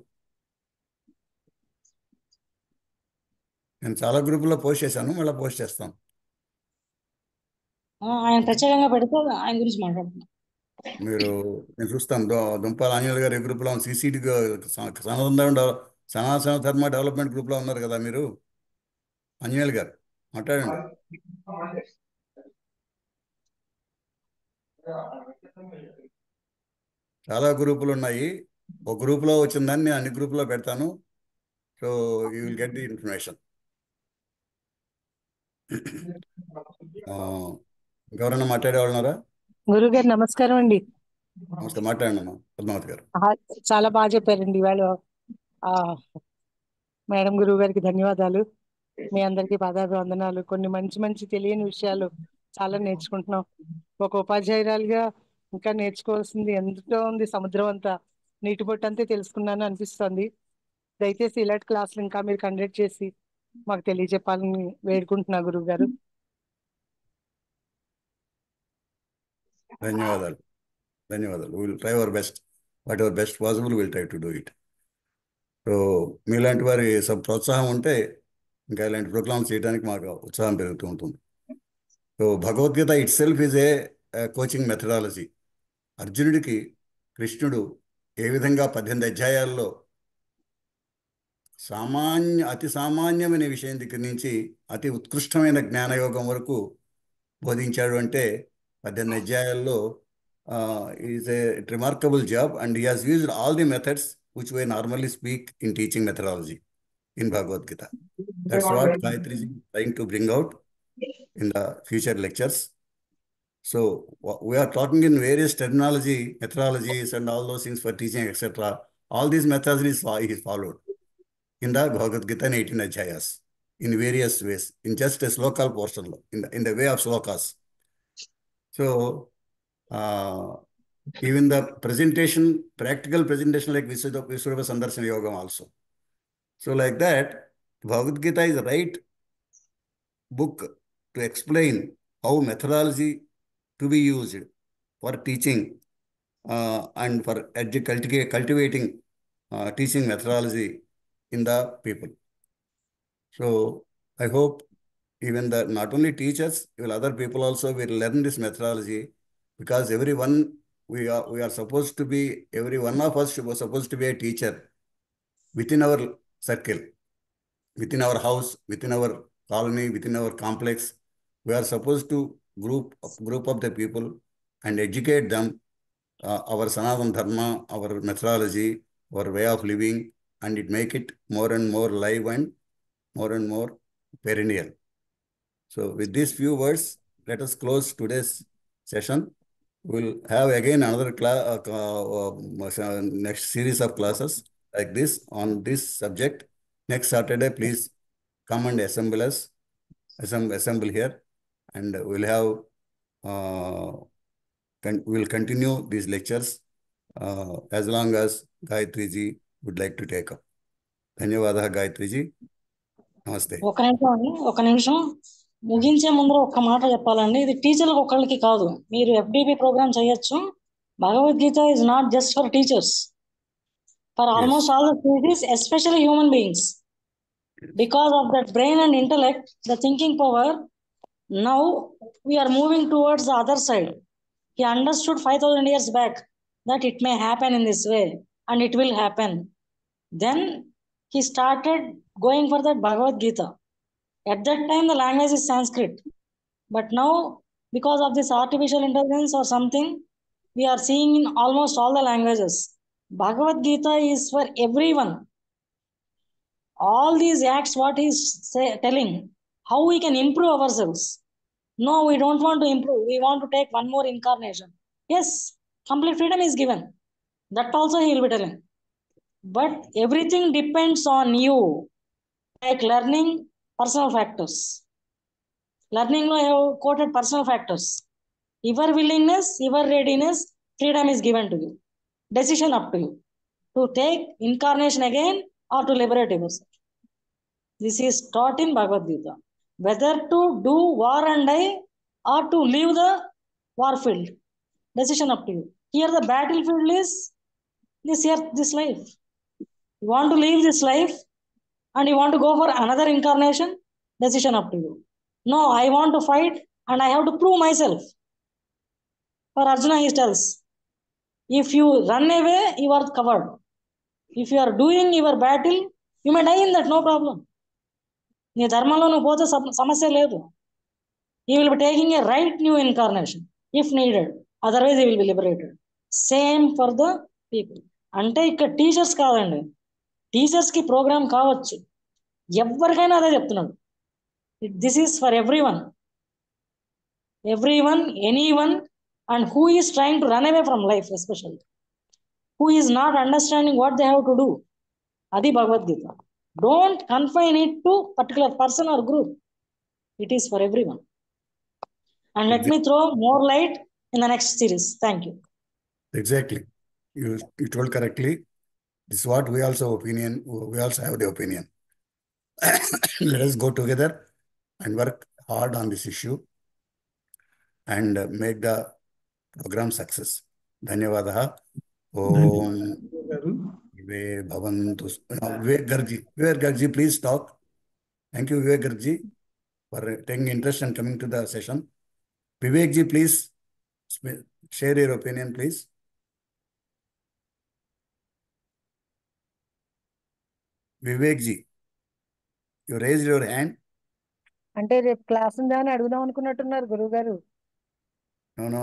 నేను చాలా గ్రూపుల్లో పోస్ట్ చేశాను, మళ్ళీ పోస్ట్ చేస్తాను. ఆయన ప్రత్యేకంగా పెడితే ఆయన గురించి మాట్లాడుతున్నాం. మీరు నేను చూస్తాను. దుంపాల ఆంజనేయులు గారు ఏ గ్రూప్లో సిసిడి సనాతన ధర్మ డెవలప్మెంట్ గ్రూప్లో ఉన్నారు కదా మీరు? ఆంజనేయులు గారు మాట్లాడండి. చాలా గ్రూపులు ఉన్నాయి. ఒక గ్రూప్లో వచ్చిందని నేను అన్ని గ్రూపులో పెడతాను. So you will get the information. ఇంకెవరన్నా మాట్లాడేవాళ్ళన్నారా? గురుగారు నమస్కారం అండి. నమస్తే, మాట్లాడండి అమ్మా పద్మావతి గారు. చాలా బాగా చెప్పారండి ఇవాళ. మేడం గురువు గారికి ధన్యవాదాలు. మీ అందరికీ పాదాభివందనాలు. కొన్ని మంచి మంచి తెలియని విషయాలు చాలా నేర్చుకుంటున్నాం. ఒక ఉపాధ్యాయురాలుగా ఇంకా నేర్చుకోవాల్సింది ఎంతో ఉంది. సముద్రం అంతా నీటి బొట్టు అంతే తెలుసుకున్నాను అనిపిస్తుంది. దయచేసి ఇలాంటి క్లాసులు ఇంకా మీరు కండక్ట్ చేసి మాకు తెలియజెప్పాలని వేడుకుంటున్నా గురువు గారు. ధన్యవాదాలు. Will try our best. What ever best possible will try to do it. So మీలాంటి వారి ప్రోత్సాహం ఉంటే ఇంకా ఇలాంటి ప్రోగ్రామ్స్ చేయడానికి మాకు ఉత్సాహం పెరుగుతూ ఉంటుంది. So Bhagavad Gita it self is a coaching methodology. అర్జునుడికి కృష్ణుడు ఏ విధంగా 18 అధ్యాయాల్లో అతి సామాన్యమైన విషయం దగ్గర నుంచి అతి ఉత్కృష్టమైన జ్ఞానయోగం వరకు బోధించాడు అంటే 18 అధ్యాయాల్లో is a remarkable job. And he has used all the methods which we normally speak in teaching methodology in Bhagavad Gita. That's what Gayatri is trying to bring out in the future lectures. So we are talking in various terminology, methodologies and all those things for teaching, etc. All these methods is followed in the Bhagavad Gita in 18 Adhyayas in various ways, in just a sloka portion, in the way of slokas. So even the presentation, practical presentation like Vishwadhara Sandarsana Yogam also. So like that, Bhagavad Gita is the right book to explain how methodology to be used for teaching and for cultivating teaching methodology in the people. So I hope even not only teachers, even other people also will learn this methodology, because everyone we are supposed to be, every one of us was supposed to be a teacher within our circle, within our house, within our colony, within our complex. We are supposed to group up the people and educate them our Sanatana Dharma, our methodology, our way of living, and it make it more and more live and more perennial. So with these few words, let us close today's session. We'll have again another next series of classes like this on this subject. Next Saturday, please come and assemble us, assemble here, and we'll have we'll continue these lectures as long as Gayatri ji would like to take up. ధన్యవాదాలు Gayatri G. నమస్తే. ఒక నిమిషం ముగించే ముందర ఒక్క మాట చెప్పాలండి. ఇది టీచర్లకు ఒకళ్ళకి కాదు, మీరు FDP ప్రోగ్రామ్ చేయొచ్చు. Bhagavad Gita is not just for teachers, for almost all the species, especially human beings. Because of that brain and intellect, the thinking power, now we are moving towards the other side. He understood 5,000 years back that it may happen in this way, and it will happen. Then he started going for that Bhagavad Gita. At that time, the language is Sanskrit. But now, because of this artificial intelligence or something, we are seeing in almost all the languages. Bhagavad Gita is for everyone. All these acts, what he is telling, how we can improve ourselves. No, we don't want to improve. We want to take one more incarnation. Yes, complete freedom is given. That also he will be telling. But everything depends on you. Like learning personal factors. Learning, I have quoted personal factors. Your willingness, your readiness, freedom is given to you. Decision up to you. To take incarnation again or to liberate yourself. This is taught in Bhagavad Gita. Whether to do war and die or to leave the war field. Decision up to you. Here the battlefield is this life. You want to leave this life and you want to go for another incarnation, decision up to you. No, I want to fight and I have to prove myself. For Arjuna he tells, if you run away, you are covered. If you are doing your battle, you may die in that, no problem. నీ ధర్మంలో నువ్వు పోతే సమస్య లేదు. He will be taking a right new incarnation if needed. Otherwise he will be liberated. Same for the people. అంటే ఇక్కడ teachers కాదండి, teachers కి ప్రోగ్రామ్ కావచ్చు, ఎవరికైనా అదే చెప్తున్నాడు. This is for everyone, anyone, and who is trying to run away from life, especially who is not understanding what they have to do. అది Bhagavad Gita. Don't confine it to particular person or group. It is for everyone. And let me throw more light in the next series. Thank you. Exactly. You told correctly. This is what we also have the opinion. Let us go together and work hard on this issue and make the program success. Dhanyavadaha. Om Vivek Gargji, please talk. Thank you, Vivek Gargji, for taking interest and coming to the session. Vivek ji, please share your opinion, please. Vivek ji, you raised your hand. అంటే రేపు class ఉందా అని అడుగుదాం అనుకున్నట్టున్నారు గురువు గారు.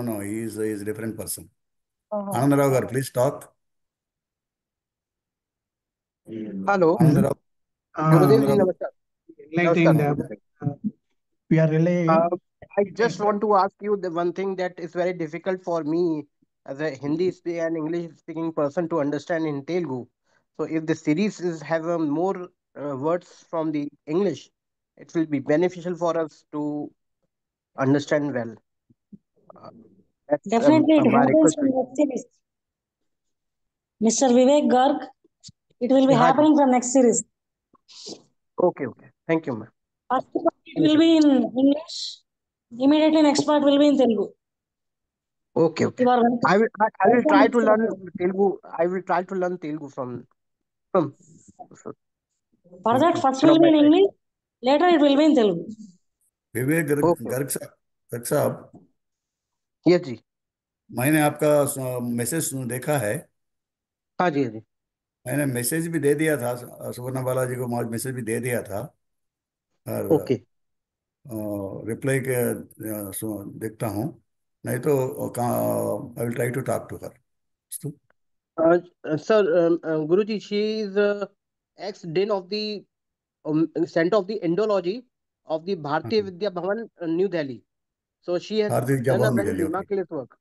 No. He is a different person. Anandarao garu, please talk. Hello. Anandarao. Gurudev ji, namaskar. We are really. I just want to ask you the one thing that is very difficult for me as a Hindi and English speaking person to understand in Telugu. So if the series have more words from the English, it will be beneficial for us to understand well. Definitely it happens from next series. Mr. Vivek Garg, it will be happening from next series. Okay. Thank you, ma'am. First part it will be in English. Immediately next part will be in Telugu. Okay. I will try to learn Telugu. I will try to learn Telugu from. For that, first will be in English. Later it will be in Telugu. Vivek Garg साहब. Yes जी. मैंने आपका message देखा है. हाँ जी. मैंने message भी दे दिया था, सुवर्णा बालाजी को मैसेज भी दे दिया था. ओके. रिप्लाई के देखता हूँ, नहीं तो I will try to talk to her. Sir, Guruji, she is ex-dean of the Center of the Indology of the Bharatiya Vidya Bhavan, New Delhi. So she has Bharatiya Vidya done a Bhavan, New very Delhi. Okay. remarkable work.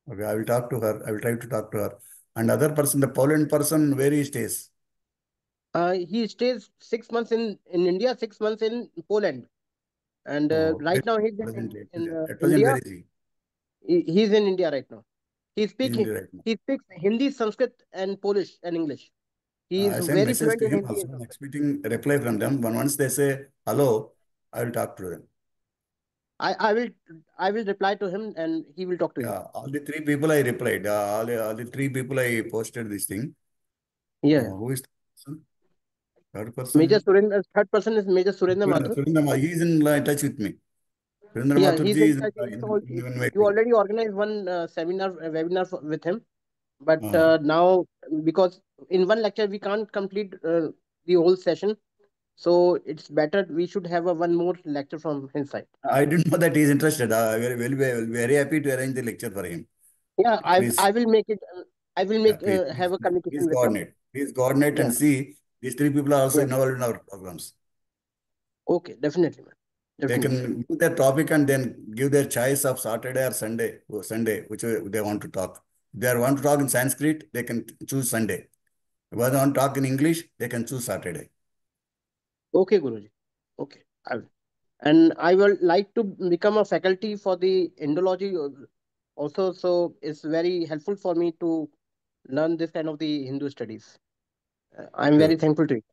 Okay, I will talk to her. I will try to talk to her. And other person, the Poland person, where he stays? He stays 6 months in India, 6 months in Poland, and Oh, right now he's presently. in At present, India. where is he? He's in India right now. He He's speaks in India right now. he speaks Hindi, Sanskrit, and Polish and English. He is I sent very message fluent to in him Hindi also. and I'm Sanskrit. expecting a reply from them. But once they say hello, I will talk to them. I will reply to him and he will talk to you. Yeah, all the three people I replied. All the three people I posted this thing. Yeah. Who is the person? Third Major person? Surendra, third person is Major Surendra Mathur. Surendra, he is in touch with me. Surendra Yeah, Mathurji he's is in touch. in You already organized one webinar with him, but now because in one lecture we can't complete the whole session, so it's better we should have one more lecture from his side. I didn't know that he is interested. Very happy to arrange the lecture for him. Yeah, Please. I will make it. I will make Please, have a communication please with him. coordinate. Please coordinate and Yeah. see these three people are also Yeah. involved in our programs. Okay, definitely, man. They Definitely. can give their topic and then give their choice of Saturday or Sunday, which they want to talk. If they want to talk in Sanskrit, they can choose Sunday. If they want to talk in English, they can choose Saturday. Okay, Guruji. Okay, I will. And I would like to become a faculty for the Indology also. So it's very helpful for me to learn this kind of the Hindu studies. I'm very Sure. thankful to you.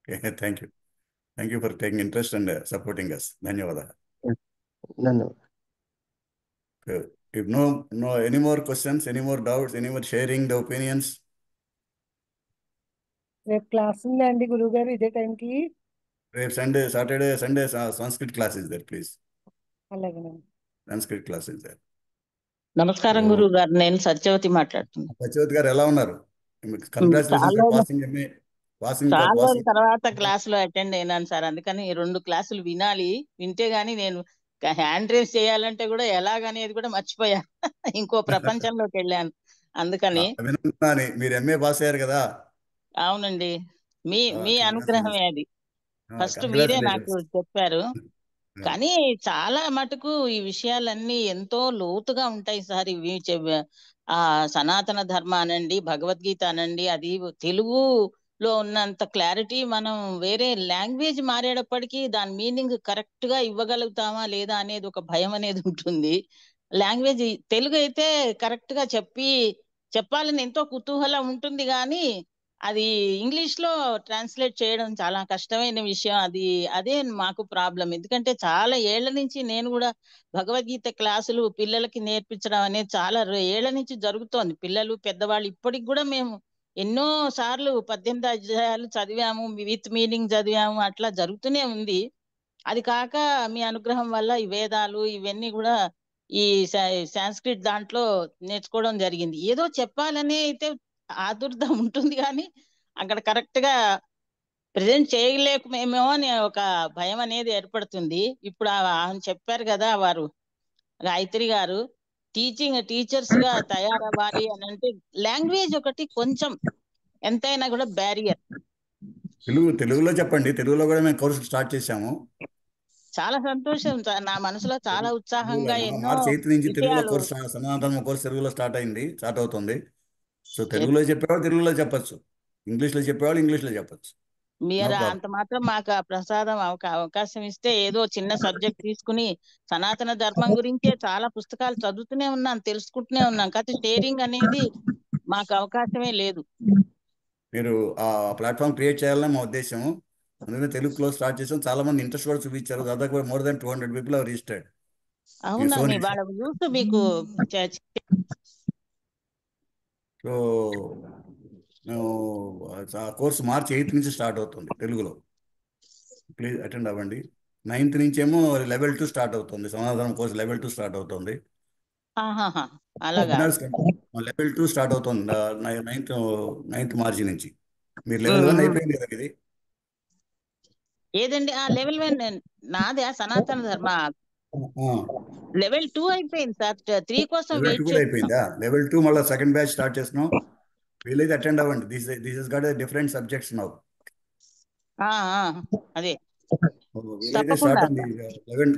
Okay, thank you. Thank you for taking interest and supporting us. Dhanyavada. No. Okay. If no, any more questions, any more doubts, any more sharing the opinions? రేపు class ఉందండి గురువు గారు ఇదే టైంకి? రేపు Saturday, Sunday, Sanskrit class is there, please. అలాగేనండి. Sanskrit class is there. నమస్కారం గురువు గారు, నేను సత్యవతి మాట్లాడుతున్నాను. సత్యవతి గారు ఎలా ఉన్నారు? Congratulations for passing MA. చాలా రోజుల తర్వాత క్లాస్ లో అటెండ్ అయినాను సార్. అందుకని 2 క్లాసులు వినాలి. వింటే గానీ నేను హ్యాండ్ రేస్ చేయాలంటే కూడా ఎలాగనేది కూడా మర్చిపోయా. ఇంకో ప్రపంచంలోకి వెళ్ళాను. అందుకని మీరు ఎంఏ పాస్ అయ్యారు కదా? అవునండి, మీ అనుగ్రహమే అది. ఫస్ట్ మీరే నాకు చెప్పారు. కానీ చాలా మటుకు ఈ విషయాలన్నీ ఎంతో లోతుగా ఉంటాయి సార్. ఇవి సనాతన ధర్మ అనండి, భగవద్గీత అనండి, అది తెలుగులో ఉన్నంత క్లారిటీ మనం వేరే లాంగ్వేజ్ మారేటప్పటికీ దాని మీనింగ్ కరెక్ట్ గా ఇవ్వగలుగుతామా లేదా అనేది ఒక భయం అనేది ఉంటుంది. లాంగ్వేజ్ తెలుగు అయితే కరెక్ట్ గా చెప్పాలని ఎంతో కుతూహలం ఉంటుంది, కానీ అది ఇంగ్లీష్ లో ట్రాన్స్లేట్ చేయడం చాలా కష్టమైన విషయం. అదే మాకు ప్రాబ్లం. ఎందుకంటే చాలా ఏళ్ల నుంచి నేను కూడా భగవద్గీత క్లాసులు పిల్లలకి నేర్పించడం అనేది చాలా ఏళ్ల నుంచి జరుగుతోంది. పిల్లలు, పెద్దవాళ్ళు ఇప్పటికి కూడా మేము ఎన్నో సార్లు 18 అధ్యాయాలు చదివాము, విత్ మీనింగ్ చదివాము, అట్లా జరుగుతూనే ఉంది. అది కాక మీ అనుగ్రహం వల్ల ఈ వేదాలు ఇవన్నీ కూడా ఈ సాంస్క్రిట్ దాంట్లో నేర్చుకోవడం జరిగింది. ఏదో చెప్పాలనే అయితే ఆదుర్ద ఉంటుంది, కానీ అక్కడ కరెక్ట్ గా ప్రెజెంట్ చేయలేమేమో అని ఒక భయం అనేది ఏర్పడుతుంది. ఇప్పుడు చెప్పారు కదా వారు, గాయత్రి గారు, టీచర్స్ గా తయారవ్వాలి అని అంటే లాంగ్వేజ్ ఒకటి కొంచెం ఎంతైనా కూడా బ్యారియర్. తెలుగులో చెప్పండి. తెలుగులో కూడా మేము కోర్సు స్టార్ట్ చేశాము. చాలా సంతోషం. నా మనసులో చాలా ఉత్సాహంగా ఎన్నో మార్చి 8 నుంచి తెలుగులో విషయాలు. కోర్సు సనాతన కోర్సు తెలుగులో స్టార్ట్ అవుతుంది. సో తెలుగులో చెప్పేవాళ్ళు తెలుగులో చెప్పచ్చు, ఇంగ్లీష్ లో చెప్పేవాళ్ళు ఇంగ్లీష్ లో చెప్పచ్చు. మీరు అంత మాత్రం మాకు ప్రసాదం అవకాశం ఇస్తే ఏదో చిన్న సబ్జెక్ట్ తీసుకుని సనాతన ధర్మం గురించే చాలా పుస్తకాలు చదువుతూనే ఉన్నాం, తెలుసుకుంటూనే ఉన్నాం. కాకపోతే షేరింగ్ అనేది మాకు అవకాశమే లేదు. మీరు ఆ ప్లాట్ఫామ్ క్రియేట్ చేయాలని మా ఉద్దేశం. అందుకని తెలుగులో స్టార్ట్ చేసాం. చాలా మంది ఇంట్రెస్ట్ కూడా చూపించారు. దాదాపు more than 200 people have registered. అవునా? వాళ్ళ చూస్తూ మీకు సో మేము ఆ కోర్సు మార్చి 8 నుంచి స్టార్ట్ అవుతుంది తెలుగులో. ప్లీజ్ అటెండ్ అవ్వండి. 9th నుంచి ఏమో లెవెల్ 2 స్టార్ట్ అవుతుంది. సమాధానం కోర్సు లెవెల్ 2 స్టార్ట్ అవుతుంది. అలాగా లెవెల్ 2 స్టార్ట్ అవుతుంది 9th మార్చి నుంచి. మీరు లెవెల్ 1 అయిపోయింది కదా ఇది? ఏదండి లెవెల్ 1? నాదే సనాతన ధర్మ లెవెల్ 2 అయిపోయింది సార్. 3 కోసం వెయిట్ చేస్తున్నాం. అయిపోయిందా? లెవెల్ 2 మళ్ళీ సెకండ్ బ్యాచ్ స్టార్ట్ చేస్తున్నాం. వీళ్ళైతే అటెండ్ అవ్వండి. This is got different subjects now. అదే వీలైతే స్టార్ట్ అండి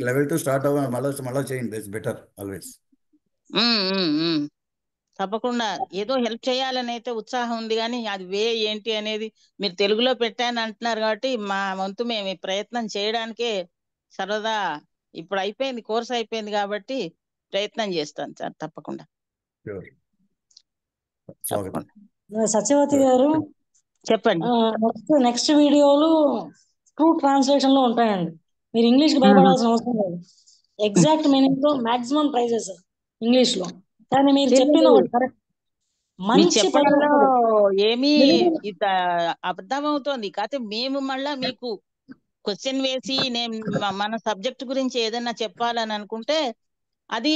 11 స్టార్ట్ అవ్వ మళ్ళీ చేయండి, దట్స్ బెటర్ ఆల్వేస్. తప్పకుండా ఏదో హెల్ప్ చేయాలని అయితే ఉత్సాహం ఉంది, కానీ అది ఏంటి అనేది మీరు తెలుగులో పెట్టాను అంటున్నారు కాబట్టి మా వంతు మేము ఈ ప్రయత్నం చేయడానికే సరదా. ఇప్పుడు అయిపోయింది, కోర్స్ అయిపోయింది కాబట్టి ప్రయత్నం చేస్తాను సార్ తప్పకుండా. సత్యవతి గారు చెప్పండి. నెక్స్ట్ వీడియోలు ట్రూ ట్రాన్స్లేషన్ లో ఉంటాయండి. మీరు ఇంగ్లీష్ కి భయపడాల్సిన అవసరం లేదు. ఎగ్జాక్ట్ మీనింగ్ లో మాక్సిమం ప్రైజెస్ ఇంగ్లీష్ లో. కానీ మీరు చెప్పిన ఒకటి కరెక్ట్, మంచి చెప్పడంలో ఏమీ అర్థమవుతోంది. కాకపోతే మేము మళ్ళా మీకు క్వశ్చన్ వేసి నేను మన సబ్జెక్ట్ గురించి ఏదైనా చెప్పాలని అనుకుంటే అది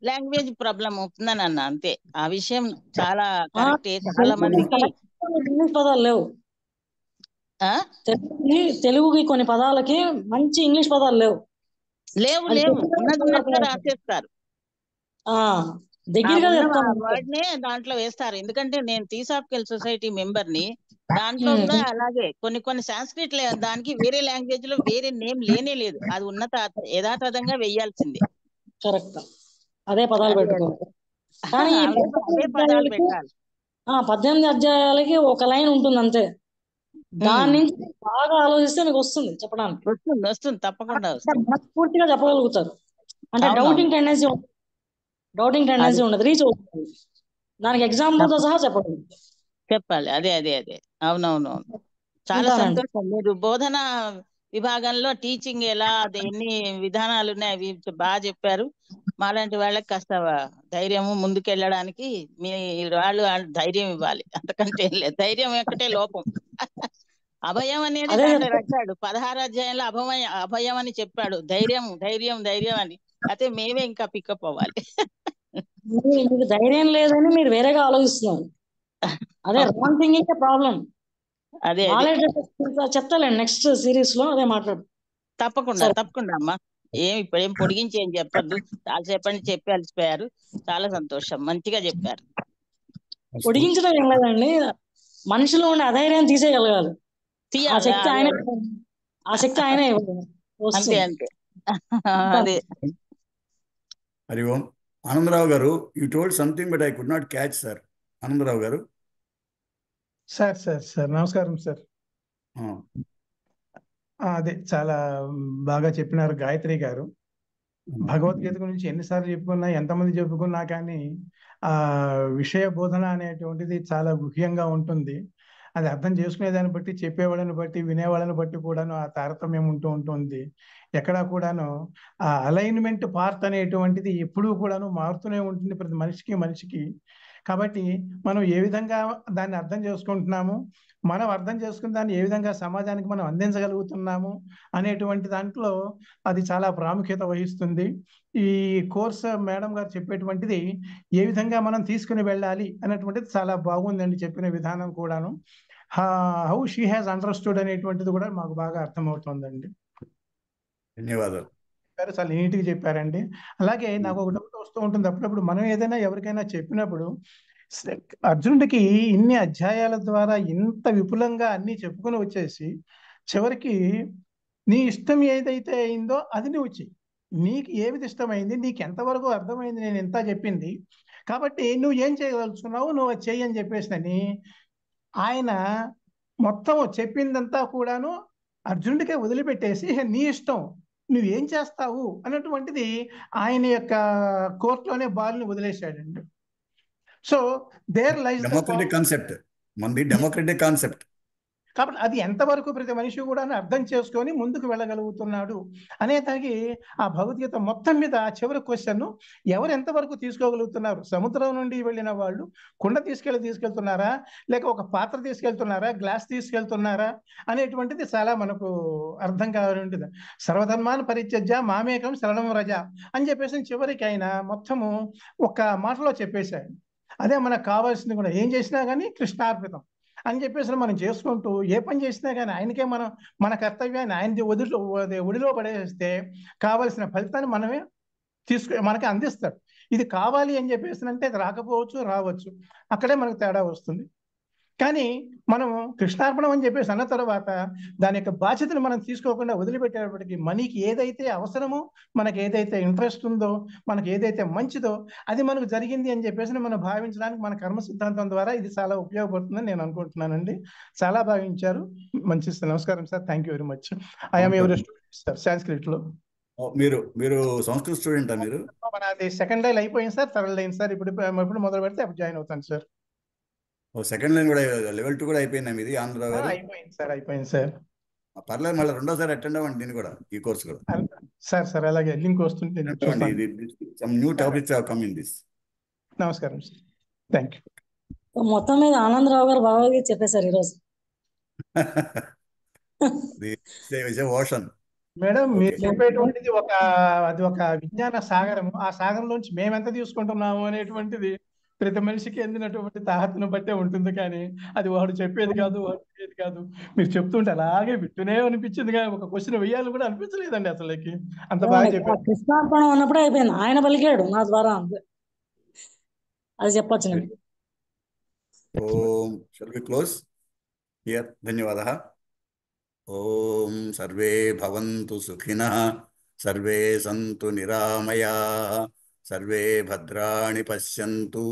లాంగ్వేజ్ ప్రాబ్లం అవుతుందని అన్న, అంతే. ఆ విషయం చాలా కరెక్టే. చాలా మందికి ఇంగ్లీష్ పదాలు లేవు. తెలుగుకి కొన్ని పదాలకి మంచి ఇంగ్లీష్ పదాలు లేవు. ఉన్నది రాసేస్తారు, దగ్గరగా వర్డ్నే దాంట్లో వేస్తారు. ఎందుకంటే నేను థియోసాఫికల్ సొసైటీ మెంబర్ ని, దాంట్లో కూడా అలాగే కొన్ని సాంస్క్రిట్ దానికి వేరే లాంగ్వేజ్ లో వేరే నేమ్ లేనే లేదు. అది యథాతథంగా వేయాల్సిందే. కరెక్ట్, అదే పదాలు పెట్టుకోవాలి. కానీ అదే పదాలు పెట్టాలి. 18 అధ్యాయాలకి ఒక లైన్ ఉంటుంది అంతే. దాని నుంచి బాగా ఆలోచిస్తే మీకు వస్తుంది చెప్పడానికి. వస్తుంది తప్పకుండా వస్తుంది. పూర్తిగా చెప్పగలుగుతారు. అంటే డౌటింగ్ టెండెన్సీ ఉండదు, రీచ్ అవుతుంది. దానికి ఎగ్జాంపుల్ తో సహా చెప్పాలి. అదే అవునవును. చాలా సంతోషం. మీరు బోధన విభాగంలో టీచింగ్ ఎలా, ఎన్ని విధానాలు ఉన్నాయి అవి బాగా చెప్పారు. మాలాంటి వాళ్ళకి కాస్త ధైర్యము ముందుకెళ్ళడానికి మీ వాళ్ళు ధైర్యం ఇవ్వాలి, అంతకంటే లేదు. ధైర్యం ఒక్కటే లోపం. అభయం అనేది దాంట్లో రాశాడు 16 అధ్యాయంలో అభయం అని చెప్పాడు. ధైర్యం అని. అయితే మేమే ఇంకా పికప్ అవ్వాలి. మీకు ధైర్యం లేదని మీరు వేరేగా ఆలోచిస్తున్నారు. అదే రాంగ్ థింకింగ్ ప్రాబ్లం. అదే చెప్తాలేండి నెక్స్ట్ సిరీస్ లో అదే మాట్లాడు. తప్పకుండా అమ్మా. ఇప్పుడేం పొడిగించి ఏం చెప్పద్దు, చాలా చెప్పండి, చెప్పి అలసిపోయారు. చాలా సంతోషం, మంచిగా చెప్పారు. పొడిగించడం ఏం లేదండి, మనిషిలో ఉండే అధైర్యాన్ని తీసేయగలగాలి. ఆ శక్తి ఆయనే అంతే. అదే. హరి ఓం. ఆనందరావు గారు, you told something but I could not catch sir. Anandarao గారు. సార్ నమస్కారం సార్. అదే చాలా బాగా చెప్పినారు గాయత్రి గారు. భగవద్గీత గురించి ఎన్నిసార్లు చెప్పుకున్నా, ఎంతమంది చెప్పుకున్నా కానీ ఆ విషయ బోధన అనేటువంటిది చాలా ముఖ్యంగా ఉంటుంది. అది అర్థం చేసుకునేదాన్ని బట్టి, చెప్పేవాళ్ళని బట్టి, వినేవాళ్ళని బట్టి కూడాను ఆ తారతమ్యం ఉంటుంది. ఎక్కడా కూడాను ఆ అలైన్మెంట్ పార్ట్ అనేటువంటిది ఎప్పుడూ కూడాను మారుతూనే ఉంటుంది ప్రతి మనిషికి. కాబట్టి మనం ఏ విధంగా దాన్ని అర్థం చేసుకుంటున్నాము, మనం అర్థం చేసుకున్న దాన్ని ఏ విధంగా సమాజానికి మనం అందించగలుగుతున్నాము అనేటువంటి దాంట్లో అది చాలా ప్రాముఖ్యత వహిస్తుంది. ఈ కోర్స్ మేడం గారు చెప్పేటువంటిది ఏ విధంగా మనం తీసుకుని వెళ్ళాలి అనేటువంటిది చాలా బాగుందండి చెప్పిన విధానం కూడాను. హౌ షీ హ్యాస్ అండర్స్టూడ్ అనేటువంటిది కూడా మాకు బాగా అర్థమవుతుందండి. ధన్యవాదాలు. చాలా నీట్గా చెప్పారండి. అలాగే నాకు ఒక డౌట్ వస్తూ ఉంటుంది అప్పుడప్పుడు, మనం ఏదైనా ఎవరికైనా చెప్పినప్పుడు అర్జునుడికి ఇన్ని అధ్యాయాల ద్వారా ఇంత విపులంగా అన్ని చెప్పుకొని వచ్చేసి చివరికి నీ ఇష్టం ఏదైతే అయిందో అది నువ్వు చెయ్యి, నీకు ఏది ఇష్టమైంది, నీకు ఎంతవరకు అర్థమైంది, నేను ఎంత చెప్పింది కాబట్టి నువ్వు ఏం చేయగలుగుతున్నావు, నువ్వు అది చెయ్యి అని చెప్పేసి ఆయన మొత్తం చెప్పిందంతా కూడాను అర్జునుడికే వదిలిపెట్టేసి నీ ఇష్టం నువ్వేం చేస్తావు అన్నటువంటిది ఆయన యొక్క కోర్టులోనే బాల్ని వదిలేశాడండి. So there lies democratic concept, మంది డెమోక్రటిక్ కాన్సెప్ట్. కాబట్టి అది ఎంతవరకు ప్రతి మనిషి కూడా అర్థం చేసుకొని ముందుకు వెళ్ళగలుగుతున్నాడు అనేదానికి ఆ భగవద్గీత మొత్తం మీద చివరి క్వశ్చన్, ఎవరు ఎంతవరకు తీసుకోగలుగుతున్నారు? సముద్రం నుండి వెళ్ళిన వాళ్ళు కుండ తీసుకెళ్తున్నారా, లేక ఒక పాత్ర తీసుకెళ్తున్నారా, గ్లాస్ తీసుకెళ్తున్నారా అనేటువంటిది చాలా మనకు అర్థం కావాలి ఉంటుంది. సర్వధర్మాన్ని పరిత్యజ్య మామేకం శరణం రజ అని చెప్పేసి చివరికి ఆయన మొత్తము ఒక మాటలో చెప్పేశాడు. అదే మనకు కావాల్సింది కూడా, ఏం చేసినా కానీ కృష్ణార్పితం అని చెప్పేసి మనం చేసుకుంటూ ఏ పని చేసినా కానీ ఆయనకే మన కర్తవ్యాన్ని ఆయన ఒడిలో పడేస్తే కావలసిన ఫలితాన్ని మనమే మనకి అందిస్తాడు. ఇది కావాలి అని చెప్పేసి అంటే అది రాకపోవచ్చు, రావచ్చు, అక్కడే మనకు తేడా వస్తుంది. కానీ మనము కృష్ణార్పణం అని చెప్పేసి అన్న తర్వాత దాని యొక్క బాధ్యతను మనం తీసుకోకుండా వదిలిపెట్టేటప్పటికి మనకి ఏదైతే అవసరమో, మనకి ఏదైతే ఇంట్రెస్ట్ ఉందో, మనకి ఏదైతే మంచిదో అది మనకు జరిగింది అని చెప్పేసి మనం భావించడానికి మన కర్మ సిద్ధాంతం ద్వారా ఇది చాలా ఉపయోగపడుతుందని నేను అనుకుంటున్నానండి. చాలా భావించారు. మంచి నమస్కారం sir. Thank you very much. I'm your student sir, Sanskrit లో. మీరు సంస్కృత స్టూడెంటా మీరు? అది సెకండ్ లైన్ అయిపోయింది సార్, థర్డ్ లైన్ సార్. ఇప్పుడు మొదలు పెడితే అప్పుడు జాయిన్ అవుతాను సార్. సెకండ్ లైన్ కూడా, లెవెల్ 2 కూడా అయిపోయిందా మీది ఆంధ్రరావు గారు? అయిపోయింది సార్, అయిపోయింది సార్. పర్లేదు, మళ్ళీ రెండోసారి అటెండ్ అవ్వండి దీన్ని కూడా, ఈ కోర్స్ కూడా. సార్ అలాగే లింక్ వస్తుంటే some new topics have come in this. నమస్కారం సార్. Thank you. మొత్తం మీద ఆనందరావు గారు భగవద్గీత చెప్పేశారు ఈరోజు. ఓషన్ మేడం, మీరు చెప్పేటువంటిది అది ఒక విజ్ఞాన సాగరము. ఆ సాగరంలోంచి మేము ఎంత తీసుకుంటున్నాము అనేటువంటిది ప్రతి మనిషికి ఎందినటువంటి తాహతను బట్టే ఉంటుంది. కానీ అది వాడు చెప్పేది కాదు, వాడు చెప్పేది కాదు. మీరు చెప్తుంటే అలాగే వింటూనే అనిపించింది, కానీ ఒక క్వశ్చన్ వేయాలని కూడా అనిపించలేదండి అసలుకి. అంత బాగా చెప్పారు. కృష్ణార్పణం అన్నప్పుడే అయిపోయింది. ఆయన పలికాడు నా ద్వారా, అది చెప్పచ్చు నేను. Om shall we close here? ధన్యవాదः. ఓం సర్వే భవంతు సుఖినః, సర్వే సంతు నిరామయాః, సర్వే భద్రాణి పశ్యంతు,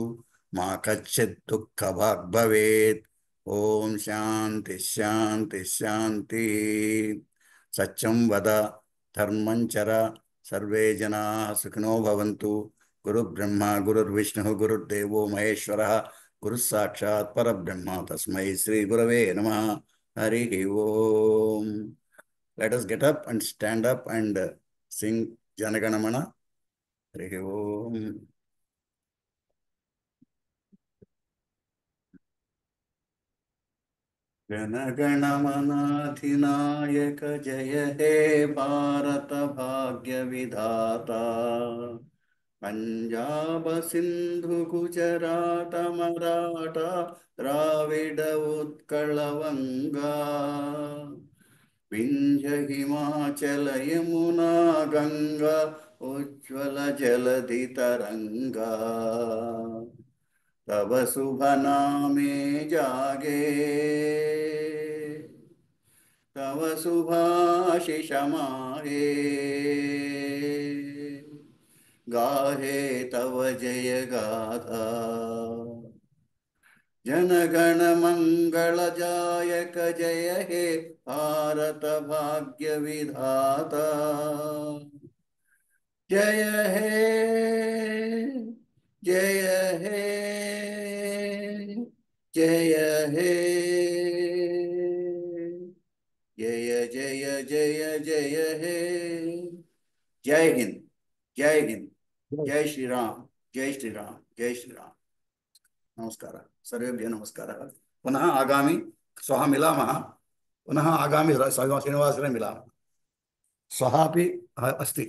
మా కశ్చిత్ దుఃఖభాగ్ భవేత్. ఓం శాంతి శాంతి శాంతి. సత్యం వద, ధర్మం చర, సర్వే జనాః సుఖినో భవంతు. గురు బ్రహ్మ గురుర్విష్ణుః గురుర్దేవో మహేశ్వరः, గురు సాక్షాత్ పరబ్రహ్మ, తస్మై శ్రీ గురవే నమః. Hari Om. Let us get up and stand up and sing Janaganamana. Hari Om. Janaganamana Adhinayaka Jaya He Bharat Bhagya Vidhata, Punjab Sindhu గుజరాట Maratha ద్రావిడ ఉత్కళ వంగా, వింధ్య హిమాచల యమునా గంగా ఉజ్వల జలధి తరంగా. తవ శుభ నామే జాగే, తవ శుభాశిష మాహే, गाहे तव जय गाथा. जनगण मंगल जायक जय हे भारत भाग्य विधाता. जय हे जय हे जय हे, जय जय जय जय हे. जय हिंद, जय हिंद, जय श्री राम, जय श्री राम, जय श्री राम. नमस्कार सर्वेभ्यः नमस्कारः. पुनः आगामी श्वः मिलामः. पुनः आगामी शनिवासरे मिलामः. श्वः अपि अस्ति.